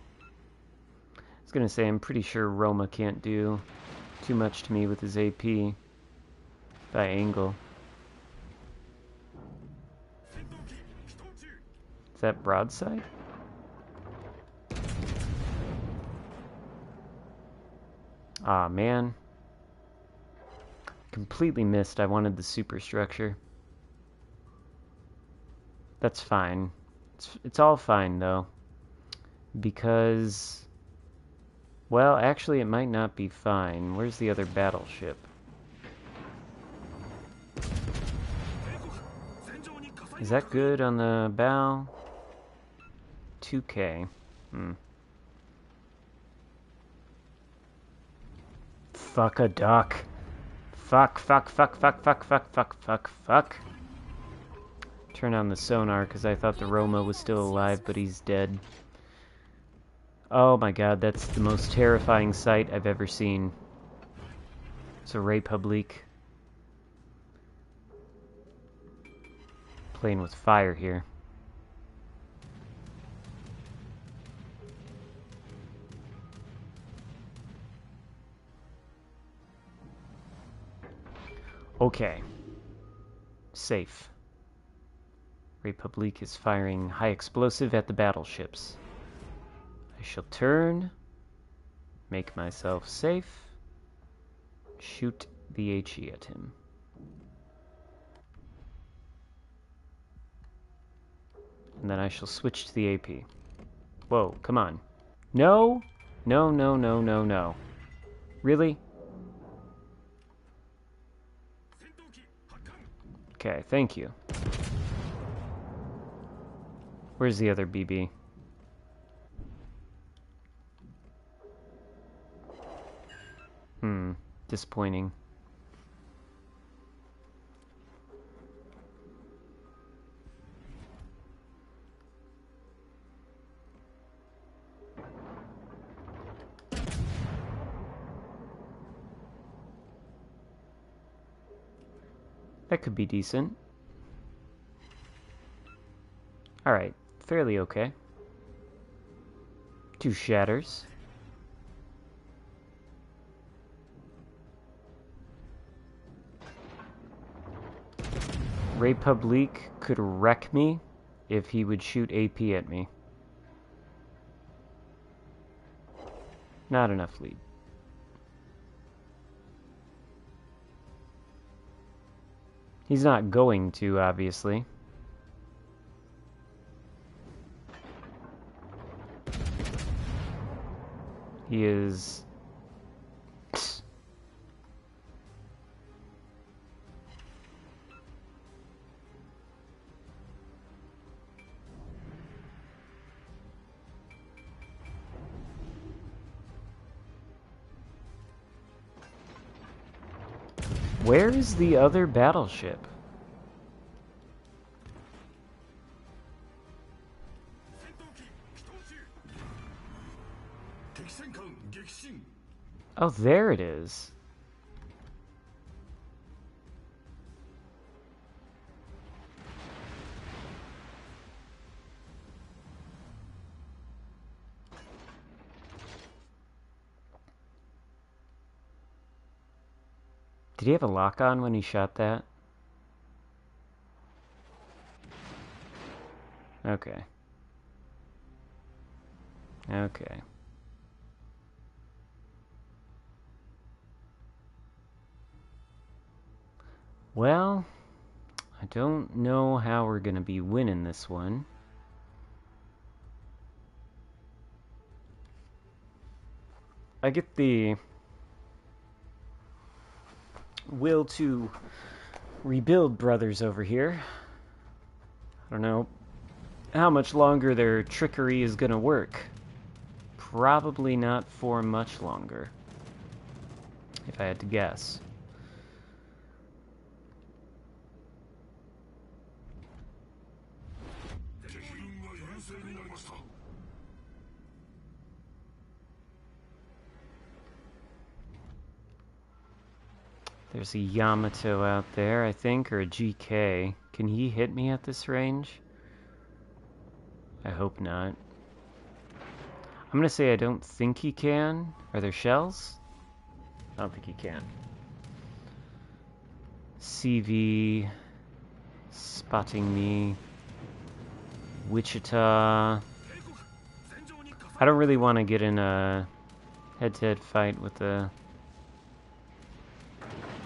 I was gonna say, I'm pretty sure Roma can't do too much to me with his AP. By angle. Is that broadside? Aw, man. Completely missed. I wanted the superstructure. That's fine. It's all fine, though. Because... Well, actually, it might not be fine. Where's the other battleship? Is that good on the bow? 2k. Fuck a duck. Fuck. Turn on the sonar because I thought the Roma was still alive, but he's dead. Oh my god, that's the most terrifying sight I've ever seen. It's a Republique. Playing with fire here. Okay. Safe. Republique is firing high explosive at the battleships. I shall turn, make myself safe, shoot the HE at him. And then I shall switch to the AP. Whoa, come on. No! No. Really? Okay, thank you. Where's the other BB? Disappointing. That could be decent. Alright, fairly okay. 2 shatters. Republique could wreck me if he would shoot AP at me. Not enough lead. He's not going to, obviously. He is... Where is the other battleship? Oh, there it is. Did he have a lock on when he shot that? Okay. Okay. Well, I don't know how we're gonna be winning this one. I get the will to rebuild brothers over here. I don't know how much longer their trickery is gonna work. Probably not for much longer, if I had to guess. There's a Yamato out there, I think, or a GK. Can he hit me at this range? I hope not. I'm gonna say I don't think he can. Are there shells? I don't think he can. CV spotting me. Wichita. I don't really want to get in a head-to-head fight with the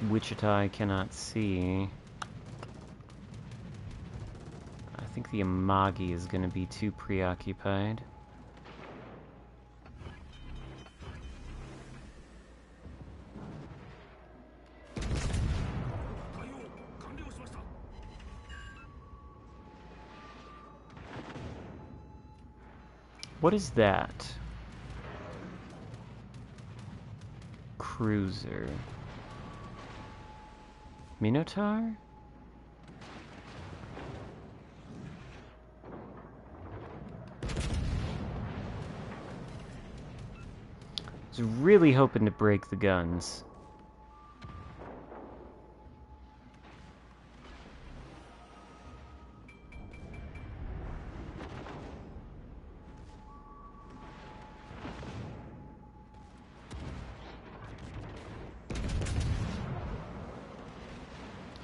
Wichita I cannot see. I think the Amagi is going to be too preoccupied. What is that? Cruiser. Minotaur? I was really hoping to break the guns.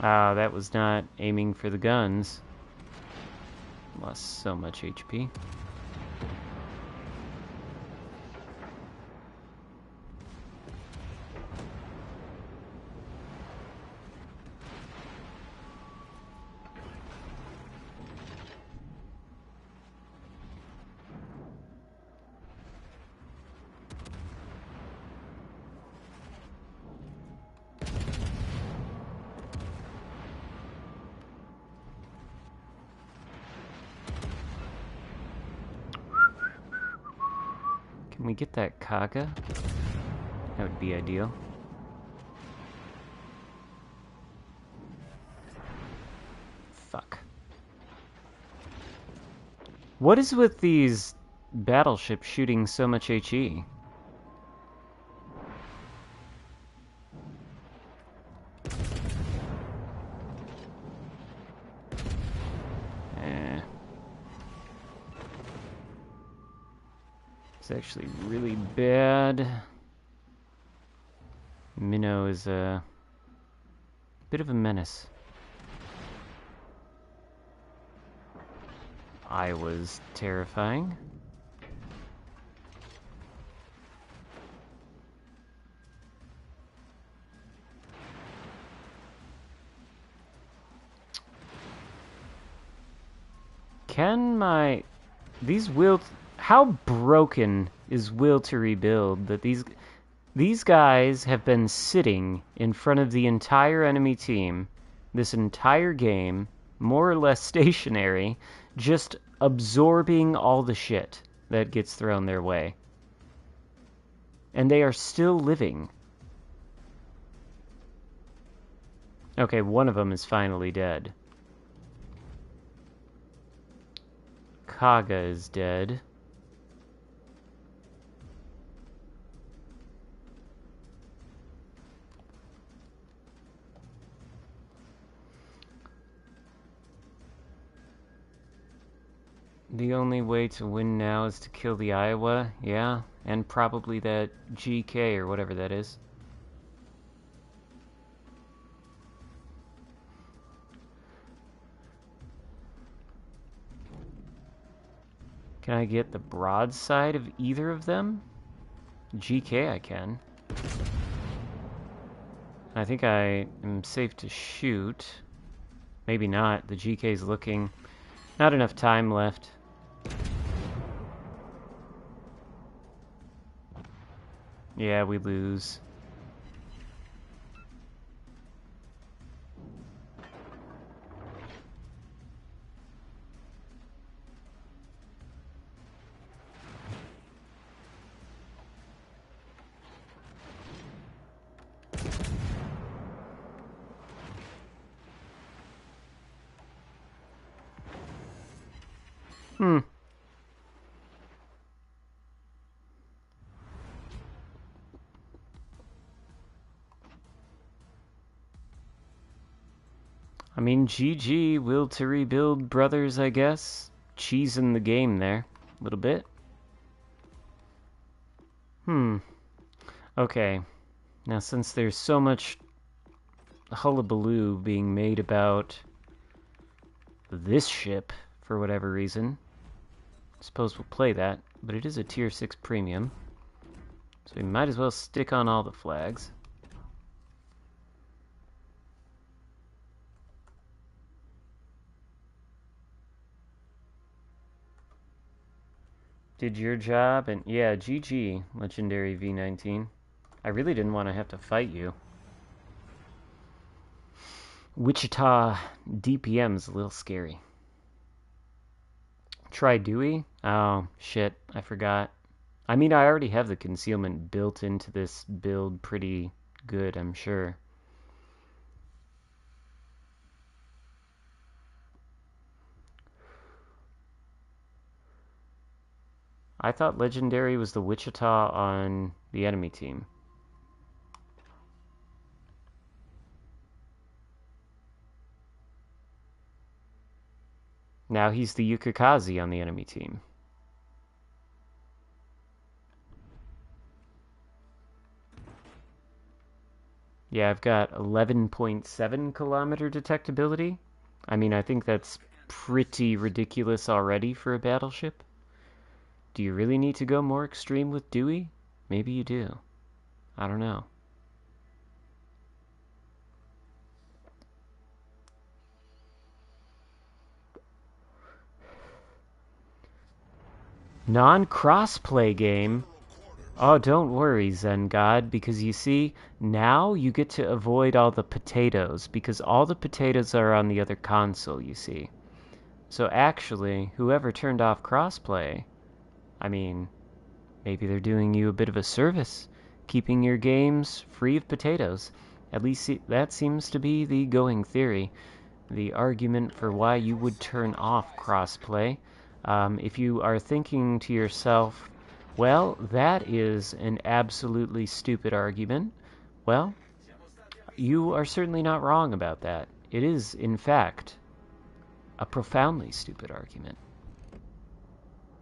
Ah, that was not aiming for the guns. Lost so much HP. Can we get that Kaga? That would be ideal. Fuck. What is with these battleships shooting so much HE? It's actually really bad. Minnow is a bit of a menace. Iowa's terrifying. Can my... These will... How broken is will to rebuild that these guys have been sitting in front of the entire enemy team this entire game, more or less stationary, just absorbing all the shit that gets thrown their way. And they are still living. Okay, one of them is finally dead. Kaga is dead. The only way to win now is to kill the Iowa, yeah, and probably that GK or whatever that is. Can I get the broadside of either of them? GK I can. I think I am safe to shoot. Maybe not. The GK's looking. Not enough time left. Yeah, we lose. I mean, GG, will to rebuild brothers, I guess. Cheesing the game there, a little bit. Okay. Now, since there's so much hullabaloo being made about this ship, for whatever reason, I suppose we'll play that, but it is a tier 6 premium, so we might as well stick on all the flags. Did your job, and yeah, GG, Legendary V19. I really didn't want to have to fight you. Wichita DPM's a little scary. Try Dewey? Oh, shit, I forgot. I mean, I already have the concealment built into this build pretty good, I'm sure. I thought Legendary was the Wichita on the enemy team. Now he's the Yukikaze on the enemy team. Yeah, I've got 11.7 kilometer detectability. I mean, I think that's pretty ridiculous already for a battleship. Do you really need to go more extreme with Dewey? Maybe you do. I don't know. Non-crossplay game? Oh, don't worry, Zen God, because you see, now you get to avoid all the potatoes, because all the potatoes are on the other console, you see. So actually, whoever turned off crossplay, I mean, maybe they're doing you a bit of a service, keeping your games free of potatoes. At least that seems to be the going theory, the argument for why you would turn off crossplay. If you are thinking to yourself, well, that is an absolutely stupid argument, well, you are certainly not wrong about that. It is, in fact, a profoundly stupid argument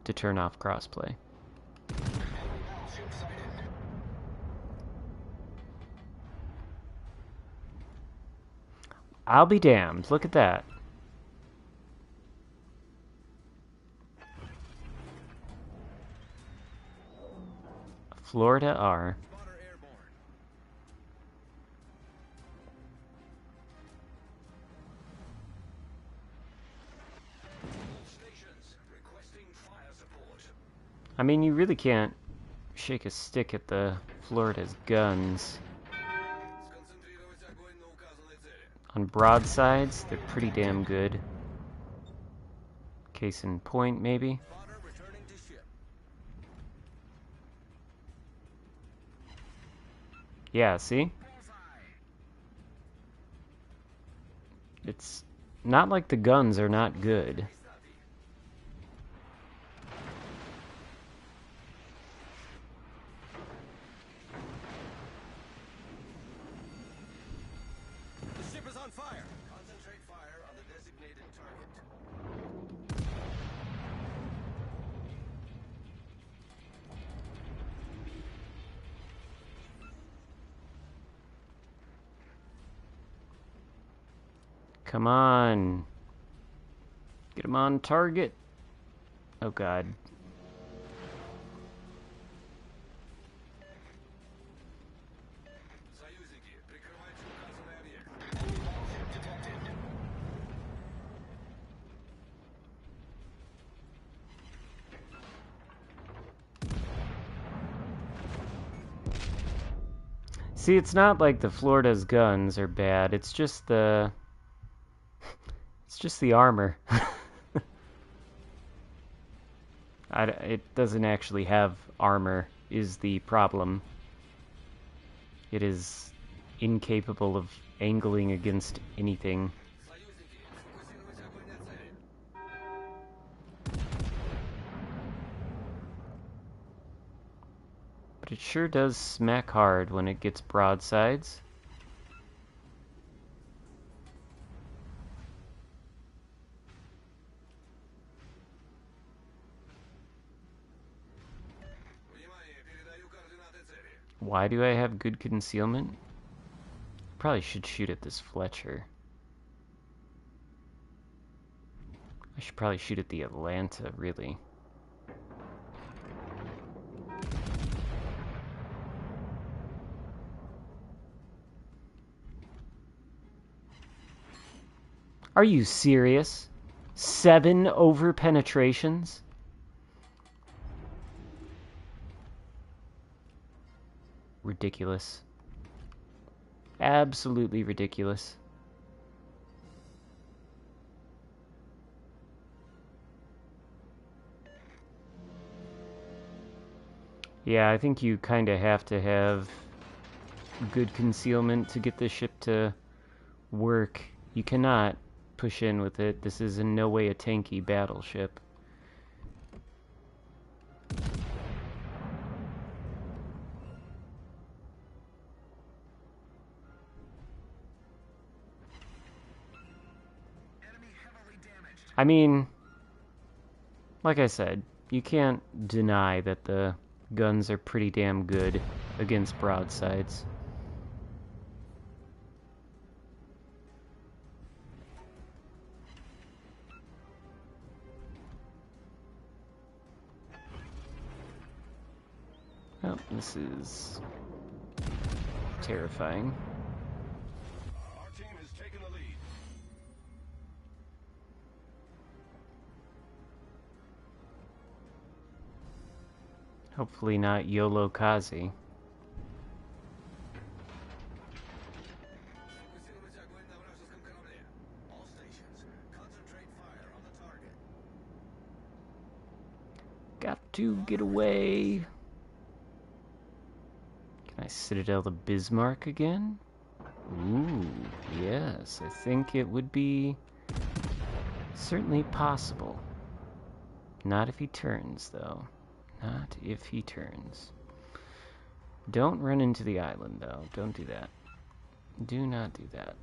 to turn off crossplay. I'll be damned. Look at that. Florida R. Spotter airborne. Stations requesting fire support. I mean, you really can't shake a stick at the Florida's guns. Сконцентрировать огонь на указанной цели. On broadsides, they're pretty damn good. Case in point, maybe. Spotter returning to ship. Yeah, see? It's not like the guns are not good. The ship is on fire. Concentrate fire on the designated target. Come on. Get him on target. Oh god. Союзники, прикрывайте указанный объект. Enemy battleship detected. See, it's not like the Florida's guns are bad. It's just the armor. It doesn't actually have armor is the problem. It is incapable of angling against anything. Союзники, фокусировать огонь на цели. But it sure does smack hard when it gets broadsides. Внимание, передаю координаты цели. Why do I have good concealment? Probably should shoot at this Fletcher. I should probably shoot at the Atlanta, really. Are you serious? 7 over penetrations? Ridiculous. Absolutely ridiculous. Yeah, I think you kind of have to have good concealment to get this ship to work. You cannot push in with it. This is in no way a tanky battleship. I mean, like I said, you can't deny that the guns are pretty damn good against broadsides. Oh, this is terrifying. Our team has taken the lead. Hopefully not YOLO Kazi. Фокусировать огонь на вражеском корабле. All stations, concentrate fire on the target. Got to get away. Can I Citadel the Bismarck again? Ooh, yes, I think it would be certainly possible. Not if he turns, though. Not if he turns. Don't run into the island, though. Don't do that. Do not do that.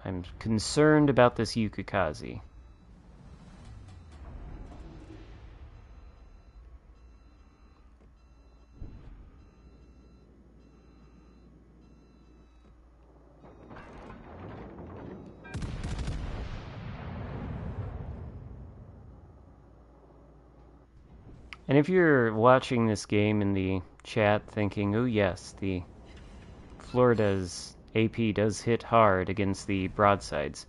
I'm concerned about this Yukikazi. And if you're watching this game in the chat thinking, oh yes, the Florida's AP does hit hard against the broadsides,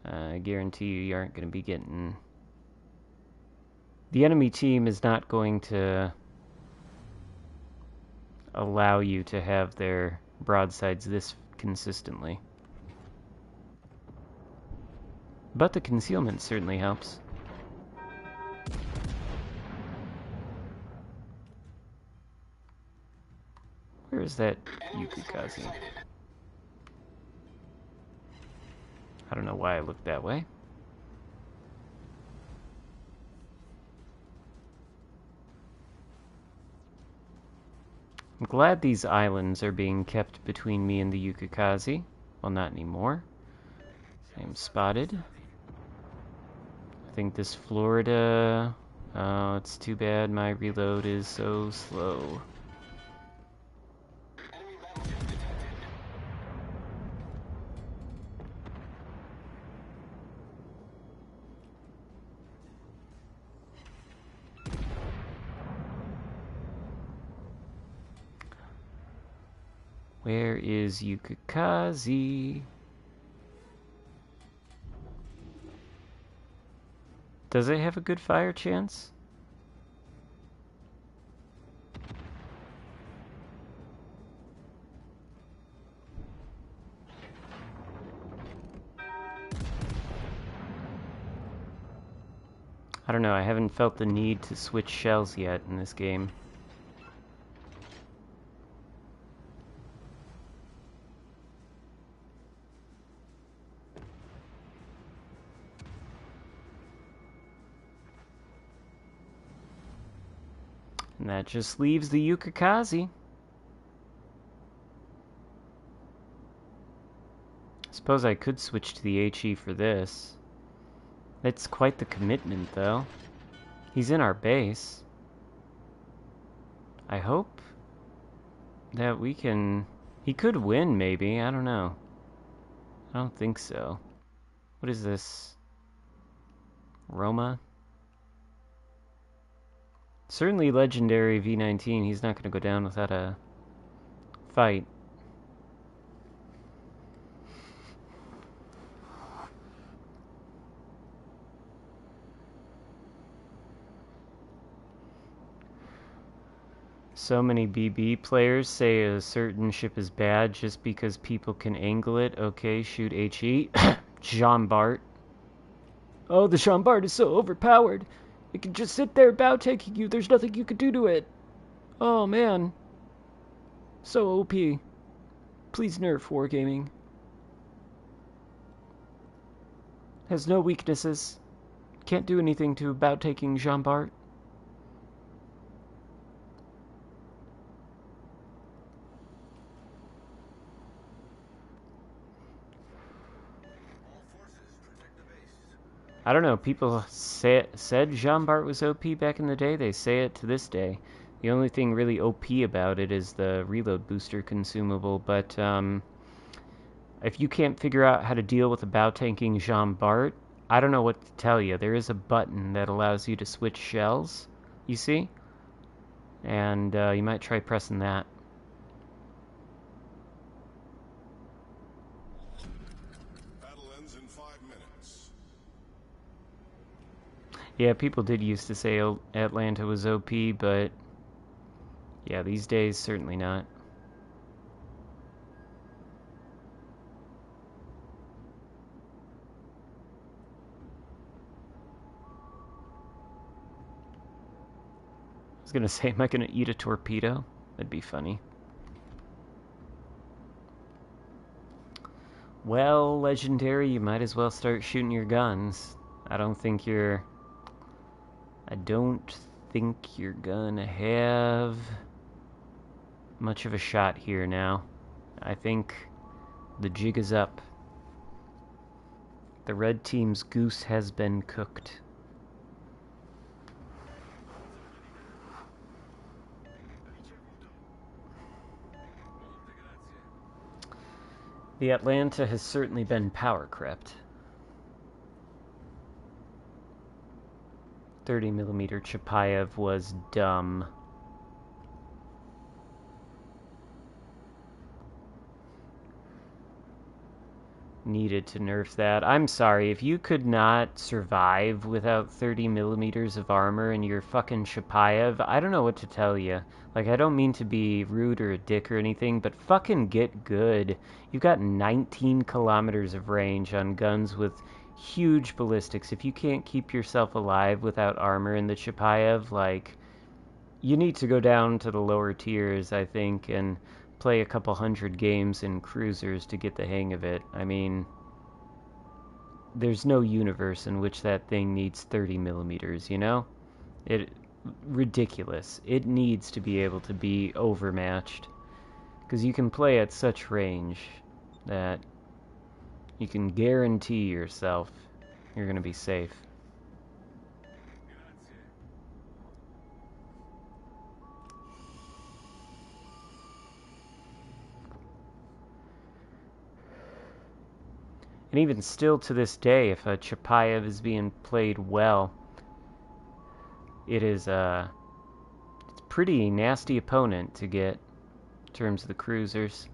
I guarantee you aren't going to be getting... The enemy team is not going to allow you to have their broadsides this consistently. But the concealment certainly helps. Where is that Yukikaze? I don't know why I looked that way. I'm glad these islands are being kept between me and the Yukikaze. Well, not anymore. I am spotted. I think this Florida... Oh, it's too bad my reload is so slow. Where is Yukikaze? Does it have a good fire chance? I don't know, I haven't felt the need to switch shells yet in this game. And that just leaves the Yukikaze. Suppose I could switch to the HE for this. It's quite the commitment, though. He's in our base. I hope that we can... He could win, maybe. I don't know. I don't think so. What is this? Roma? Certainly legendary V19. He's not going to go down without a fight. So many BB players say a certain ship is bad just because people can angle it. Okay, shoot HE. Jean Bart. Oh, the Jean Bart is so overpowered. It can just sit there bow taking you. There's nothing you can do to it. Oh, man. So OP. Please nerf Wargaming. Has no weaknesses. Can't do anything to bow taking Jean Bart. I don't know, people said Jean Bart was OP back in the day. They say it to this day. The only thing really OP about it is the reload booster consumable, but if you can't figure out how to deal with a bow tanking Jean Bart, I don't know what to tell you. There is a button that allows you to switch shells, you see? And you might try pressing that. Yeah, people did used to say Atlanta was OP, but yeah, these days, certainly not. I was gonna say, am I gonna eat a torpedo? That'd be funny. Well, Legendary, you might as well start shooting your guns. I don't think you're gonna have much of a shot here now. I think the jig is up. The red team's goose has been cooked. The Atlanta has certainly been power crept. 30mm Chapayev was dumb. Needed to nerf that. I'm sorry, if you could not survive without 30mm of armor in your fucking Chapayev, I don't know what to tell you. Like, I don't mean to be rude or a dick or anything, but fucking get good. You've got 19 kilometers of range on guns with huge ballistics. If you can't keep yourself alive without armor in the Chapayev, like, you need to go down to the lower tiers, I think, and play a couple hundred games in cruisers to get the hang of it. I mean, there's no universe in which that thing needs 30mm, you know? Ridiculous. It needs to be able to be overmatched. Because you can play at such range that you can guarantee yourself you're going to be safe. And even still to this day, if a Chapayev is being played well, it's a pretty nasty opponent to get in terms of the cruisers.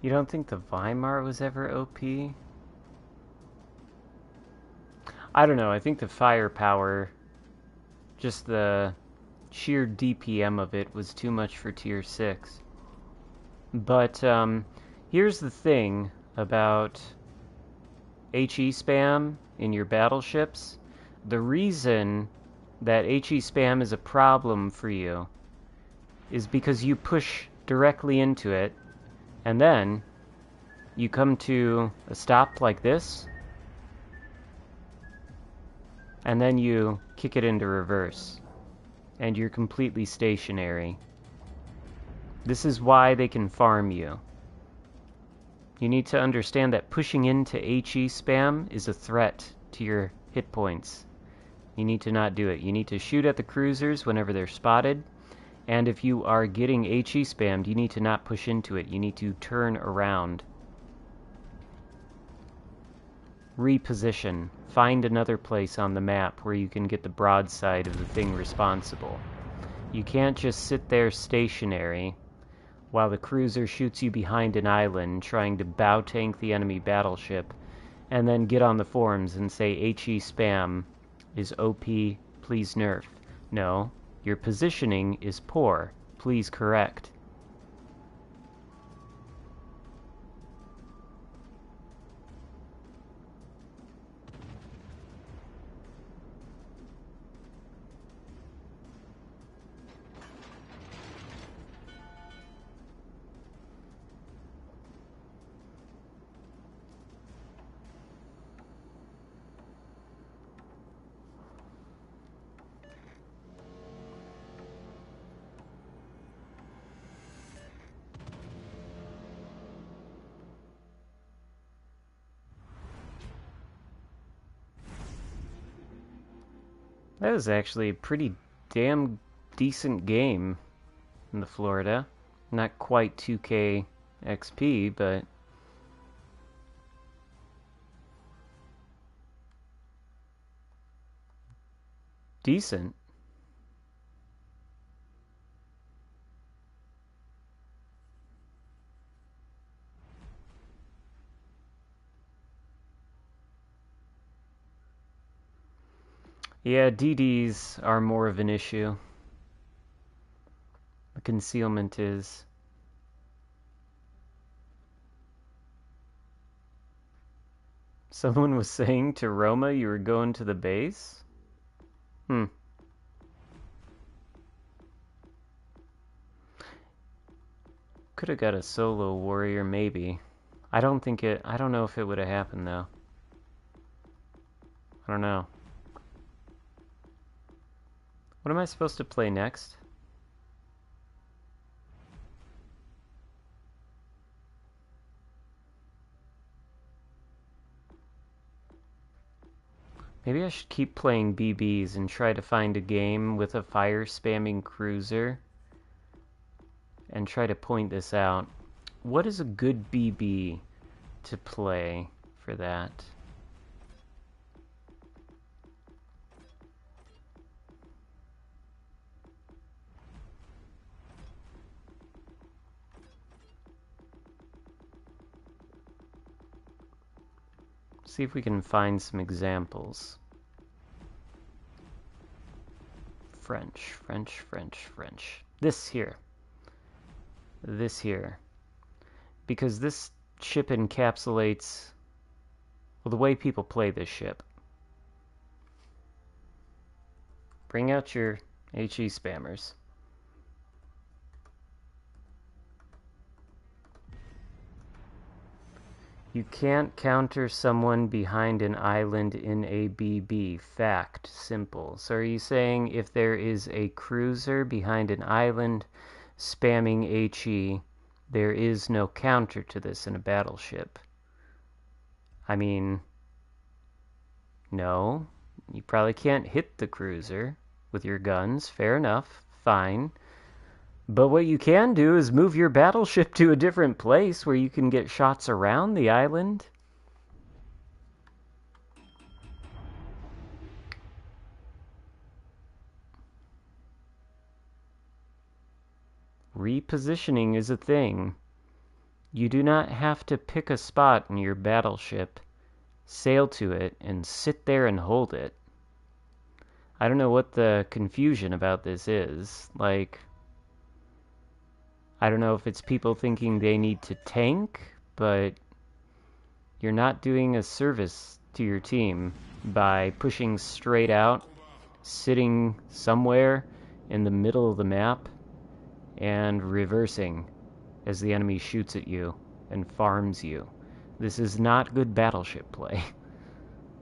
You don't think the Weimar was ever OP? I don't know, I think the firepower, just the sheer DPM of it was too much for tier 6. But here's the thing about HE spam in your battleships. The reason that HE spam is a problem for you is because you push directly into it, and then you come to a stop like this, and then you kick it into reverse, and you're completely stationary. This is why they can farm you. You need to understand that pushing into HE spam is a threat to your hit points. You need to not do it. You need to shoot at the cruisers whenever they're spotted, and if you are getting HE spammed, you need to not push into it. You need to turn around. Reposition. Find another place on the map where you can get the broadside of the thing responsible. You can't just sit there stationary while the cruiser shoots you behind an island trying to bow tank the enemy battleship and then get on the forums and say HE spam is OP, please nerf. No, your positioning is poor, please correct. That was actually a pretty damn decent game in the Florida. Not quite 2K XP, but decent. Yeah, DDs are more of an issue. The concealment is. Someone was saying to Roma you were going to the base? Could have got a solo warrior, maybe. I don't know if it would have happened, though. I don't know. What am I supposed to play next? Maybe I should keep playing BBs and try to find a game with a fire-spamming cruiser and try to point this out. What is a good BB to play for that? See if we can find some examples. French, French, French, French. This here. This here. Because this ship encapsulates, well, the way people play this ship. Bring out your HE spammers. You can't counter someone behind an island in a BB. Fact. Simple. So are you saying if there is a cruiser behind an island spamming HE, there is no counter to this in a battleship? I mean, no. You probably can't hit the cruiser with your guns. Fair enough. Fine. But what you can do is move your battleship to a different place where you can get shots around the island. Repositioning is a thing. You do not have to pick a spot in your battleship, sail to it, and sit there and hold it. I don't know what the confusion about this is. Like, I don't know if it's people thinking they need to tank, but you're not doing a service to your team by pushing straight out, sitting somewhere in the middle of the map, and reversing as the enemy shoots at you and farms you. This is not good battleship play.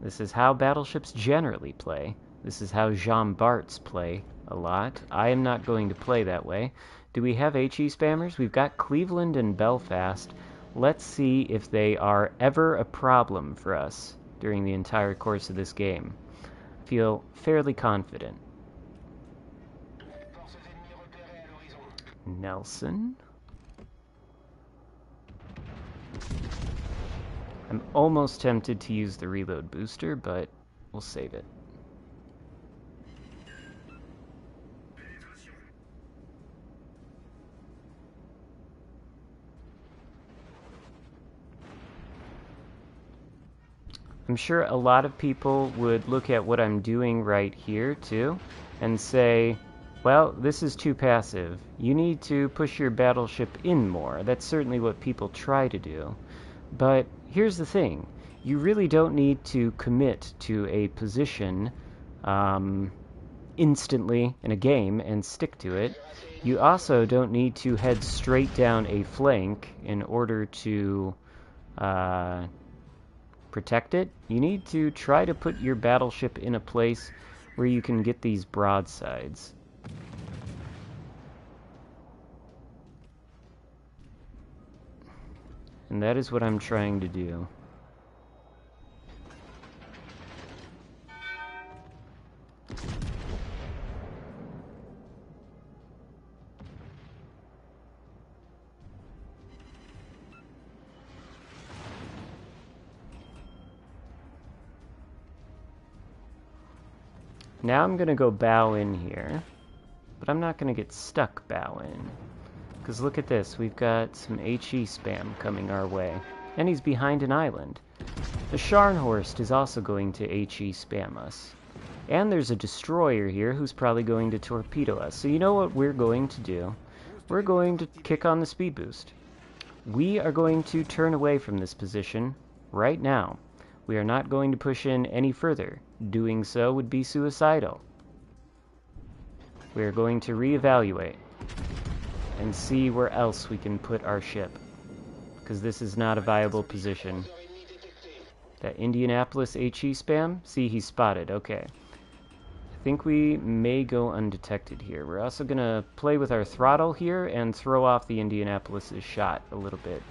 This is how battleships generally play. This is how Jean Bart's play a lot. I am not going to play that way. Do we have HE spammers? We've got Cleveland and Belfast. Let's see if they are ever a problem for us during the entire course of this game. I feel fairly confident. Nelson. I'm almost tempted to use the reload booster, but we'll save it. I'm sure a lot of people would look at what I'm doing right here, too, and say, well, this is too passive. You need to push your battleship in more. That's certainly what people try to do. But here's the thing. You really don't need to commit to a position instantly in a game and stick to it. You also don't need to head straight down a flank in order to protect it. You need to try to put your battleship in a place where you can get these broadsides. And that is what I'm trying to do. Now I'm going to go bow in here, but I'm not going to get stuck bow in. Because look at this, we've got some HE spam coming our way. And he's behind an island. The Scharnhorst is also going to HE spam us. And there's a destroyer here who's probably going to torpedo us. So you know what we're going to do? We're going to kick on the speed boost. We are going to turn away from this position right now. We are not going to push in any further. Doing so would be suicidal. We are going to reevaluate and see where else we can put our ship, because this is not a viable position. That Indianapolis HE spam? See, he's spotted. Okay. I think we may go undetected here. We're also going to play with our throttle here and throw off the Indianapolis's shot a little bit.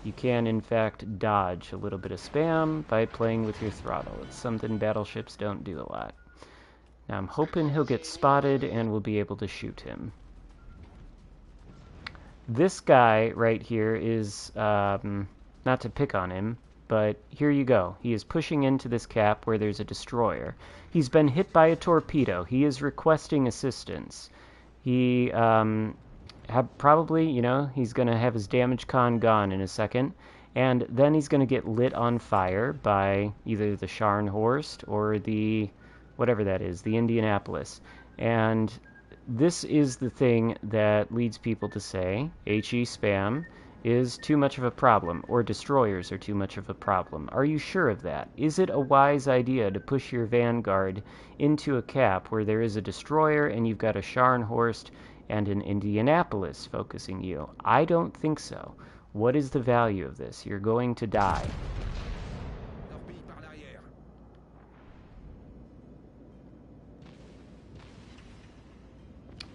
You can, in fact, dodge a little bit of spam by playing with your throttle. It's something battleships don't do a lot. Now I'm hoping he'll get spotted and we'll be able to shoot him. This guy right here is, not to pick on him, but here you go. He is pushing into this cap where there's a destroyer. He's been hit by a torpedo. He is requesting assistance. He probably, you know, he's going to have his damage con gone in a second, and then he's going to get lit on fire by either the Scharnhorst or the, whatever that is, the Indianapolis. And this is the thing that leads people to say HE spam is too much of a problem, or destroyers are too much of a problem. Are you sure of that? Is it a wise idea to push your vanguard into a cap where there is a destroyer and you've got a Scharnhorst and an Indianapolis focusing you? I don't think so. What is the value of this? You're going to die.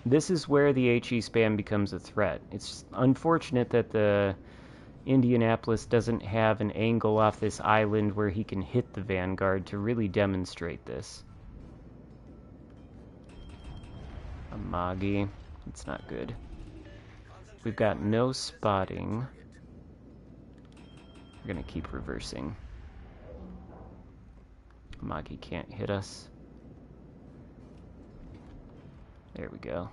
This is where the HE spam becomes a threat. It's unfortunate that the Indianapolis doesn't have an angle off this island where he can hit the vanguard to really demonstrate this. A Magi. It's not good. We've got no spotting. We're gonna keep reversing. Magi can't hit us. There we go.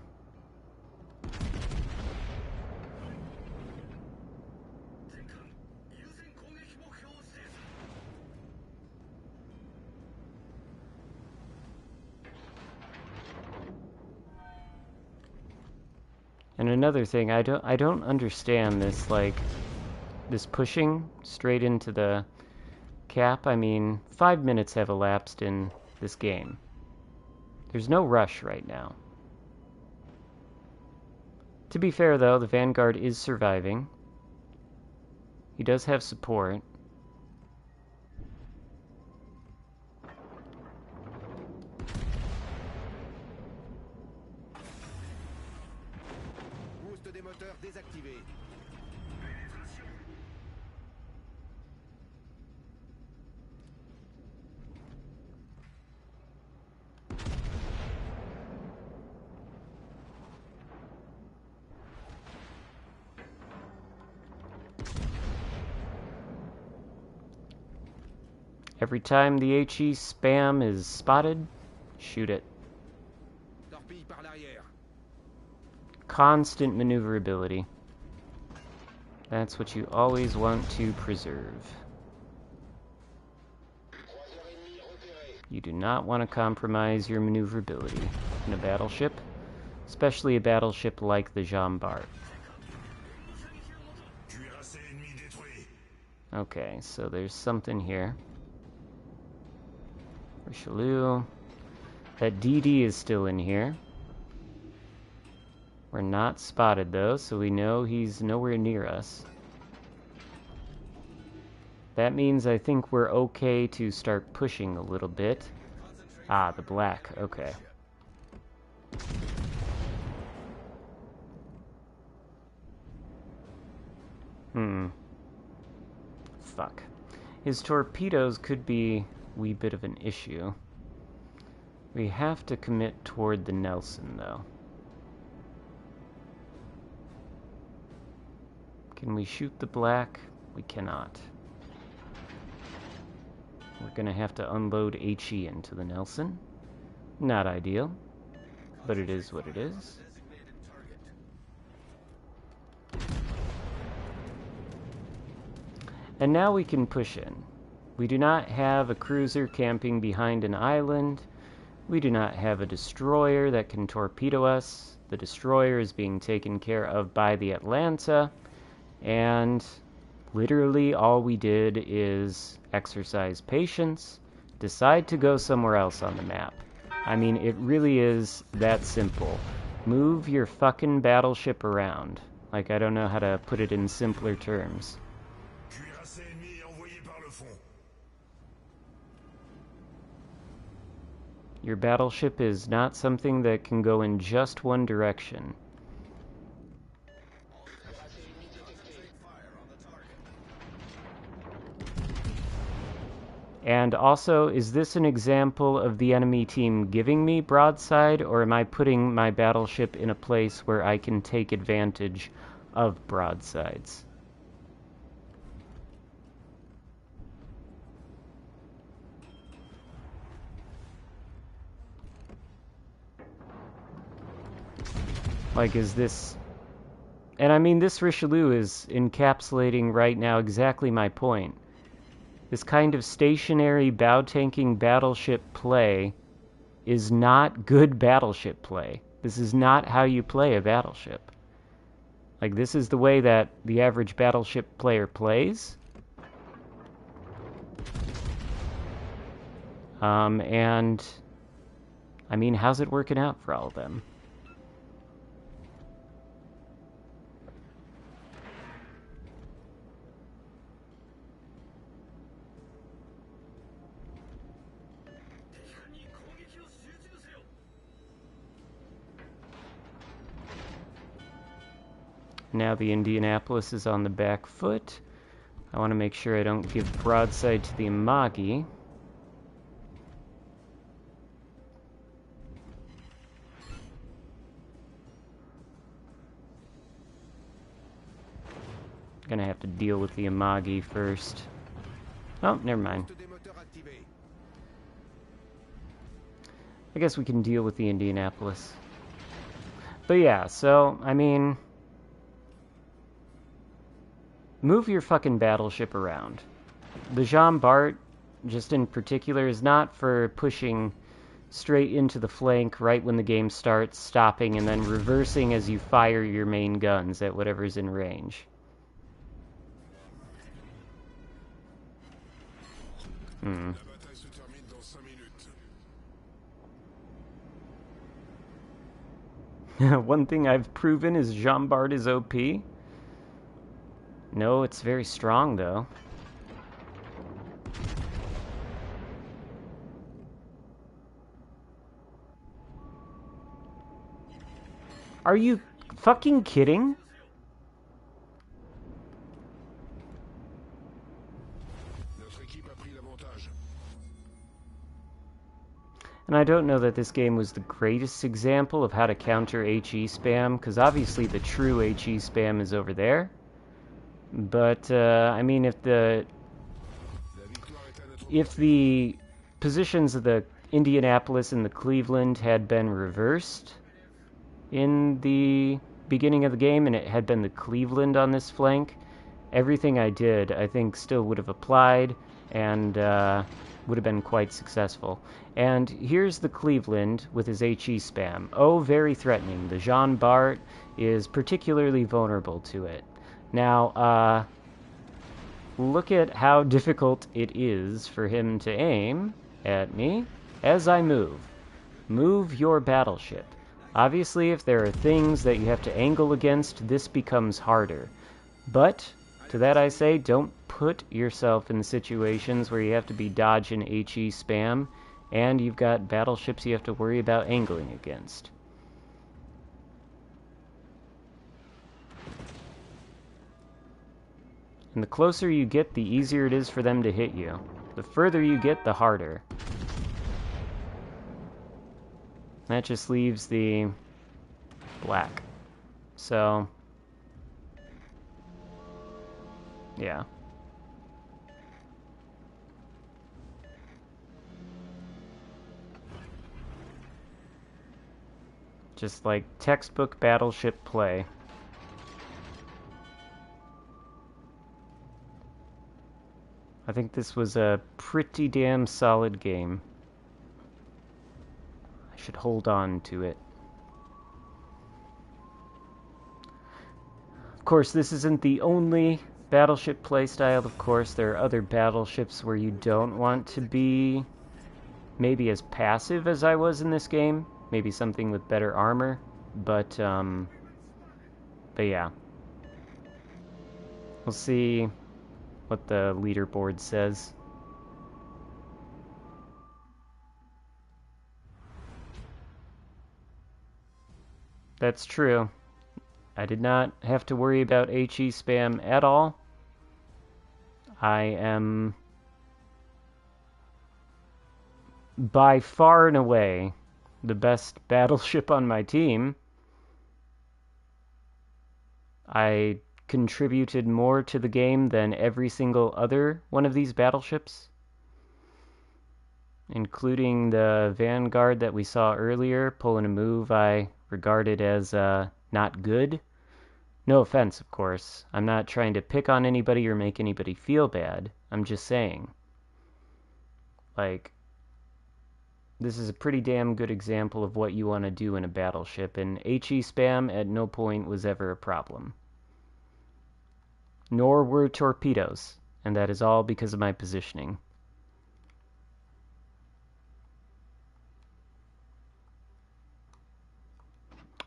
And another thing, I don't understand this, like, this pushing straight into the cap. I mean, 5 minutes have elapsed in this game. There's no rush right now. To be fair, though, the Vanguard is surviving. He does have support. Boost des moteurs désactivé. Every time the HE spam is spotted, shoot it. Torpille par l'arrière. Constant maneuverability. That's what you always want to preserve. You do not want to compromise your maneuverability in a battleship, especially a battleship like the Jean Bart. Okay, so there's something here. Richelieu. That DD is still in here. We're not spotted though, so we know he's nowhere near us. That means I think we're okay to start pushing a little bit. Ah, the black, okay. Fuck. His torpedoes could be a wee bit of an issue. We have to commit toward the Nelson, though. Can we shoot the black? We cannot. We're gonna have to unload HE into the Nelson. Not ideal, but it is what it is. And now we can push in. We do not have a cruiser camping behind an island. We do not have a destroyer that can torpedo us. The destroyer is being taken care of by the Atlanta. And literally all we did is exercise patience, decide to go somewhere else on the map. I mean, it really is that simple. Move your fucking battleship around. Like, I don't know how to put it in simpler terms. Your battleship is not something that can go in just one direction. Concentrate fire on the target. And also, is this an example of the enemy team giving me broadside, or am I putting my battleship in a place where I can take advantage of broadsides? Like, is this... And I mean, this Richelieu is encapsulating right now exactly my point. This kind of stationary bow-tanking battleship play is not good battleship play. This is not how you play a battleship. Like, this is the way that the average battleship player plays. And, I mean, how's it working out for all of them? Now the Indianapolis is on the back foot. I want to make sure I don't give broadside to the Amagi. Gonna have to deal with the Amagi first. Oh, never mind. I guess we can deal with the Indianapolis. But yeah, so, I mean... Move your fucking battleship around. The Jean Bart, just in particular, is not for pushing straight into the flank right when the game starts, stopping, and then reversing as you fire your main guns at whatever's in range. One thing I've proven is Jean Bart is OP. No, it's very strong, though. Are you fucking kidding? And I don't know that this game was the greatest example of how to counter HE spam, because obviously the true HE spam is over there. But, I mean, if the positions of the Indianapolis and the Cleveland had been reversed in the beginning of the game, and it had been the Cleveland on this flank, everything I did, I think, still would have applied, and would have been quite successful. And here's the Cleveland with his HE spam. Oh, very threatening. The Jean Bart is particularly vulnerable to it. Now, look at how difficult it is for him to aim at me as I move. Move your battleship. Obviously, if there are things that you have to angle against, this becomes harder. But, to that I say, don't put yourself in situations where you have to be dodging HE spam, and you've got battleships you have to worry about angling against. And the closer you get, the easier it is for them to hit you. The further you get, the harder. That just leaves the black. So, yeah. Just like textbook battleship play. I think this was a pretty damn solid game. I should hold on to it. Of course, this isn't the only battleship playstyle. Of course, there are other battleships where you don't want to be maybe as passive as I was in this game. Maybe something with better armor. But yeah. We'll see what the leaderboard says. That's true. I did not have to worry about HE spam at all. I am by far and away the best battleship on my team. I contributed more to the game than every single other one of these battleships, including the Vanguard that we saw earlier, pulling a move I regarded as not good. No offense, of course. I'm not trying to pick on anybody or make anybody feel bad. I'm just saying. Like, this is a pretty damn good example of what you want to do in a battleship, and HE spam at no point was ever a problem. Nor were torpedoes, and that is all because of my positioning.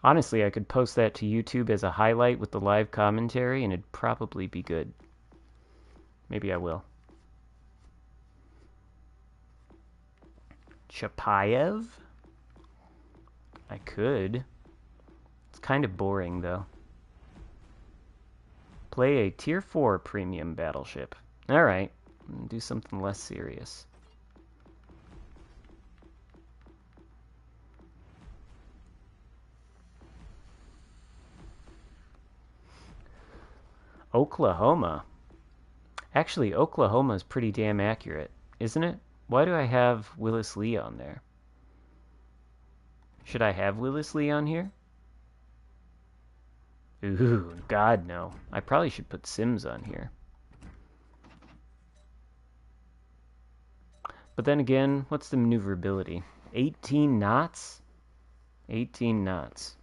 Honestly, I could post that to YouTube as a highlight with the live commentary, and it'd probably be good. Maybe I will. Chapayev? I could. It's kind of boring, though. Play a Tier 4 premium battleship. Alright, do something less serious. Oklahoma. Actually, Oklahoma is pretty damn accurate, isn't it? Why do I have Willis Lee on there? Should I have Willis Lee on here? Ooh, God, no. I probably should put Sims on here. But then again, what's the maneuverability? 18 knots? 18 knots.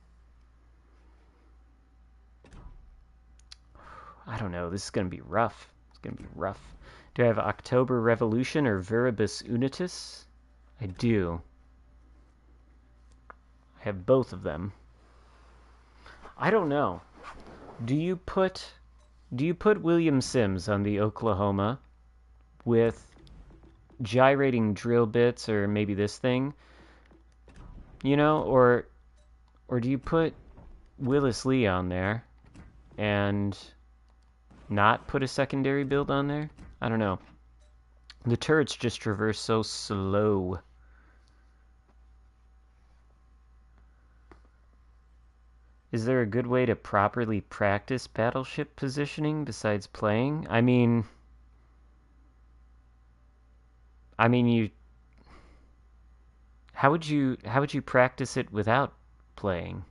I don't know. This is going to be rough. It's going to be rough. Do I have October Revolution or Veribus Unitus? I do. I have both of them. I don't know. Do you put William Sims on the Oklahoma with gyrating drill bits or maybe this thing? You know, or do you put Willis Lee on there and not put a secondary build on there? I don't know. The turrets just traverse so slow. Is there a good way to properly practice battleship positioning besides playing? I mean you how would you practice it without playing?